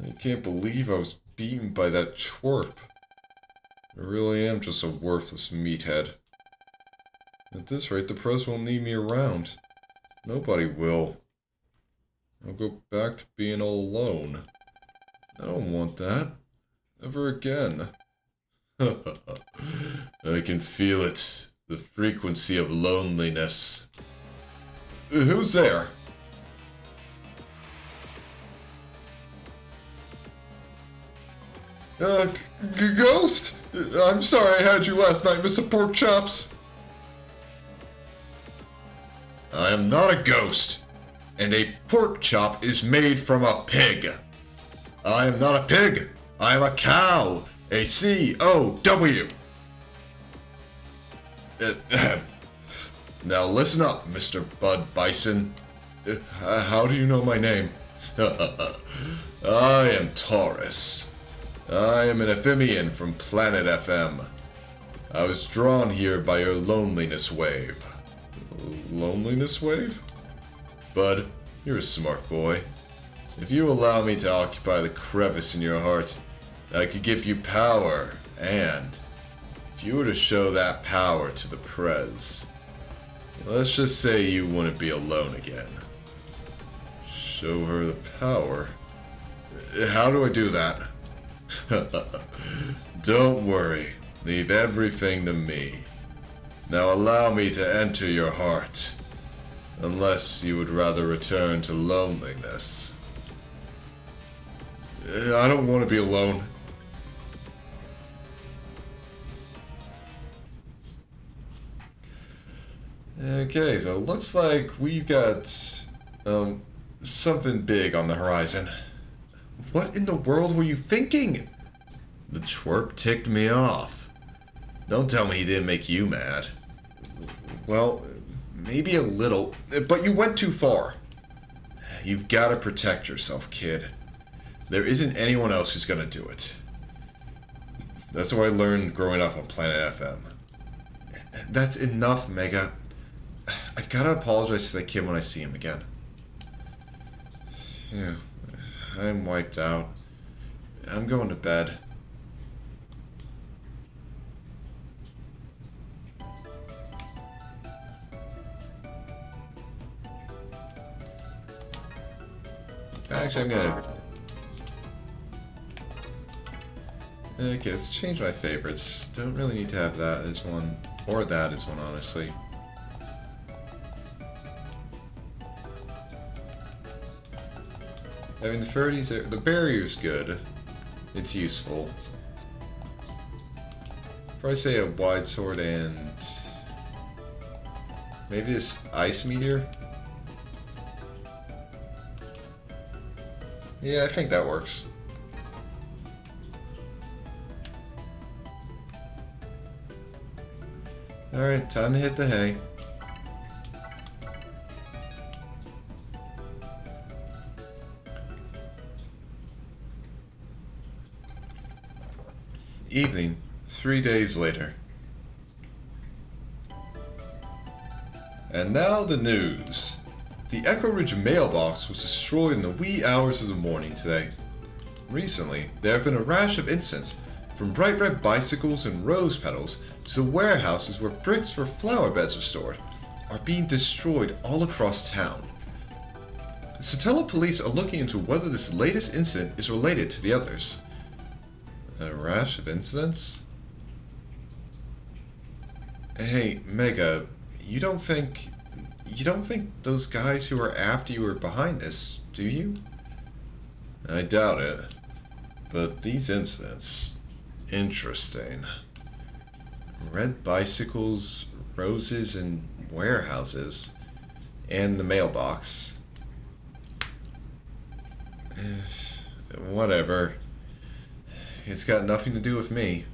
I can't believe I was beaten by that twerp. I really am just a worthless meathead. At this rate, the pros won't need me around. Nobody will. I'll go back to being all alone. I don't want that. Never again. I can feel it. The frequency of loneliness. Who's there? Ghost? I'm sorry I had you last night, Mr. Porkchops. I am not a ghost, and a pork chop is made from a pig. I am not a pig. I am a cow. A C-O-W. Now listen up, Mr. Bud Bison. How do you know my name? I am Taurus. I am an Ephemian from Planet FM. I was drawn here by your loneliness wave. Loneliness wave? Bud, you're a smart boy. If you allow me to occupy the crevice in your heart, I could give you power, and if you were to show that power to the Prez, let's just say you wouldn't be alone again. Show her the power. How do I do that? Don't worry. Leave everything to me. Now allow me to enter your heart. Unless you would rather return to loneliness. I don't want to be alone. Okay, so it looks like we've got something big on the horizon. What in the world were you thinking? The twerp ticked me off. Don't tell me he didn't make you mad. Well, maybe a little, but you went too far. You've got to protect yourself, kid. There isn't anyone else who's gonna do it. That's what I learned growing up on Planet FM. That's enough, Mega. I've got to apologize to that kid when I see him again. Yeah, I'm wiped out. I'm going to bed. Actually, I'm gonna... Okay, let's change my favorites. Don't really need to have that as one, or that as one, honestly. I mean, the 30s, the barrier's good. It's useful. Probably say a wide sword and maybe this ice meteor. Yeah, I think that works. Alright, time to hit the hay. Evening, 3 days later. And now the news. The Echo Ridge mailbox was destroyed in the wee hours of the morning today. Recently, there have been a rash of incidents, from bright red bicycles and rose petals to the warehouses where bricks for flower beds are stored, are being destroyed all across town. Satella police are looking into whether this latest incident is related to the others. A rash of incidents? Hey, Mega, you don't think those guys who are after you are behind this, do you? I doubt it. But these incidents, interesting. Red bicycles, roses, and warehouses, and the mailbox. Whatever. It's got nothing to do with me.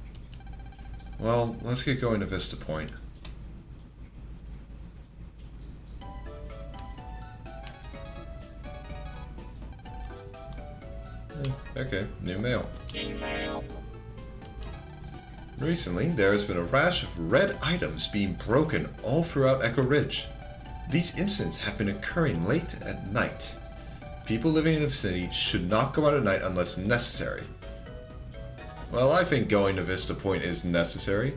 Well, let's get going to Vista Point. Okay, new mail. Email. Recently, there has been a rash of red items being broken all throughout Echo Ridge. These incidents have been occurring late at night. People living in the vicinity should not go out at night unless necessary. Well, I think going to Vista Point is necessary.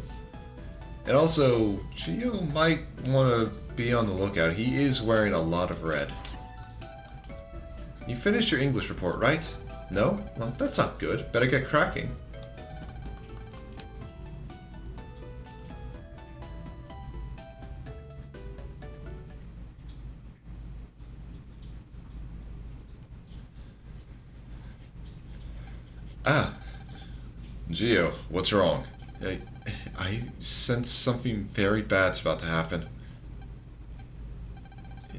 And also, Gio might want to be on the lookout. He is wearing a lot of red. You finished your English report, right? No? Well, that's not good. Better get cracking. Ah. Gio, what's wrong? I sense something very bad's about to happen.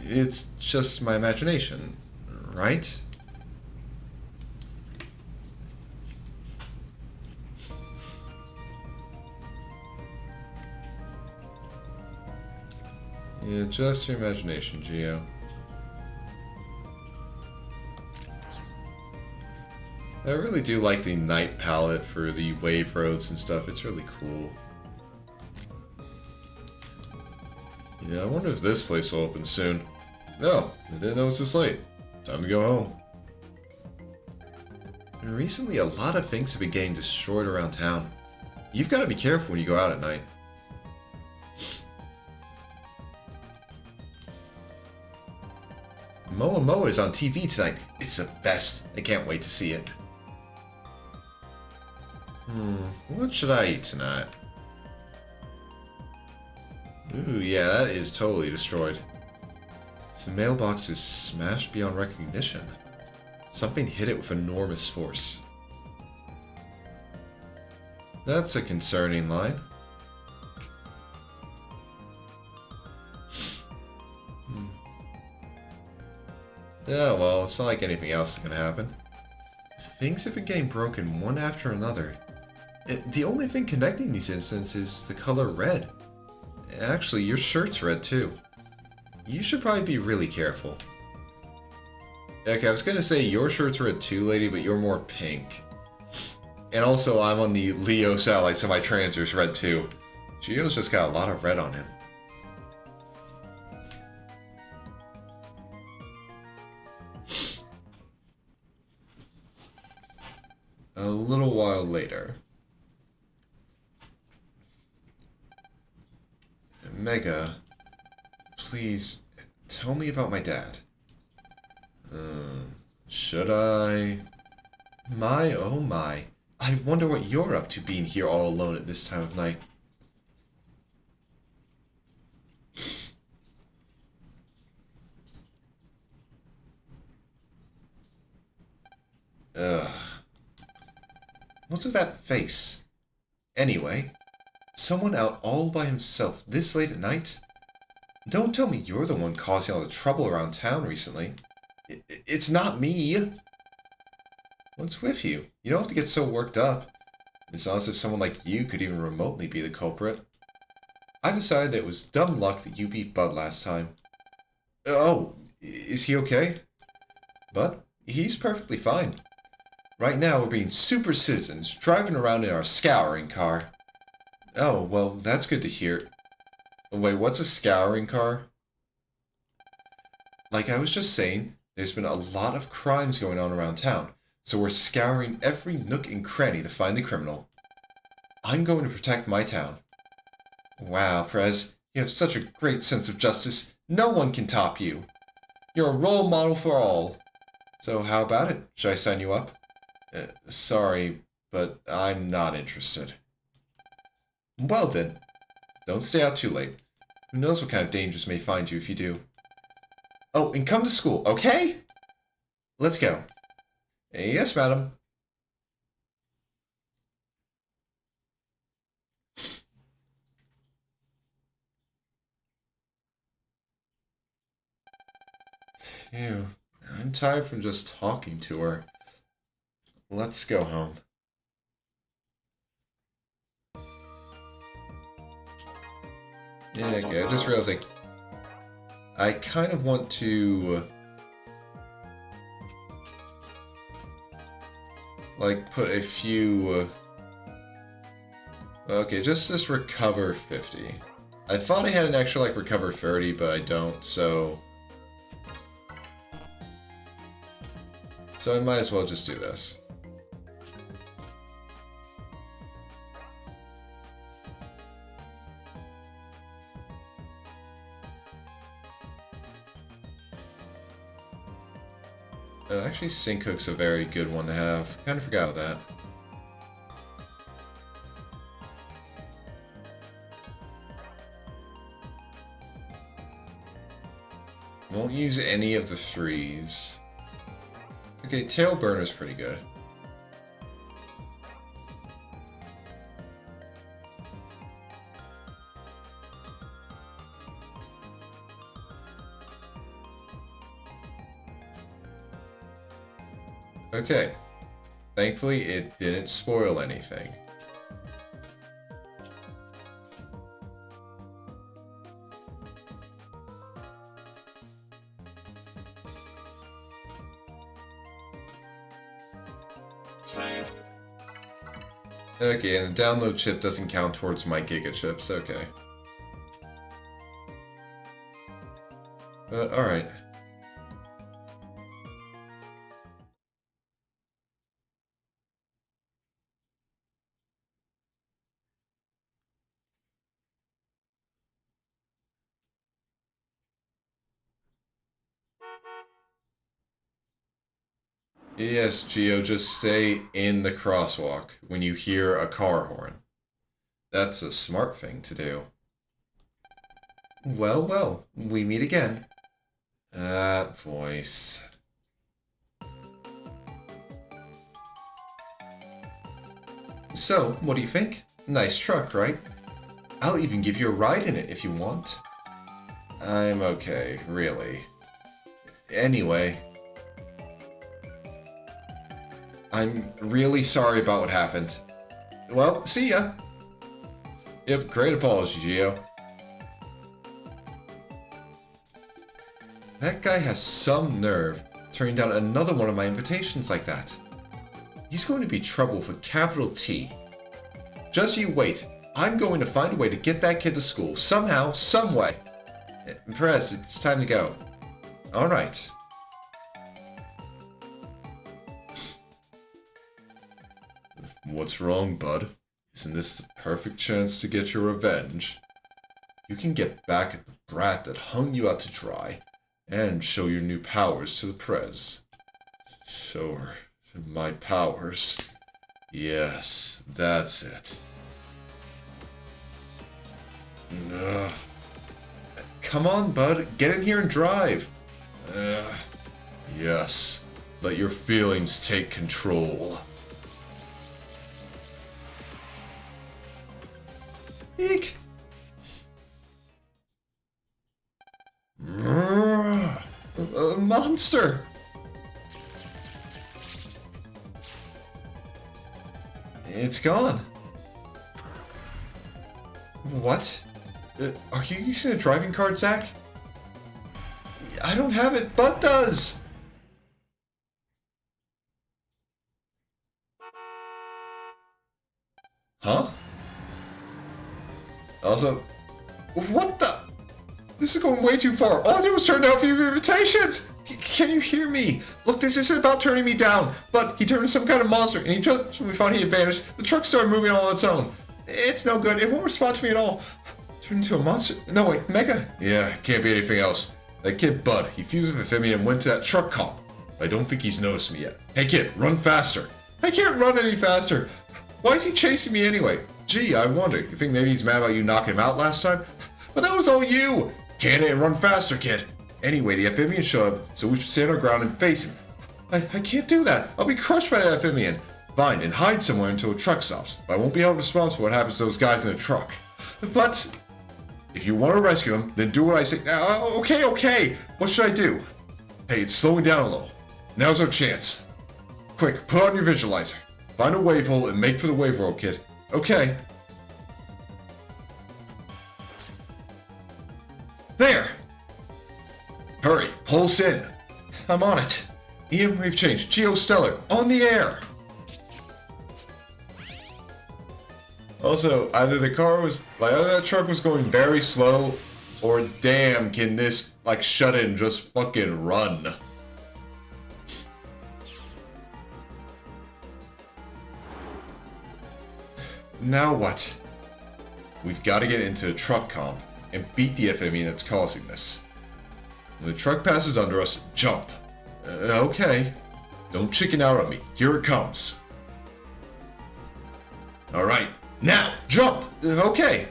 It's just my imagination, right? Yeah, just your imagination, Gio. I really do like the night palette for the wave roads and stuff. It's really cool. Yeah, I wonder if this place will open soon. No, I didn't know it's this late. Time to go home. And recently, a lot of things have been getting destroyed around town. You've got to be careful when you go out at night. Moa Moa is on TV tonight. It's the best. I can't wait to see it. What should I eat tonight? Ooh, yeah, that is totally destroyed. This mailbox is smashed beyond recognition. Something hit it with enormous force. That's a concerning line. Yeah, well, it's not like anything else is gonna happen. Things have been getting broken one after another. The only thing connecting these incidents is the color red. Actually, your shirt's red too. You should probably be really careful. Okay, I was gonna say your shirt's red too, lady, but you're more pink. And also, I'm on the Leo satellite, so my transor's red too. Gio's just got a lot of red on him. A little while later. Mega, please tell me about my dad. Should I? My, oh my. I wonder what you're up to being here all alone at this time of night. Ugh. What's with that face? Anyway, someone out all by himself this late at night? Don't tell me you're the one causing all the trouble around town recently. It's not me! What's with you? You don't have to get so worked up. It's not as if someone like you could even remotely be the culprit. I decided that it was dumb luck that you beat Bud last time. Oh, is he okay? But he's perfectly fine. Right now we're being super citizens, driving around in our scouring car. Oh, well, that's good to hear. Wait, what's a scouring car? Like I was just saying, there's been a lot of crimes going on around town, so we're scouring every nook and cranny to find the criminal. I'm going to protect my town. Wow, Prez, you have such a great sense of justice. No one can top you. You're a role model for all. So how about it? Should I sign you up? Sorry, but I'm not interested. Well then, don't stay out too late. Who knows what kind of dangers may find you if you do. Oh, and come to school, okay? Let's go. Yes, madam. Phew, I'm tired from just talking to her. Let's go home. Yeah, okay, I just realized I kind of want to like put a few okay, just this recover 50. I thought I had an extra like recover 30, but I don't, so I might as well just do this. Actually, Sync Hook's a very good one to have. Kind of forgot that. Won't use any of the threes. Okay, Tail Burner's pretty good. Okay. Thankfully, it didn't spoil anything. Save. Okay, and the download chip doesn't count towards my Giga chips. Okay. But, alright. Yes, Geo, just stay in the crosswalk when you hear a car horn. That's a smart thing to do. Well, well, we meet again. That voice. So, what do you think? Nice truck, right? I'll even give you a ride in it if you want. I'm okay, really. Anyway, I'm really sorry about what happened. Well, see ya! Yep, great apology, Geo. That guy has some nerve turning down another one of my invitations like that. He's going to be trouble with a capital T. Just you wait. I'm going to find a way to get that kid to school. Somehow, some way. Perez, it's time to go. Alright. What's wrong, bud? Isn't this the perfect chance to get your revenge? You can get back at the brat that hung you out to dry, and show your new powers to the Prez. Show her my powers. Yes, that's it. Ugh. Come on, bud. Get in here and drive. Yes. Let your feelings take control. Eek. A monster. It's gone. What? Are you using a driving card, Zach? I don't have it. Bud does. Huh? Also, what the? This is going way too far. All I did was turn down a few invitations. Can you hear me? Look, this isn't about turning me down, but he turned into some kind of monster, and he just, when we found he had vanished, the truck started moving all on its own. It's no good. It won't respond to me at all. Turned into a monster? No, wait, Mega? Yeah, can't be anything else. That kid Bud, he fused with me and went to that truck comp. I don't think he's noticed me yet. Hey kid, run faster. I can't run any faster. Why is he chasing me anyway? Gee, I wonder. You think maybe he's mad about you knocking him out last time? But that was all you. Can it and run faster, kid. Anyway, the amphibian showed up, so we should stand our ground and face him. I can't do that. I'll be crushed by the amphibian. Fine, and hide somewhere until a truck stops. But I won't be held responsible for what happens to those guys in the truck. But if you want to rescue them, then do what I say. Okay. What should I do? Hey, it's slowing down a little. Now's our chance. Quick, put on your visualizer. Find a wave hole and make for the wave world, kid. Okay. There! Hurry, pulse in. I'm on it. EM wave change, Geostellar, on the air! Also, either the car was, either that truck was going very slow, or damn, can this, shut in, just fucking run. Now what? We've got to get into a truck comp and beat the amphibian that's causing this. When the truck passes under us, jump. Okay. Don't chicken out on me. Here it comes. Alright. Now, jump! Okay.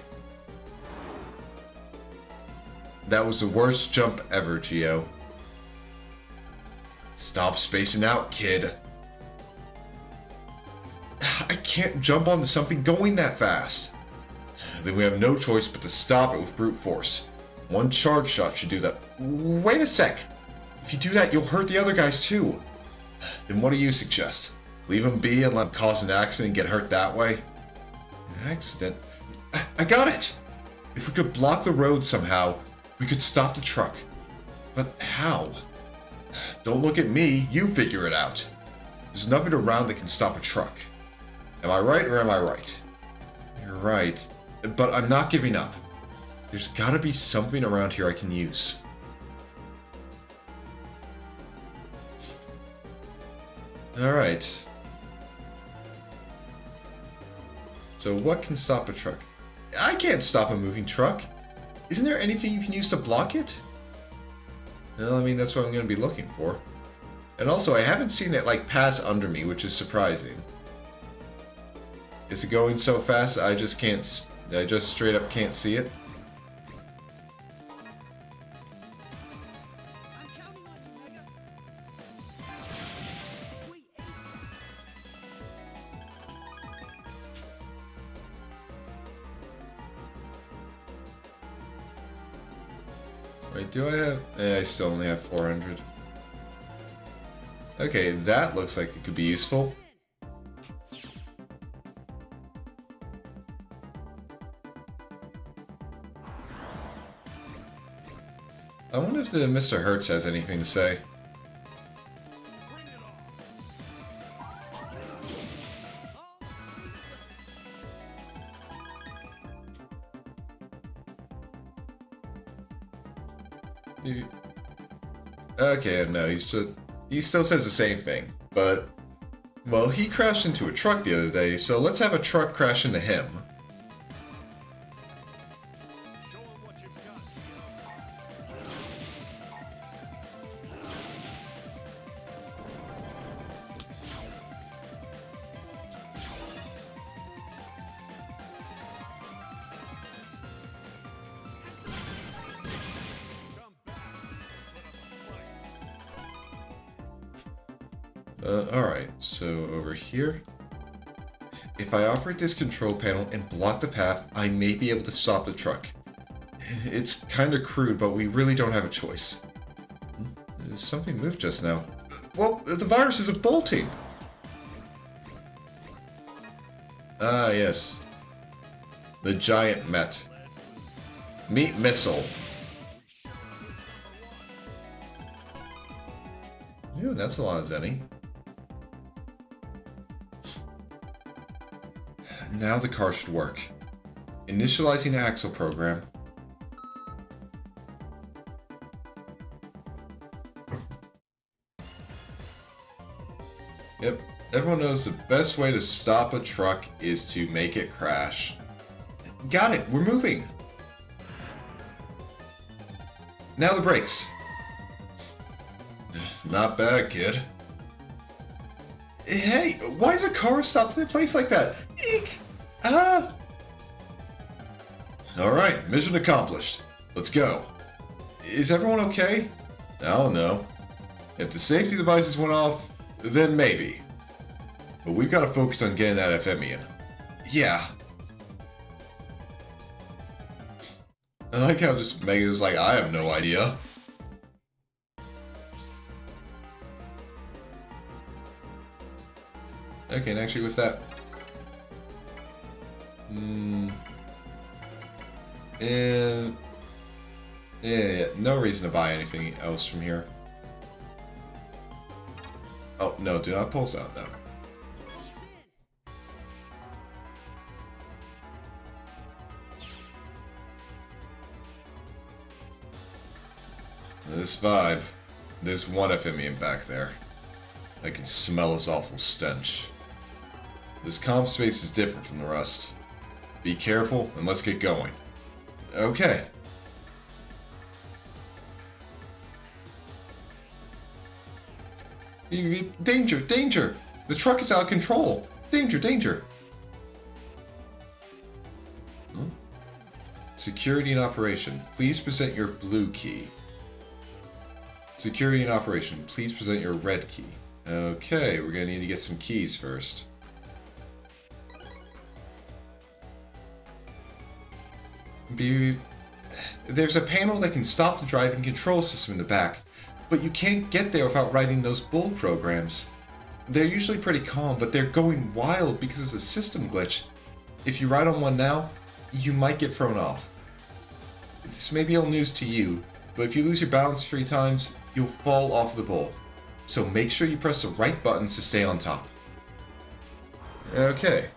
That was the worst jump ever, Geo. Stop spacing out, kid. I can't jump onto something going that fast. Then we have no choice but to stop it with brute force. One charge shot should do that. Wait a sec. If you do that, you'll hurt the other guys too. Then what do you suggest? Leave them be and let them cause an accident and get hurt that way? An accident? I got it! If we could block the road somehow, we could stop the truck. But how? Don't look at me, you figure it out. There's nothing around that can stop a truck. Am I right or am I right? You're right, but I'm not giving up. There's gotta be something around here I can use. Alright. So what can stop a truck? I can't stop a moving truck. Isn't there anything you can use to block it? Well, I mean, that's what I'm going to be looking for. And also, I haven't seen it, like, pass under me, which is surprising. Is it going so fast I just can't... I just straight up can't see it? I'm counting on you, Mega. We aced that. Wait, do I have... I still only have 400. Okay, that looks like it could be useful. I wonder if the Mr. Hertz has anything to say. Okay, no, he still says the same thing, but, well, he crashed into a truck the other day, so let's have a truck crash into him. Show 'em what you've got, Come back. Put up a fight. Alright, so over here. If I operate this control panel and block the path, I may be able to stop the truck. It's kinda crude, but we really don't have a choice. Something moved just now. Well, the virus is bolting! Ah, yes. The giant Met. Meat missile. Ew, that's a lot of Zenny. Now the car should work. Initializing axle program. Yep, everyone knows the best way to stop a truck is to make it crash. Got it, we're moving! Now the brakes. Not bad, kid. Hey, why is a car stopped in a place like that? Eek! Ah! Alright, mission accomplished. Let's go. Is everyone okay? I don't know. If the safety devices went off, then maybe. But we've got to focus on getting that FME in. Yeah. I like how just Mega's like, I have no idea. Okay, and actually with that... And... Yeah, no reason to buy anything else from here. Oh, no, do not pulse out, though. This vibe. There's one FME back there. I can smell his awful stench. This comp space is different from the rest. Be careful, and let's get going. Okay. Danger! Danger! The truck is out of control! Danger! Danger! Huh? Security and operation. Please present your blue key. Security and operation. Please present your red key. Okay, we're gonna need to get some keys first. There's a panel that can stop the driving control system in the back, but you can't get there without writing those bull programs. They're usually pretty calm, but they're going wild because of the system glitch. If you write on one now, you might get thrown off. This may be old news to you, but if you lose your balance 3 times, you'll fall off the bull. So make sure you press the right buttons to stay on top. Okay.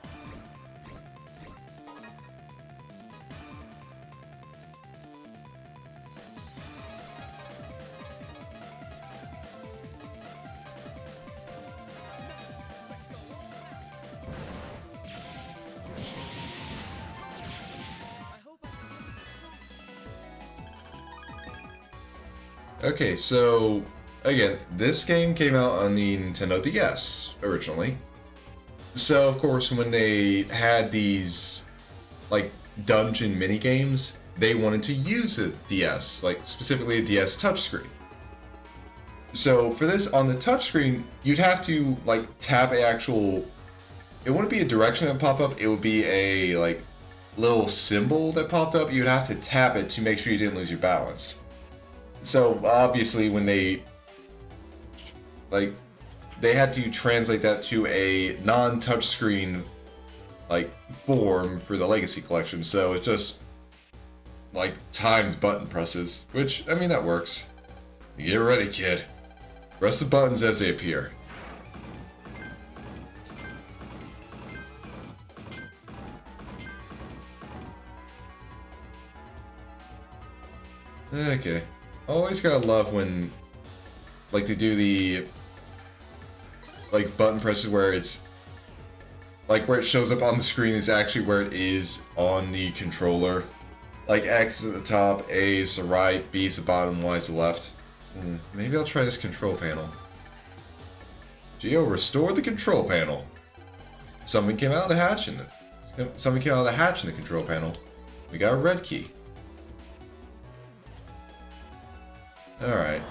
Okay, so again, this game came out on the Nintendo DS originally. So, of course, when they had these, like, dungeon mini games, they wanted to use a DS, like, specifically a DS touchscreen. So, for this, on the touchscreen, you'd have to, like, tap a actual... It wouldn't be a direction that would pop up, it would be a, like, little symbol that popped up. You'd have to tap it to make sure you didn't lose your balance. So, obviously, when they... Like, they had to translate that to a non-touchscreen, like, form for the Legacy Collection. So, it's just, like, timed button presses. Which, I mean, that works. Get ready, kid. Press the buttons as they appear. Okay. Always gotta love when, like, they do the, like, button presses where it's, like, where it shows up on the screen is actually where it is on the controller. Like, X is at the top, A is the right, B is the bottom, Y is the left. Maybe I'll try this control panel. Geo, restore the control panel. Something came out of the hatch in the control panel. We got a red key. Alright.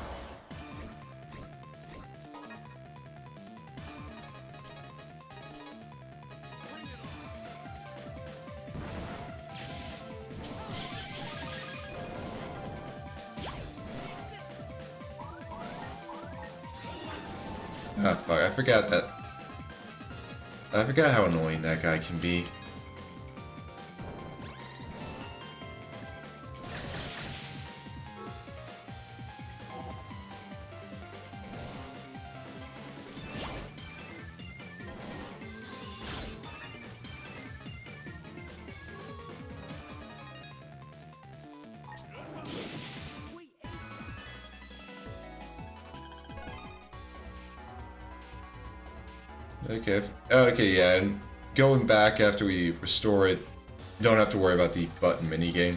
Ah, fuck, I forgot how annoying that guy can be. Okay. Okay, yeah, and going back after we restore it, you don't have to worry about the button minigame.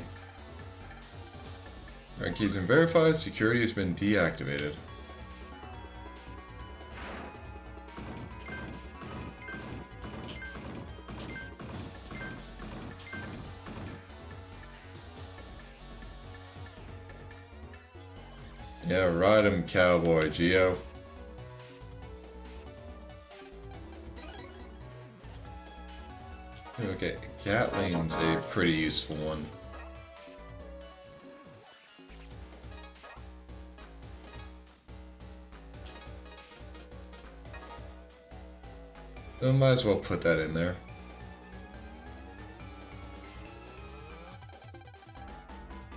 Alright, keys been verified, security has been deactivated. Yeah, ride him, cowboy, Geo. Okay, Gatling's a pretty useful one. So might as well put that in there.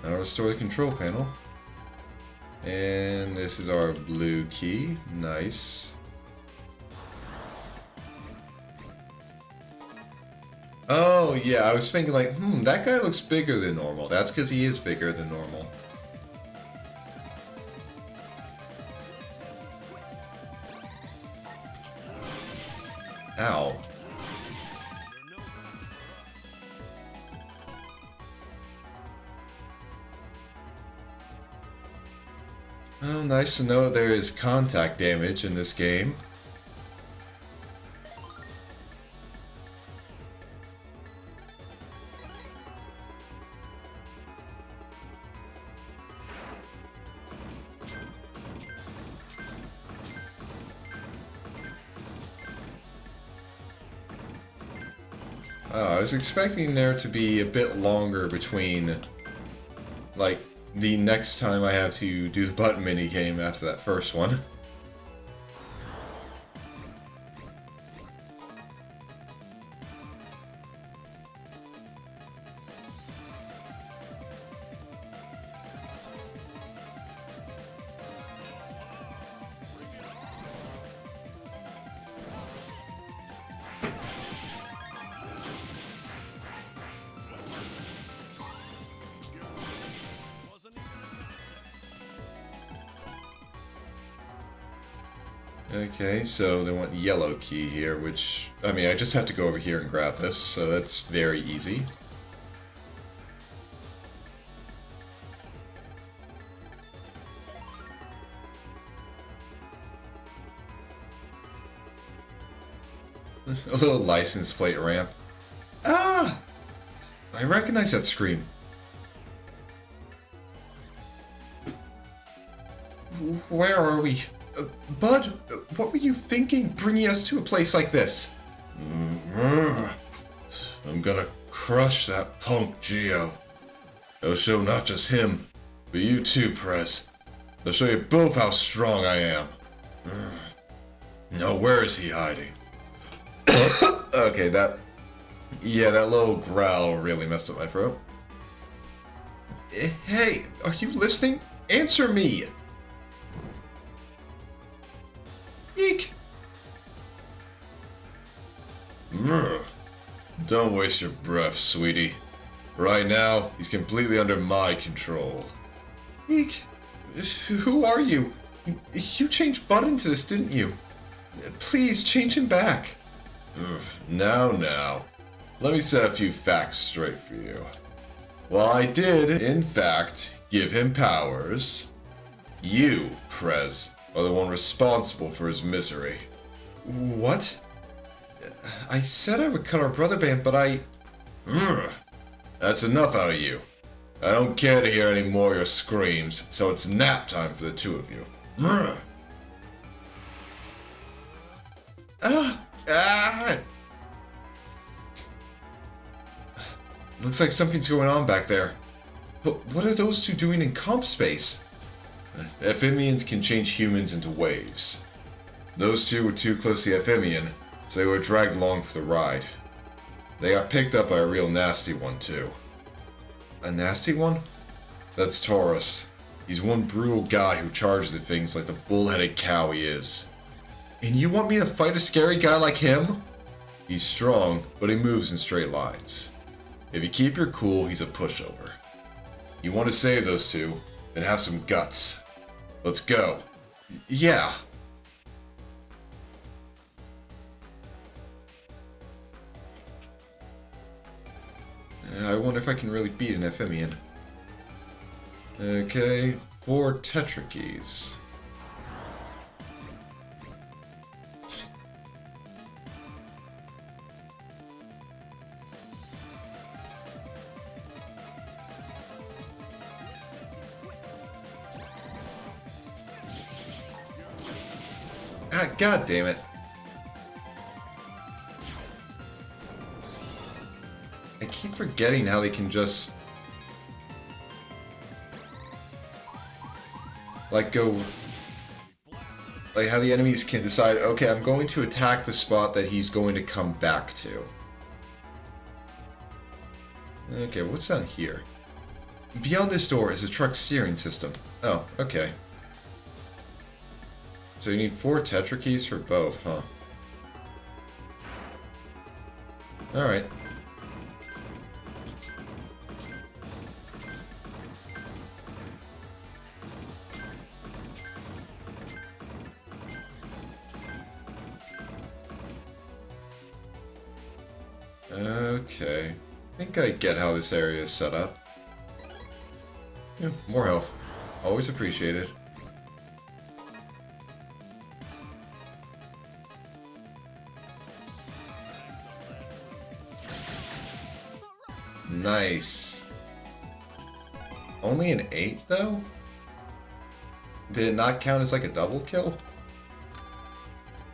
Now restore the control panel. And this is our blue key. Nice. Oh, yeah, I was thinking like, that guy looks bigger than normal. That's because he is bigger than normal. Ow. Oh, nice to know there is contact damage in this game. I was expecting there to be a bit longer between, like, the next time I have to do the button minigame after that first one. Okay, so they want yellow key here, which, I mean, I just have to go over here and grab this, so that's very easy. A little license plate ramp. Ah! I recognize that scream. Where are we? Bud, what were you thinking bringing us to a place like this? I'm gonna crush that punk Geo. I'll show not just him, but you too, Prez. I'll show you both how strong I am. Now where is he hiding? Okay, that little growl really messed up my throat. Hey, are you listening? Answer me! Eek! Don't waste your breath, sweetie. Right now, he's completely under my control. Eek! Who are you? You changed Bud into this, didn't you? Please, change him back. Now. Let me set a few facts straight for you. While I did, in fact, give him powers, you, Prez, are the one responsible for his misery. What? I said I would cut our brother band, but I... That's enough out of you. I don't care to hear any more of your screams, so it's nap time for the two of you. Looks like something's going on back there. But what are those two doing in comp space? Ephemians can change humans into waves. Those two were too close to the Ephemian, so they were dragged along for the ride. They got picked up by a real nasty one, too. A nasty one? That's Taurus. He's one brutal guy who charges at things like the bull-headed cow he is. And you want me to fight a scary guy like him? He's strong, but he moves in straight lines. If you keep your cool, he's a pushover. You want to save those two, then have some guts. Let's go. Yeah. I wonder if I can really beat an Ephemian. Okay, 4 Tetra keys. Ah, God damn it. I keep forgetting how they can just... like, go... like, how the enemies can decide, okay, I'm going to attack the spot that he's going to come back to. Okay, what's down here? Beyond this door is a truck steering system. Oh, okay. So you need 4 Tetra keys for both, huh? Alright. Okay. I think I get how this area is set up. Yeah, more health. Always appreciated. Nice. Only an 8, though? Did it not count as like a double kill?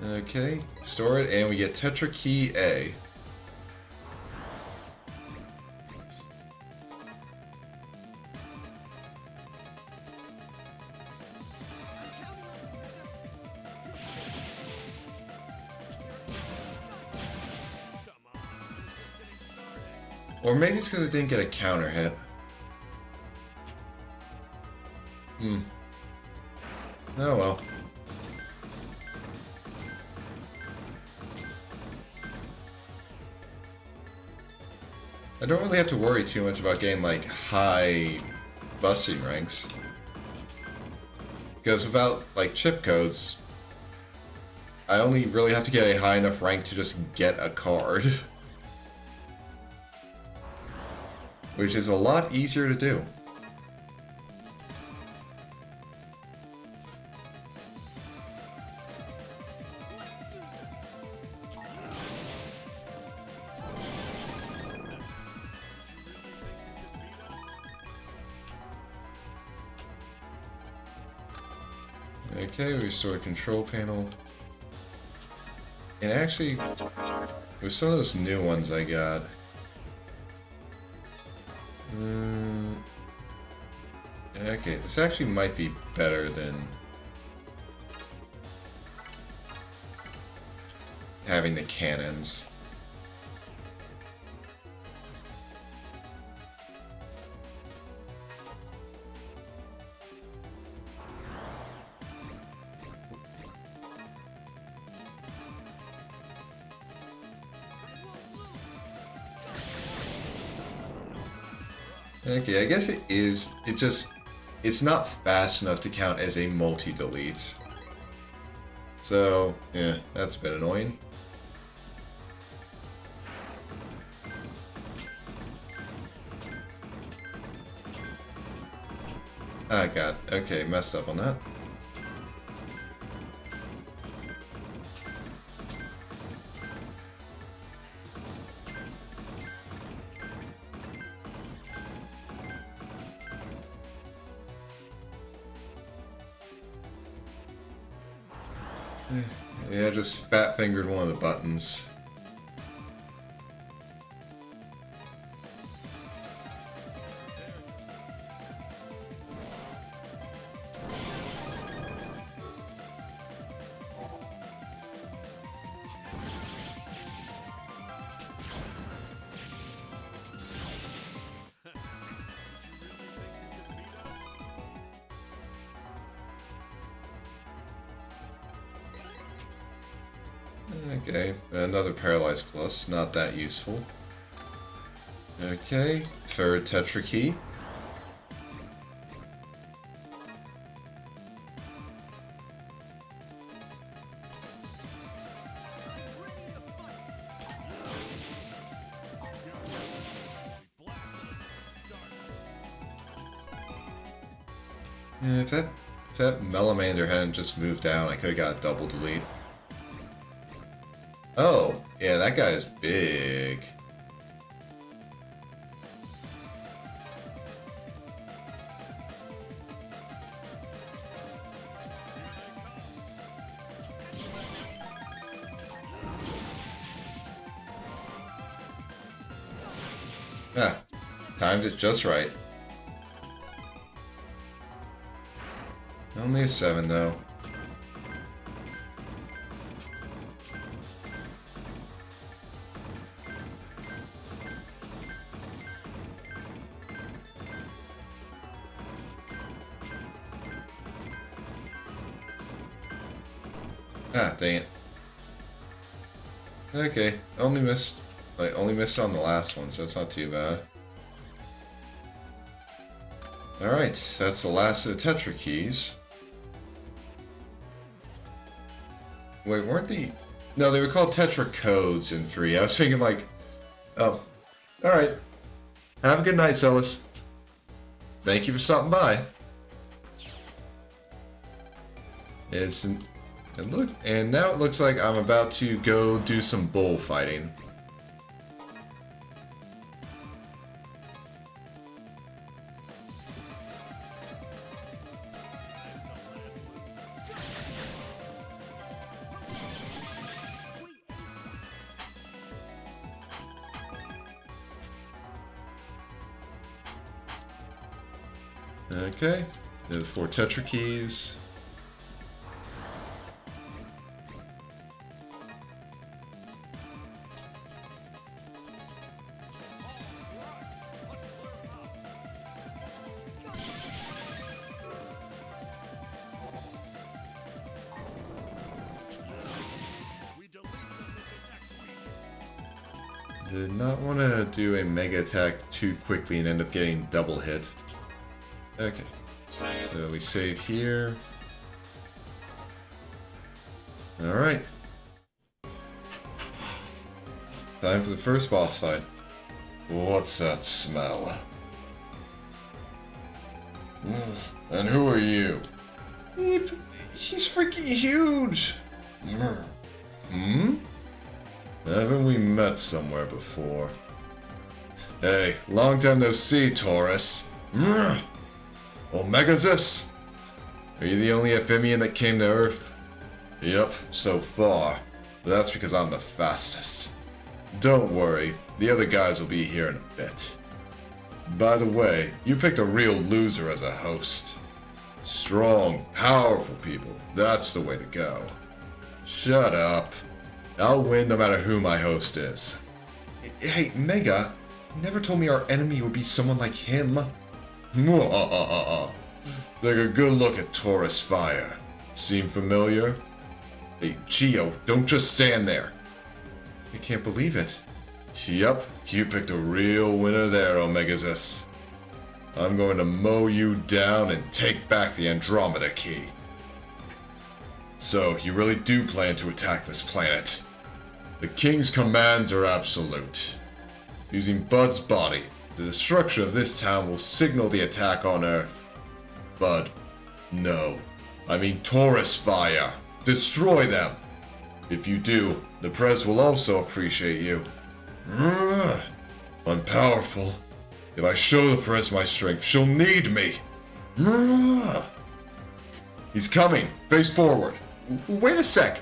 Okay, store it, and we get Tetra Key A. Or maybe it's because it didn't get a counter hit. Oh well. I don't really have to worry too much about getting like high busting ranks. Because without like chip codes, I only really have to get a high enough rank to just get a card. Which is a lot easier to do. Okay, we restored control panel. And actually, with some of those new ones I got... okay, this actually might be better than having the cannons. Okay, I guess it is. It's not fast enough to count as a multi-delete. So, yeah, that's a bit annoying. I got, okay, messed up on that. Yeah, just fat-fingered one of the buttons. Okay, another Paralyzed Plus, not that useful. Okay, third Tetra Key. Yeah, if that Melamander hadn't just moved down, I could have got a double delete. Oh, yeah, that guy is big. Ah, timed it just right. Only a 7 though. Ah, dang it. Okay, only missed on the last one, so it's not too bad. Alright, that's the last of the Tetra keys. Wait, weren't the... No, they were called Tetra codes in 3. I was thinking like... Oh. Alright. Have a good night, Celis. Thank you for stopping by. And now it looks like I'm about to go do some bullfighting. Okay, there's 4 Tetra keys. Did not want to do a mega attack too quickly and end up getting double hit. Okay, so we save here. Alright. Time for the first boss fight. What's that smell? And who are you? He's freaking huge! Hmm? Haven't we met somewhere before? Hey, long time no see, Taurus. Omega this! Are you the only Ephemian that came to Earth? Yep, so far. But that's because I'm the fastest. Don't worry, the other guys will be here in a bit. By the way, you picked a real loser as a host. Strong, powerful people, that's the way to go. Shut up. I'll win no matter who my host is. Hey, Mega, you never told me our enemy would be someone like him. Take a good look at Taurus Fire. Seem familiar? Hey, Geo, don't just stand there. I can't believe it. Yep, you picked a real winner there, Omegazus. I'm going to mow you down and take back the Andromeda Key. So, you really do plan to attack this planet? The King's commands are absolute. Using Bud's body, the destruction of this town will signal the attack on Earth. Bud, no. I mean Taurus Fire. Destroy them! If you do, the press will also appreciate you. I'm powerful. If I show the press my strength, she'll need me. He's coming. Face forward. Wait a sec.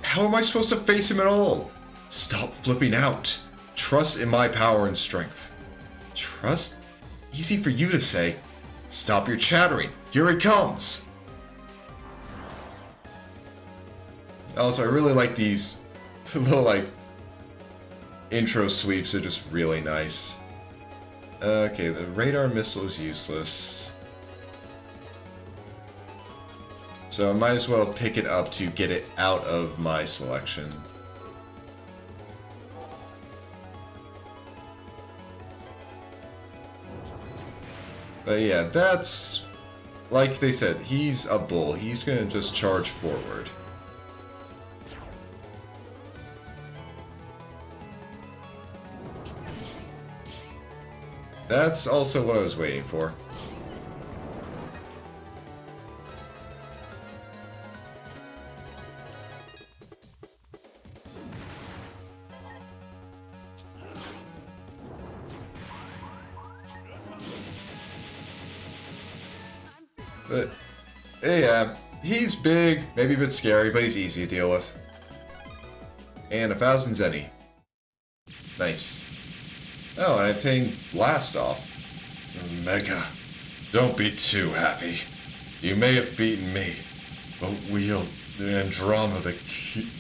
How am I supposed to face him at all? Stop flipping out. Trust in my power and strength. Trust? Easy for you to say. Stop your chattering. Here he comes. Also, I really like these little, like, intro sweeps. They're just really nice. Okay, the radar missile is useless. So I might as well pick it up to get it out of my selection. But yeah, that's... like they said, he's a bull. He's gonna just charge forward. That's also what I was waiting for. But, yeah, he's big, maybe a bit scary, but he's easy to deal with. And 1,000 Zenny. Nice. Oh, and I obtained Blast Off. Mega, don't be too happy. You may have beaten me, but we'll the Andromeda Key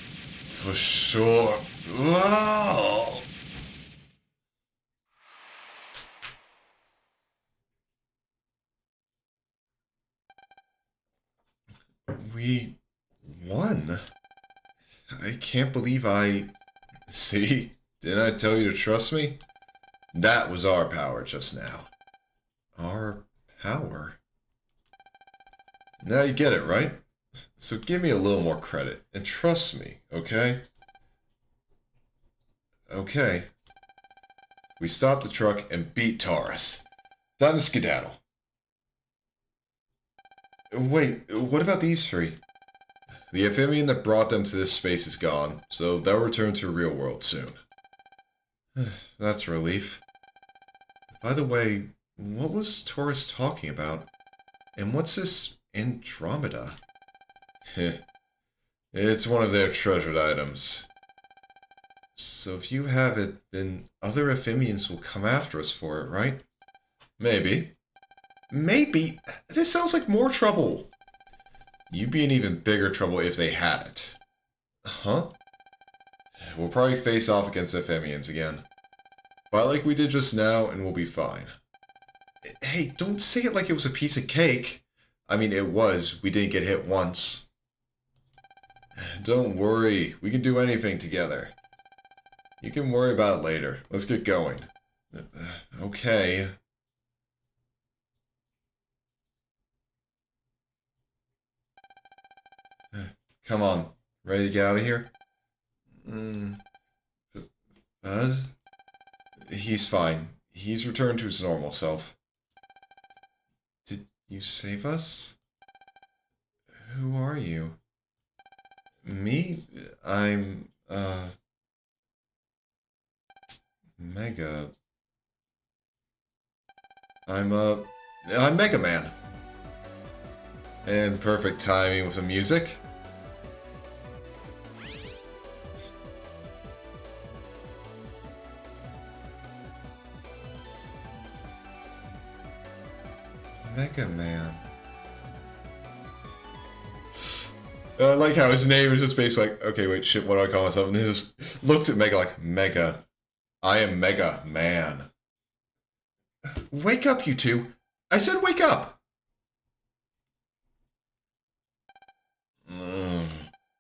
for sure. Wow. We won. I can't believe I... See? Didn't I tell you to trust me? That was our power just now. Our power? Now you get it, right? So give me a little more credit, and trust me, okay? Okay. We stopped the truck and beat Taurus. Time to skedaddle. Wait, what about these three? The amphibian that brought them to this space is gone, so they'll return to the real world soon. That's a relief. By the way, what was Taurus talking about? And what's this Andromeda? It's one of their treasured items. So if you have it, then other Ephemians will come after us for it, right? Maybe. Maybe? This sounds like more trouble. You'd be in even bigger trouble if they had it. Huh? We'll probably face off against Ephemians again. Fight like we did just now, and we'll be fine. Hey, don't say it like it was a piece of cake. I mean, it was. We didn't get hit once. Don't worry. We can do anything together. You can worry about it later. Let's get going. Okay. Come on. Ready to get out of here? Bud? He's fine. He's returned to his normal self. Did you save us? Who are you? Me? I'm, Mega. I'm Mega Man. And perfect timing with the music. Mega Man. I like how his name is just based like, okay, wait, shit, what do I call myself? And he just looks at Mega like, Mega. I am Mega Man. Wake up, you two. I said wake up.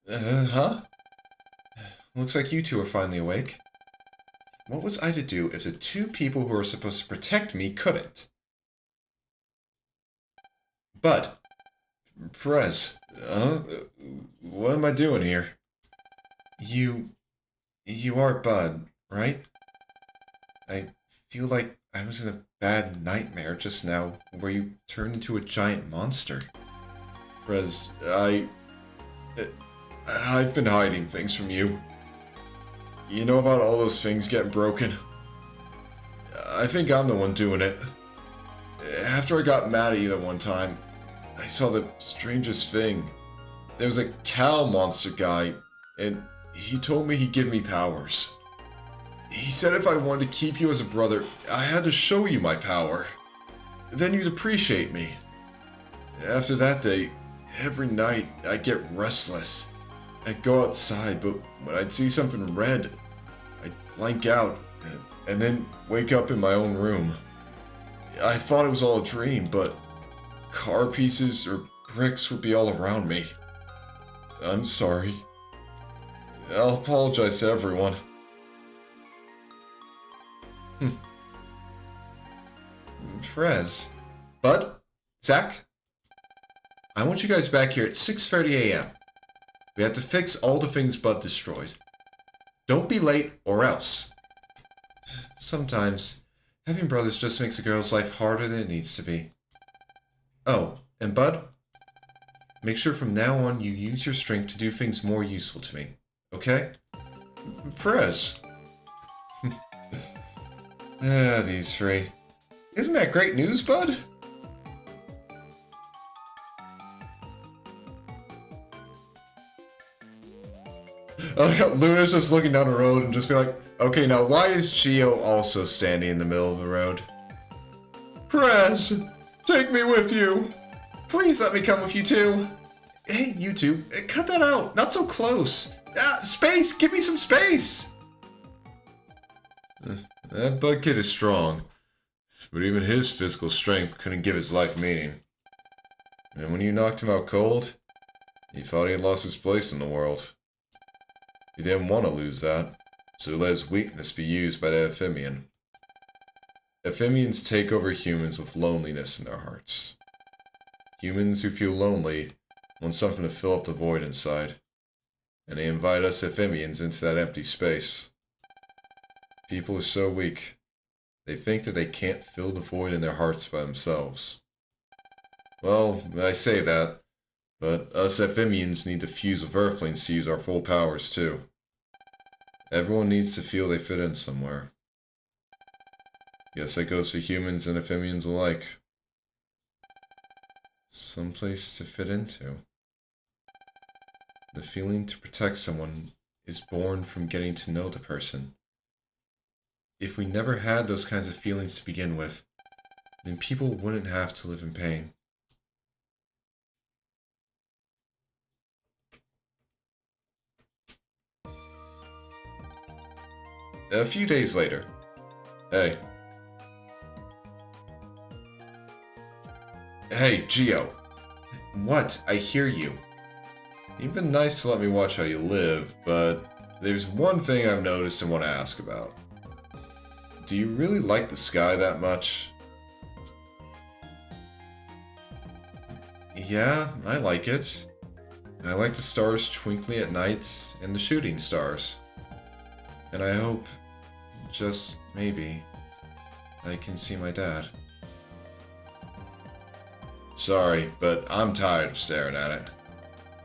Huh? Looks like you two are finally awake. What was I to do if the two people who are supposed to protect me couldn't? Bud. Perez. What am I doing here? You are Bud, right? I feel like I was in a bad nightmare just now, where you turned into a giant monster. Perez, I've been hiding things from you. You know about all those things getting broken? I think I'm the one doing it. After I got mad at you that one time, I saw the strangest thing. There was a cow monster guy, and he told me he'd give me powers. He said if I wanted to keep you as a brother, I had to show you my power. Then you'd appreciate me. After that day, every night I'd get restless. I'd go outside, but when I'd see something red, I'd blank out, and then wake up in my own room. I thought it was all a dream, but car pieces or bricks would be all around me. I'm sorry. I'll apologize to everyone. Perez. Bud? Zach? I want you guys back here at 6:30 a.m. We have to fix all the things Bud destroyed. Don't be late, or else. Sometimes, having brothers just makes a girl's life harder than it needs to be. Oh, and Bud? Make sure from now on you use your strength to do things more useful to me. Okay? Perez. These three. Isn't that great news, Bud? I like how Luna's just looking down the road and just be like, okay, now why is Gio also standing in the middle of the road? Perez, take me with you. Please let me come with you too. Hey, you two, cut that out. Not so close. Space, give me some space. That Bud kid is strong, but even his physical strength couldn't give his life meaning. And when you knocked him out cold, he thought he had lost his place in the world. He didn't want to lose that, so he let his weakness be used by the Ephemian. Ephemians take over humans with loneliness in their hearts. Humans who feel lonely want something to fill up the void inside, and they invite us Ephemians into that empty space. People are so weak, they think that they can't fill the void in their hearts by themselves. Well, I say that, but us Ephemians need to fuse with Earthlings to use our full powers too. Everyone needs to feel they fit in somewhere. Guess that goes for humans and Ephemians alike. Someplace to fit into. The feeling to protect someone is born from getting to know the person. If we never had those kinds of feelings to begin with, then people wouldn't have to live in pain. A few days later. Hey. Hey, Gio. What? I hear you. You've been nice to let me watch how you live, but there's one thing I've noticed and want to ask about. Do you really like the sky that much? Yeah, I like it. I like the stars twinkling at night and the shooting stars. And I hope, just maybe, I can see my dad. Sorry, but I'm tired of staring at it.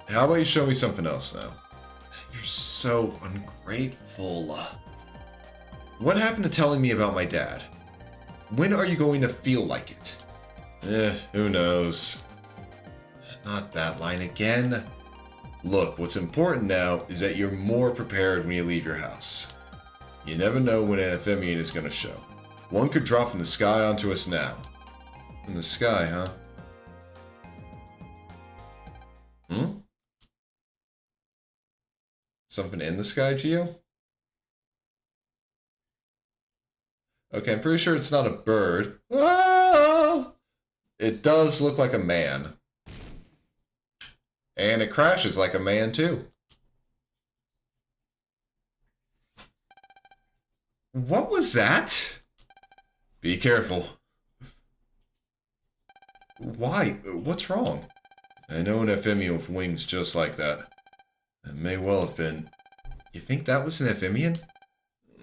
How about you show me something else now? You're so ungrateful. What happened to telling me about my dad? When are you going to feel like it? Who knows? Not that line again. Look, what's important now is that you're more prepared when you leave your house. You never know when an amphibian is going to show. One could drop from the sky onto us now. From the sky, huh? Hmm? Something in the sky, Geo? Okay, I'm pretty sure it's not a bird. Ah! It does look like a man. And it crashes like a man, too. What was that? Be careful. Why? What's wrong? I know an amphibian with wings just like that. It may well have been. You think that was an amphibian?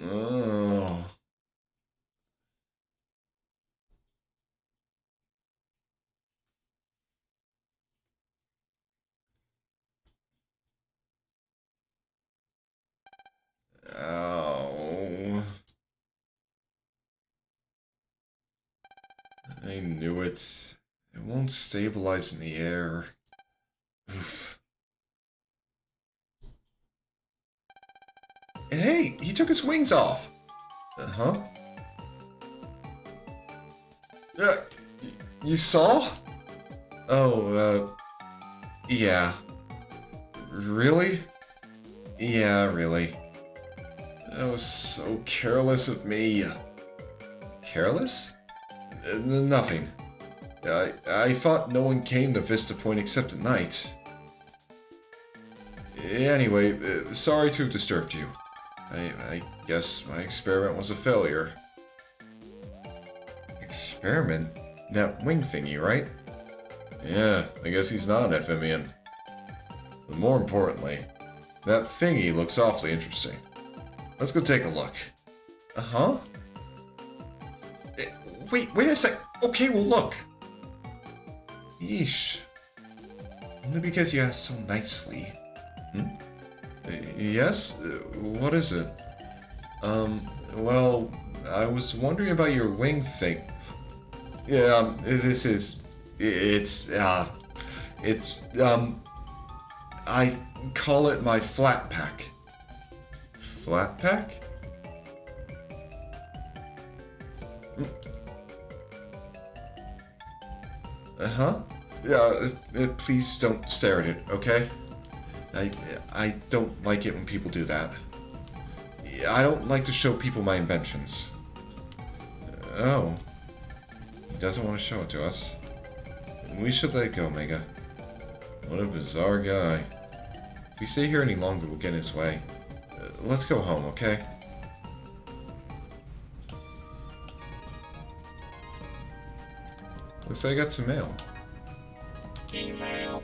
Oh. Ow. I knew it. It won't stabilize in the air. Oof. And hey, he took his wings off. Uh-huh. You saw? Oh, yeah. Really? Yeah, really. That was so careless of me. Careless? Nothing. I thought no one came to Vista Point except at night. Anyway, sorry to have disturbed you. I guess my experiment was a failure. Experiment? That wing thingy, right? Yeah, I guess he's not an amphibian. But more importantly, that thingy looks awfully interesting. Let's go take a look. Uh-huh? Wait a sec. Okay, well look. Yeesh. Only because you asked so nicely. Hmm? Yes? What is it? Well, I was wondering about your wing thing. Yeah, I call it my flat pack. Flat pack? Uh-huh. Yeah, please don't stare at it, okay? I don't like it when people do that. I don't like to show people my inventions. Oh. He doesn't want to show it to us. We should let it go, Mega. What a bizarre guy. If we stay here any longer, we'll get in his way. Let's go home, okay? Looks like I got some mail. Email.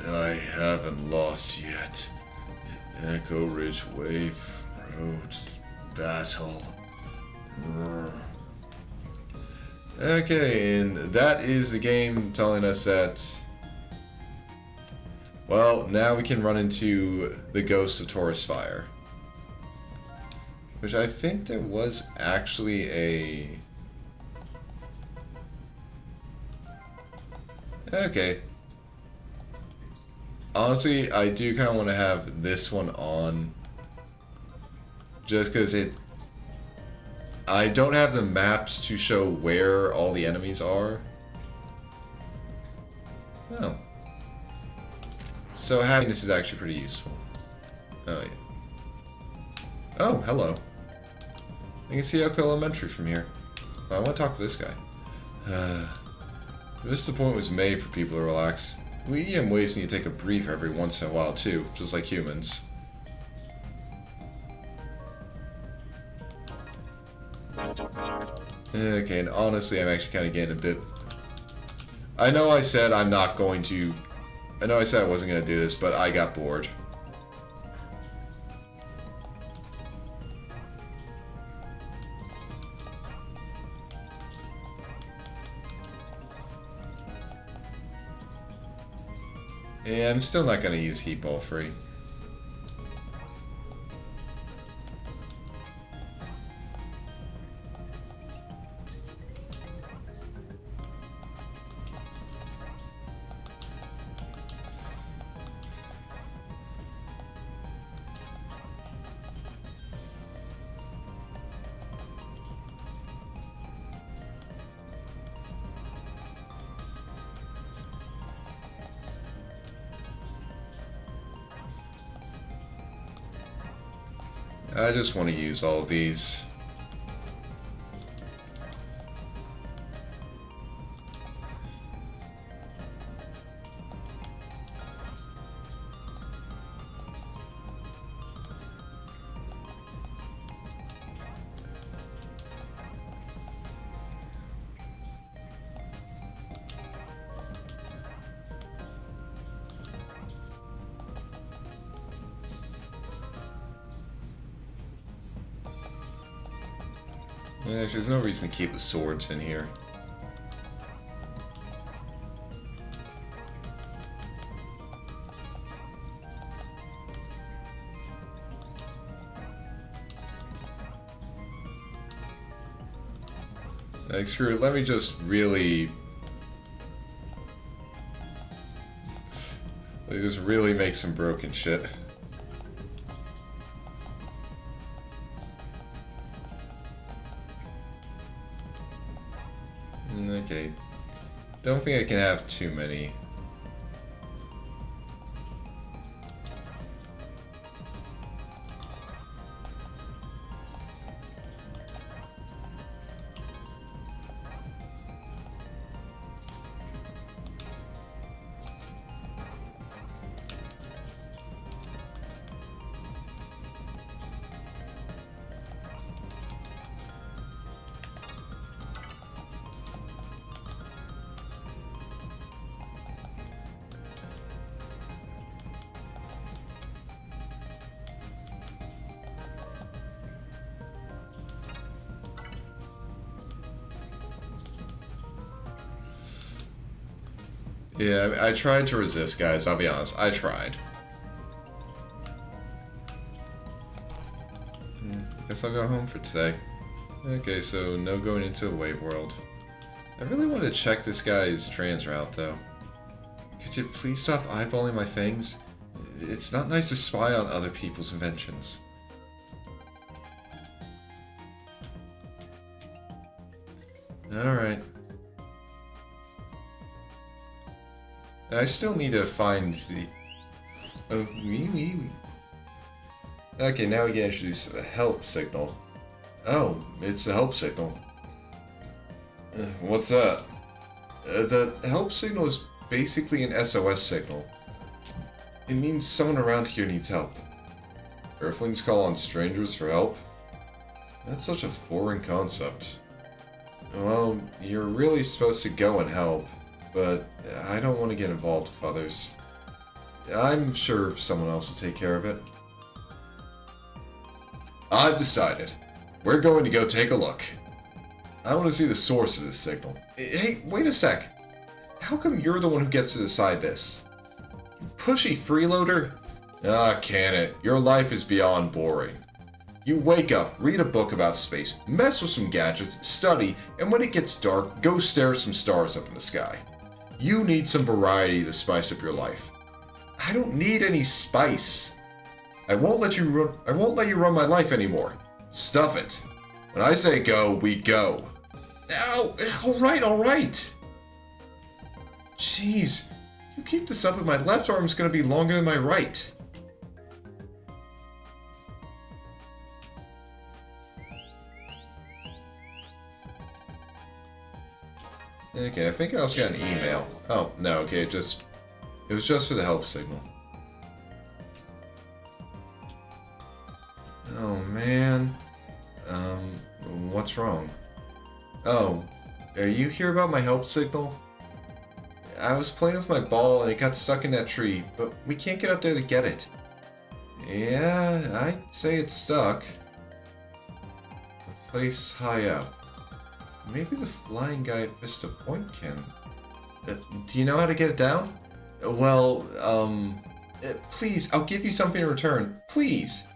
I haven't lost yet. Echo Ridge Wave Road Battle. Okay, and that is the game telling us that... Well, now we can run into the Ghost of Taurus Fire. Which I think there was actually a... Okay. Honestly, I do kind of want to have this one on. Just because I don't have the maps to show where all the enemies are. Oh. So having this is actually pretty useful. Oh, yeah. Oh, hello. I can see Oak Elementary from here. Oh, I want to talk to this guy. Vista Point was made for people to relax. We EM waves need to take a breather every once in a while too, just like humans. Rental card. Okay, and honestly, I'm actually kind of getting a bit... I know I said I'm not going to... I know I said I wasn't going to do this, but I got bored. Yeah, I'm still not going to use Heat Ball Free. I just want to use all of these. Actually, there's no reason to keep the swords in here. Like, screw it, let me just really... Let me just really make some broken shit. Okay. Don't think I can have too many. Yeah, I tried to resist, guys. I'll be honest. I tried. Guess I'll go home for today. Okay, so no going into a wave world. I really want to check this guy's trans route, though. Could you please stop eyeballing my fangs? It's not nice to spy on other people's inventions. Alright. I still need to find the... Oh, Okay, now we can introduce the help signal. Oh, it's the help signal. What's that? The help signal is basically an SOS signal. It means someone around here needs help. Earthlings call on strangers for help? That's such a foreign concept. Well, you're really supposed to go and help. But I don't want to get involved with others. I'm sure someone else will take care of it. I've decided. We're going to go take a look. I want to see the source of this signal. Hey, wait a sec. How come you're the one who gets to decide this? You pushy freeloader? Ah, can it. Your life is beyond boring. You wake up, read a book about space, mess with some gadgets, study, and when it gets dark, go stare at some stars up in the sky. You need some variety to spice up your life. I don't need any spice. I won't let you run my life anymore. Stuff it. When I say go, we go. Ow! All right. Jeez, you keep this up and my left arm's gonna be longer than my right. Okay, I think I also got an email. Oh, no, okay, it was just for the help signal. Oh, man. What's wrong? Oh, are you here about my help signal? I was playing with my ball and it got stuck in that tree, but we can't get up there to get it. Yeah, I'd say it's stuck. A place high up. Maybe the flying guy at Vista Point can. Do you know how to get it down? Well, please, I'll give you something in return. Please.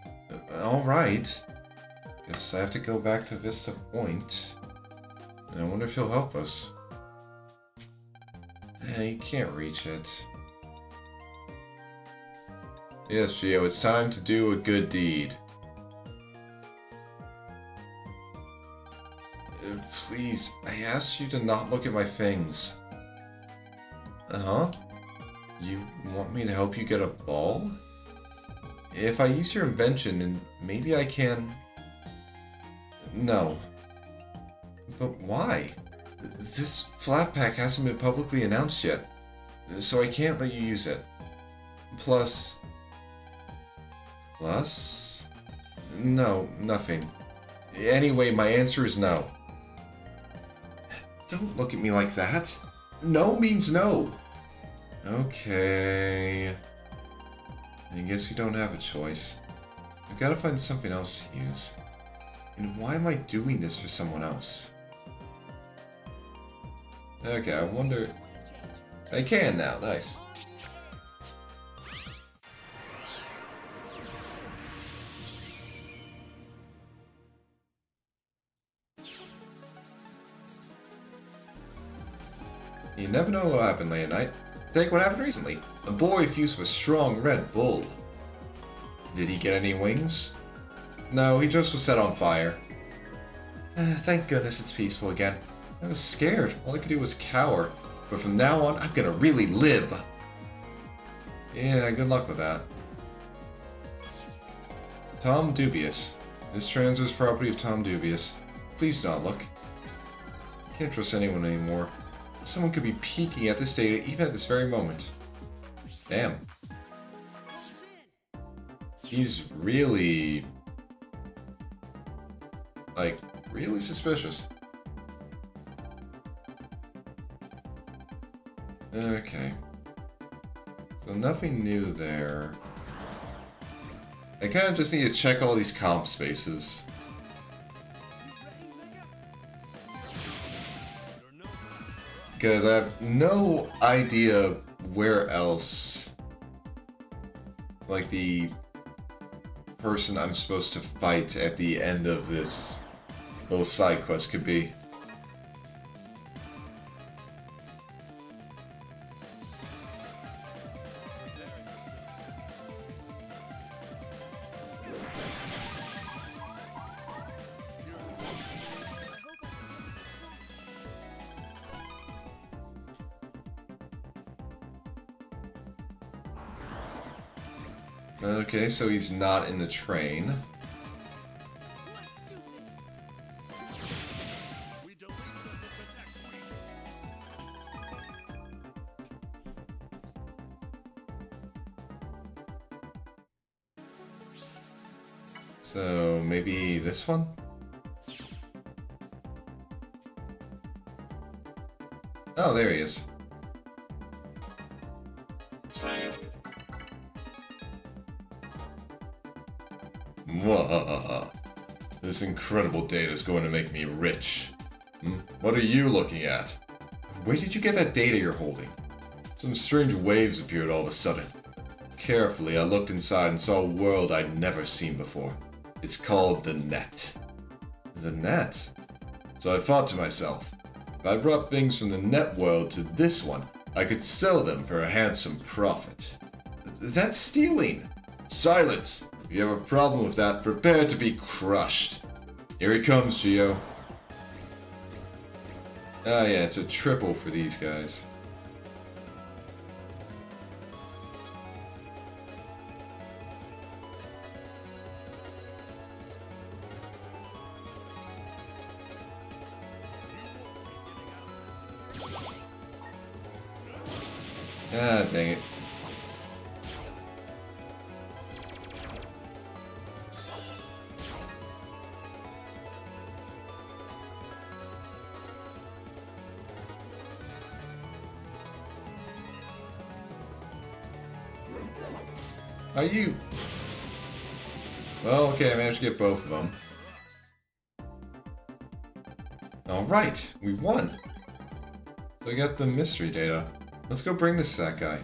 Alright. Guess I have to go back to Vista Point. I wonder if he'll help us. You can't reach it. Yes, Gio, it's time to do a good deed. Please, I asked you to not look at my things. Uh-huh? You want me to help you get a ball? If I use your invention, then maybe I can... No. But why? This flat pack hasn't been publicly announced yet, so I can't let you use it. Plus... Plus? No, nothing. Anyway, my answer is no. Don't look at me like that. No means no. Okay. I guess we don't have a choice. I've got to find something else to use. And why am I doing this for someone else? Okay, I wonder... I can now, nice. You never know what happened late at night. Take what happened recently. A boy fused with a strong Red Bull. Did he get any wings? No, he just was set on fire. Thank goodness it's peaceful again. I was scared. All I could do was cower. But from now on, I'm gonna really live. Yeah, good luck with that. Tom Dubious. This transfer is property of Tom Dubious. Please do not look. Can't trust anyone anymore. Someone could be peeking at this data even at this very moment. Damn. He's really... like, really suspicious. Okay. So nothing new there. I kind of just need to check all these comp spaces. Because I have no idea where else, like, the person I'm supposed to fight at the end of this little side quest could be. Okay, so he's not in the train. So maybe this one? Oh, there he is. Save. This incredible data is going to make me rich. What are you looking at? Where did you get that data you're holding? Some strange waves appeared all of a sudden. Carefully, I looked inside and saw a world I'd never seen before. It's called the Net. The Net? So I thought to myself, if I brought things from the Net world to this one, I could sell them for a handsome profit. That's stealing! Silence! If you have a problem with that, prepare to be crushed. Here he comes, Geo. Ah yeah, it's a triple for these guys. Ah, dang it. Are you? Well, okay, I managed to get both of them. Alright, we won! So I got the mystery data. Let's go bring this to that guy.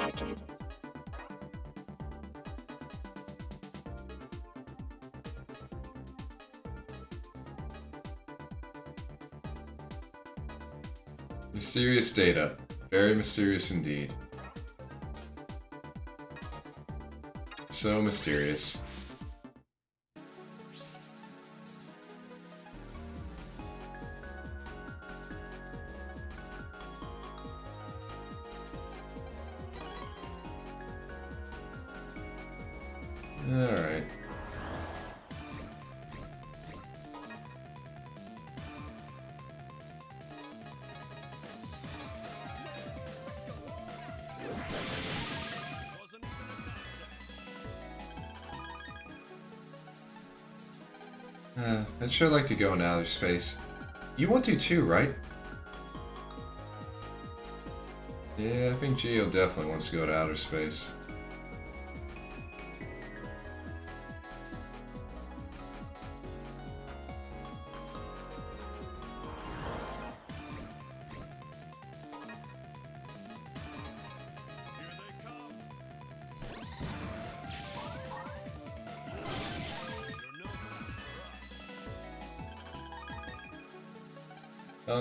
Okay. Mysterious data. Very mysterious indeed. So mysterious. I'd sure like to go in outer space. You want to too, right? Yeah, I think Geo definitely wants to go to outer space.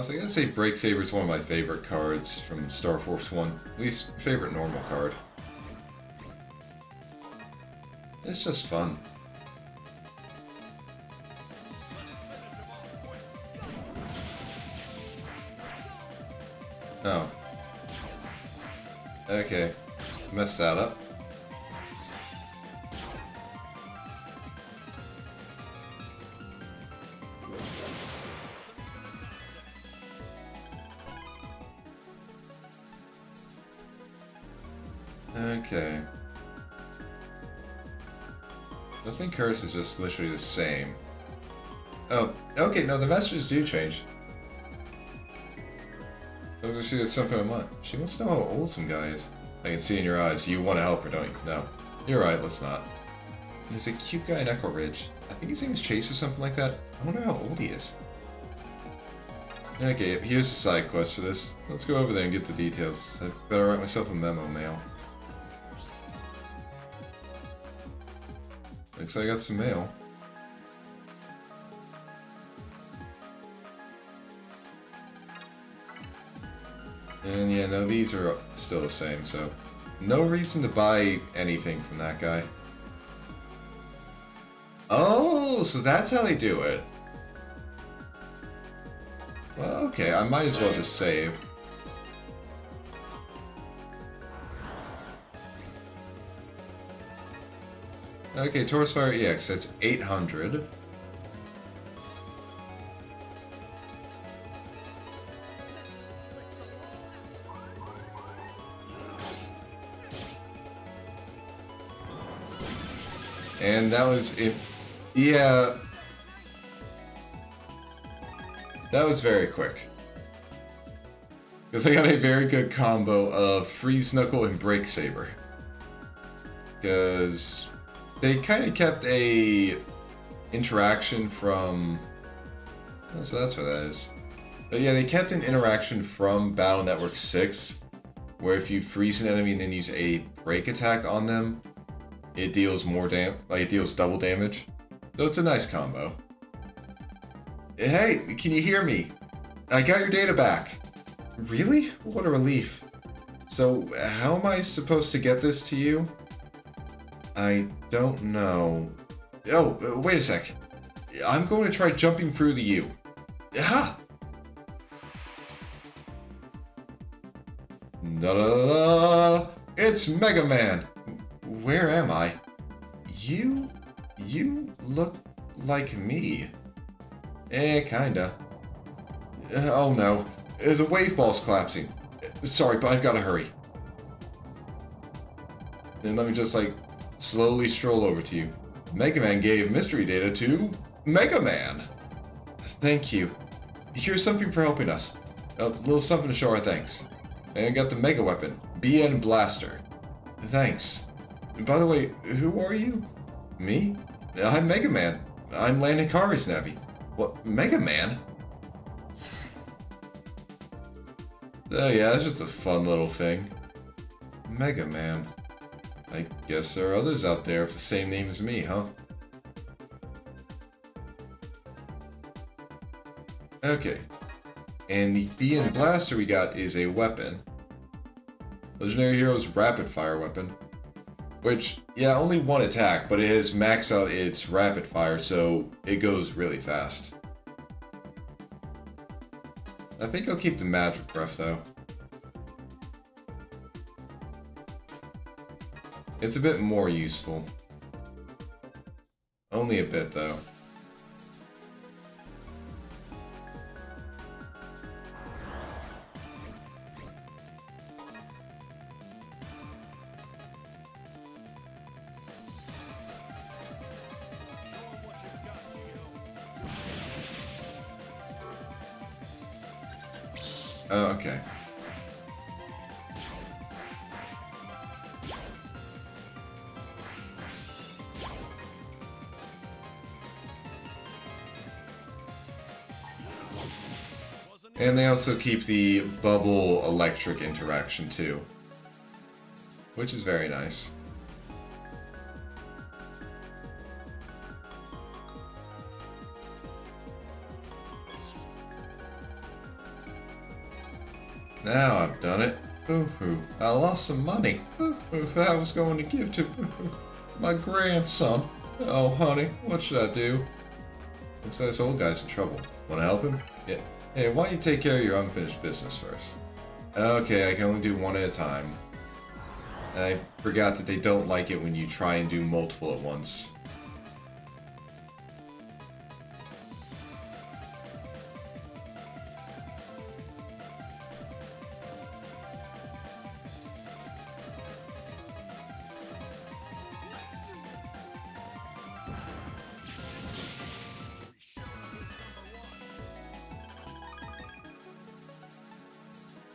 So I gotta say Break Saber is one of my favorite cards from Star Force 1. At least, favorite normal card. It's just fun. Oh. Okay. Messed that up. Okay. I think Curse is just literally the same. Oh, okay, no, the messages do change. Oh, she has something in mind. She wants to know how old some guy is. I can see in your eyes. You want to help her, don't you? No. You're right, let's not. There's a cute guy in Echo Ridge. I think his name is Chase or something like that. I wonder how old he is. Okay, here's the side quest for this. Let's go over there and get the details. I better write myself a memo mail. Looks like I got some mail. And yeah, no, these are still the same, so no reason to buy anything from that guy. Oh, so that's how they do it. Well, okay, I might as well just save. Okay, Taurus Fire EX, that's 800. And that was it. Yeah. That was very quick. Because I got a very good combo of Freeze Knuckle and Break Saber. Because they kind of kept a interaction from... Oh, so that's what that is. But yeah, they kept an interaction from Battle Network 6, where if you freeze an enemy and then use a break attack on them, it deals it deals double damage. So it's a nice combo. Hey, can you hear me? I got your data back. Really? What a relief. So, how am I supposed to get this to you? I don't know. Oh, wait a sec. I'm going to try jumping through the U. Ha! Da-da-da-da! It's Mega Man! Where am I? You look like me. Kinda. Oh no. The wave ball's collapsing. Sorry, but I've gotta hurry. Then let me just, slowly stroll over to you. Mega Man gave mystery data to Mega Man! Thank you. Here's something for helping us. A little something to show our thanks. And I got the Mega Weapon, BN Blaster. Thanks. And by the way, who are you? Me? I'm Mega Man. I'm Landon Kari's Navi. What? Mega Man? Oh yeah, that's just a fun little thing. Mega Man. I guess there are others out there with the same name as me, huh? Okay. And the BN Blaster we got is a weapon. Legendary Hero's Rapid Fire weapon. Which, yeah, only one attack, but it has maxed out its rapid fire, so it goes really fast. I think I'll keep the Magic Breath, though. It's a bit more useful. Only a bit, though. Oh, okay. And they also keep the bubble electric interaction too, which is very nice. Now I've done it. Boo-hoo. I lost some money. Boo-hoo. That I was going to give to my grandson. Oh, honey, what should I do? Looks like this old guy's in trouble. Want to help him? Yeah. Hey, why don't you take care of your unfinished business first? Okay, I can only do one at a time. I forgot that they don't like it when you try and do multiple at once.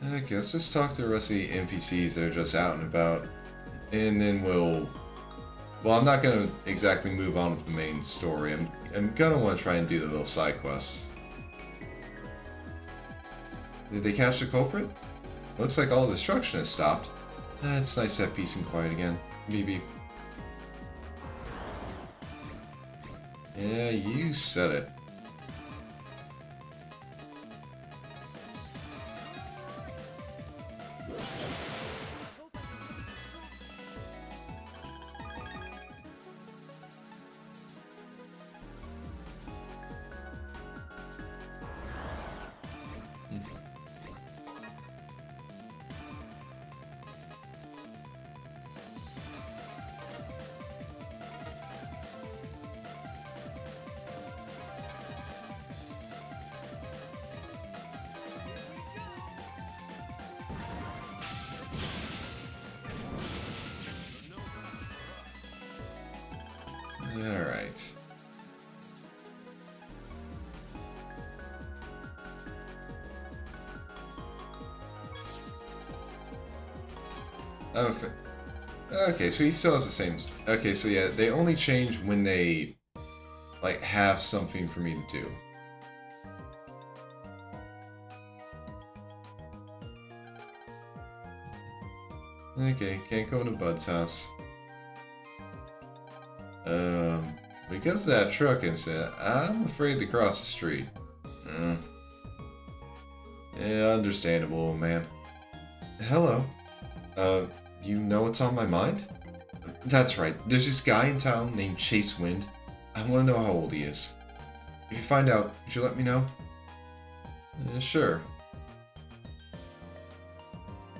Okay, let's just talk to the rest of the NPCs that are just out and about. And then we'll... Well, I'm not going to exactly move on with the main story. I'm going to want to try and do the little side quests. Did they catch the culprit? Looks like all destruction has stopped. It's nice to have peace and quiet again. Beep beep. Yeah, you said it. Alright. Oh, okay, so he still has the same... Okay, so yeah, they only change when they, like, have something for me to do. Okay, can't go into Bud's house. Because of that truck incident, I'm afraid to cross the street. Yeah, understandable, man. Hello. You know what's on my mind? That's right, there's this guy in town named Chase Wind. I want to know how old he is. If you find out, would you let me know? Sure.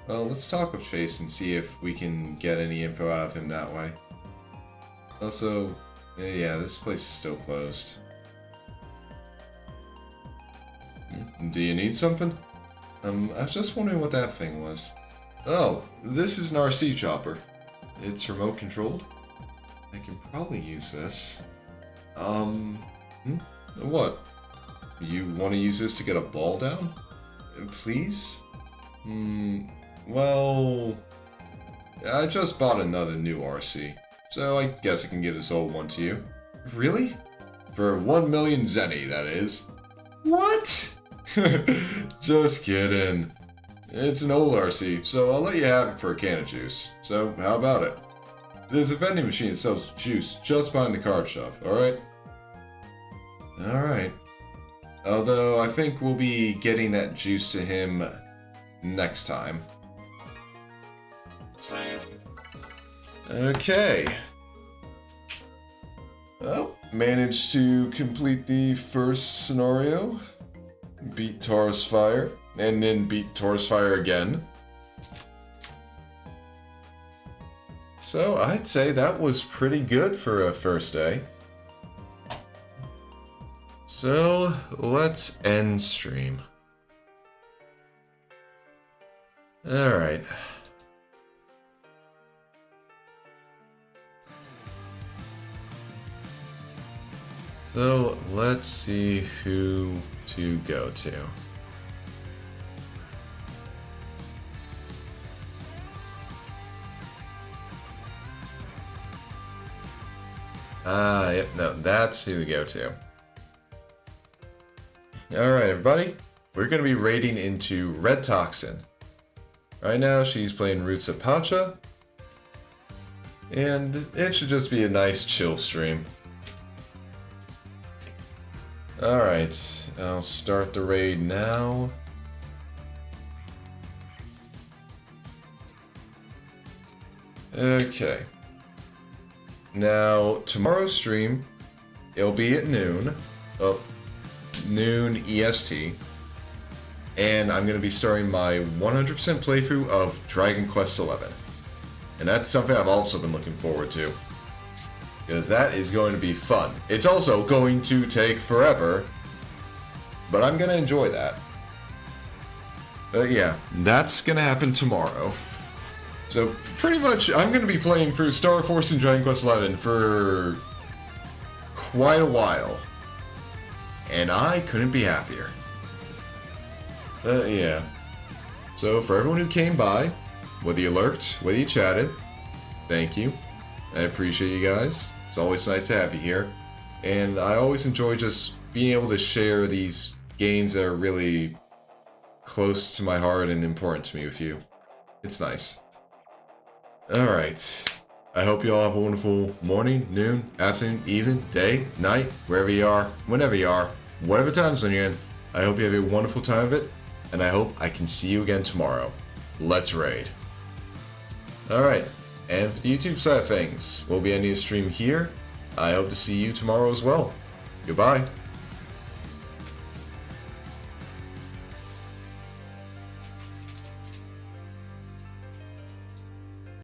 Well, let's talk with Chase and see if we can get any info out of him that way. Also, yeah, this place is still closed. Do you need something? I was just wondering what that thing was. Oh, this is an RC chopper. It's remote controlled. I can probably use this. What? You want to use this to get a ball down? Please? Well... I just bought another new RC. So I guess I can give this old one to you. Really? For 1 million zenny, that is. What? Just kidding. It's an old RC, so I'll let you have it for a can of juice. So, how about it? There's a vending machine that sells juice just behind the card shop, alright? Alright. Although, I think we'll be getting that juice to him next time. Save. Okay. Well, managed to complete the first scenario. Beat Taurus Fire, and then beat Taurus Fire again. So I'd say that was pretty good for a first day. So let's end stream. Alright. So let's see who to go to. Yep, no, that's who to go to. Alright, everybody. We're going to be raiding into Red Toxin. Right now, she's playing Roots of Pacha. And it should just be a nice chill stream. Alright, I'll start the raid now. Okay. Now, tomorrow's stream, it'll be at noon. Oh, noon EST. And I'm going to be starting my 100% playthrough of Dragon Quest XI. And that's something I've also been looking forward to. Because that is going to be fun. It's also going to take forever, but I'm going to enjoy that. But yeah, that's going to happen tomorrow. So pretty much, I'm going to be playing through Star Force and Dragon Quest XI for quite a while. And I couldn't be happier. Yeah. So for everyone who came by, whether you lurked, whether you chatted, thank you. I appreciate you guys. It's always nice to have you here. And I always enjoy just being able to share these games that are really close to my heart and important to me with you. It's nice. Alright. I hope you all have a wonderful morning, noon, afternoon, evening, day, night, wherever you are, whenever you are, whatever time zone you're in. I hope you have a wonderful time of it, and I hope I can see you again tomorrow. Let's raid. Alright, and for the YouTube side of things, we'll be ending the stream here. I hope to see you tomorrow as well. Goodbye.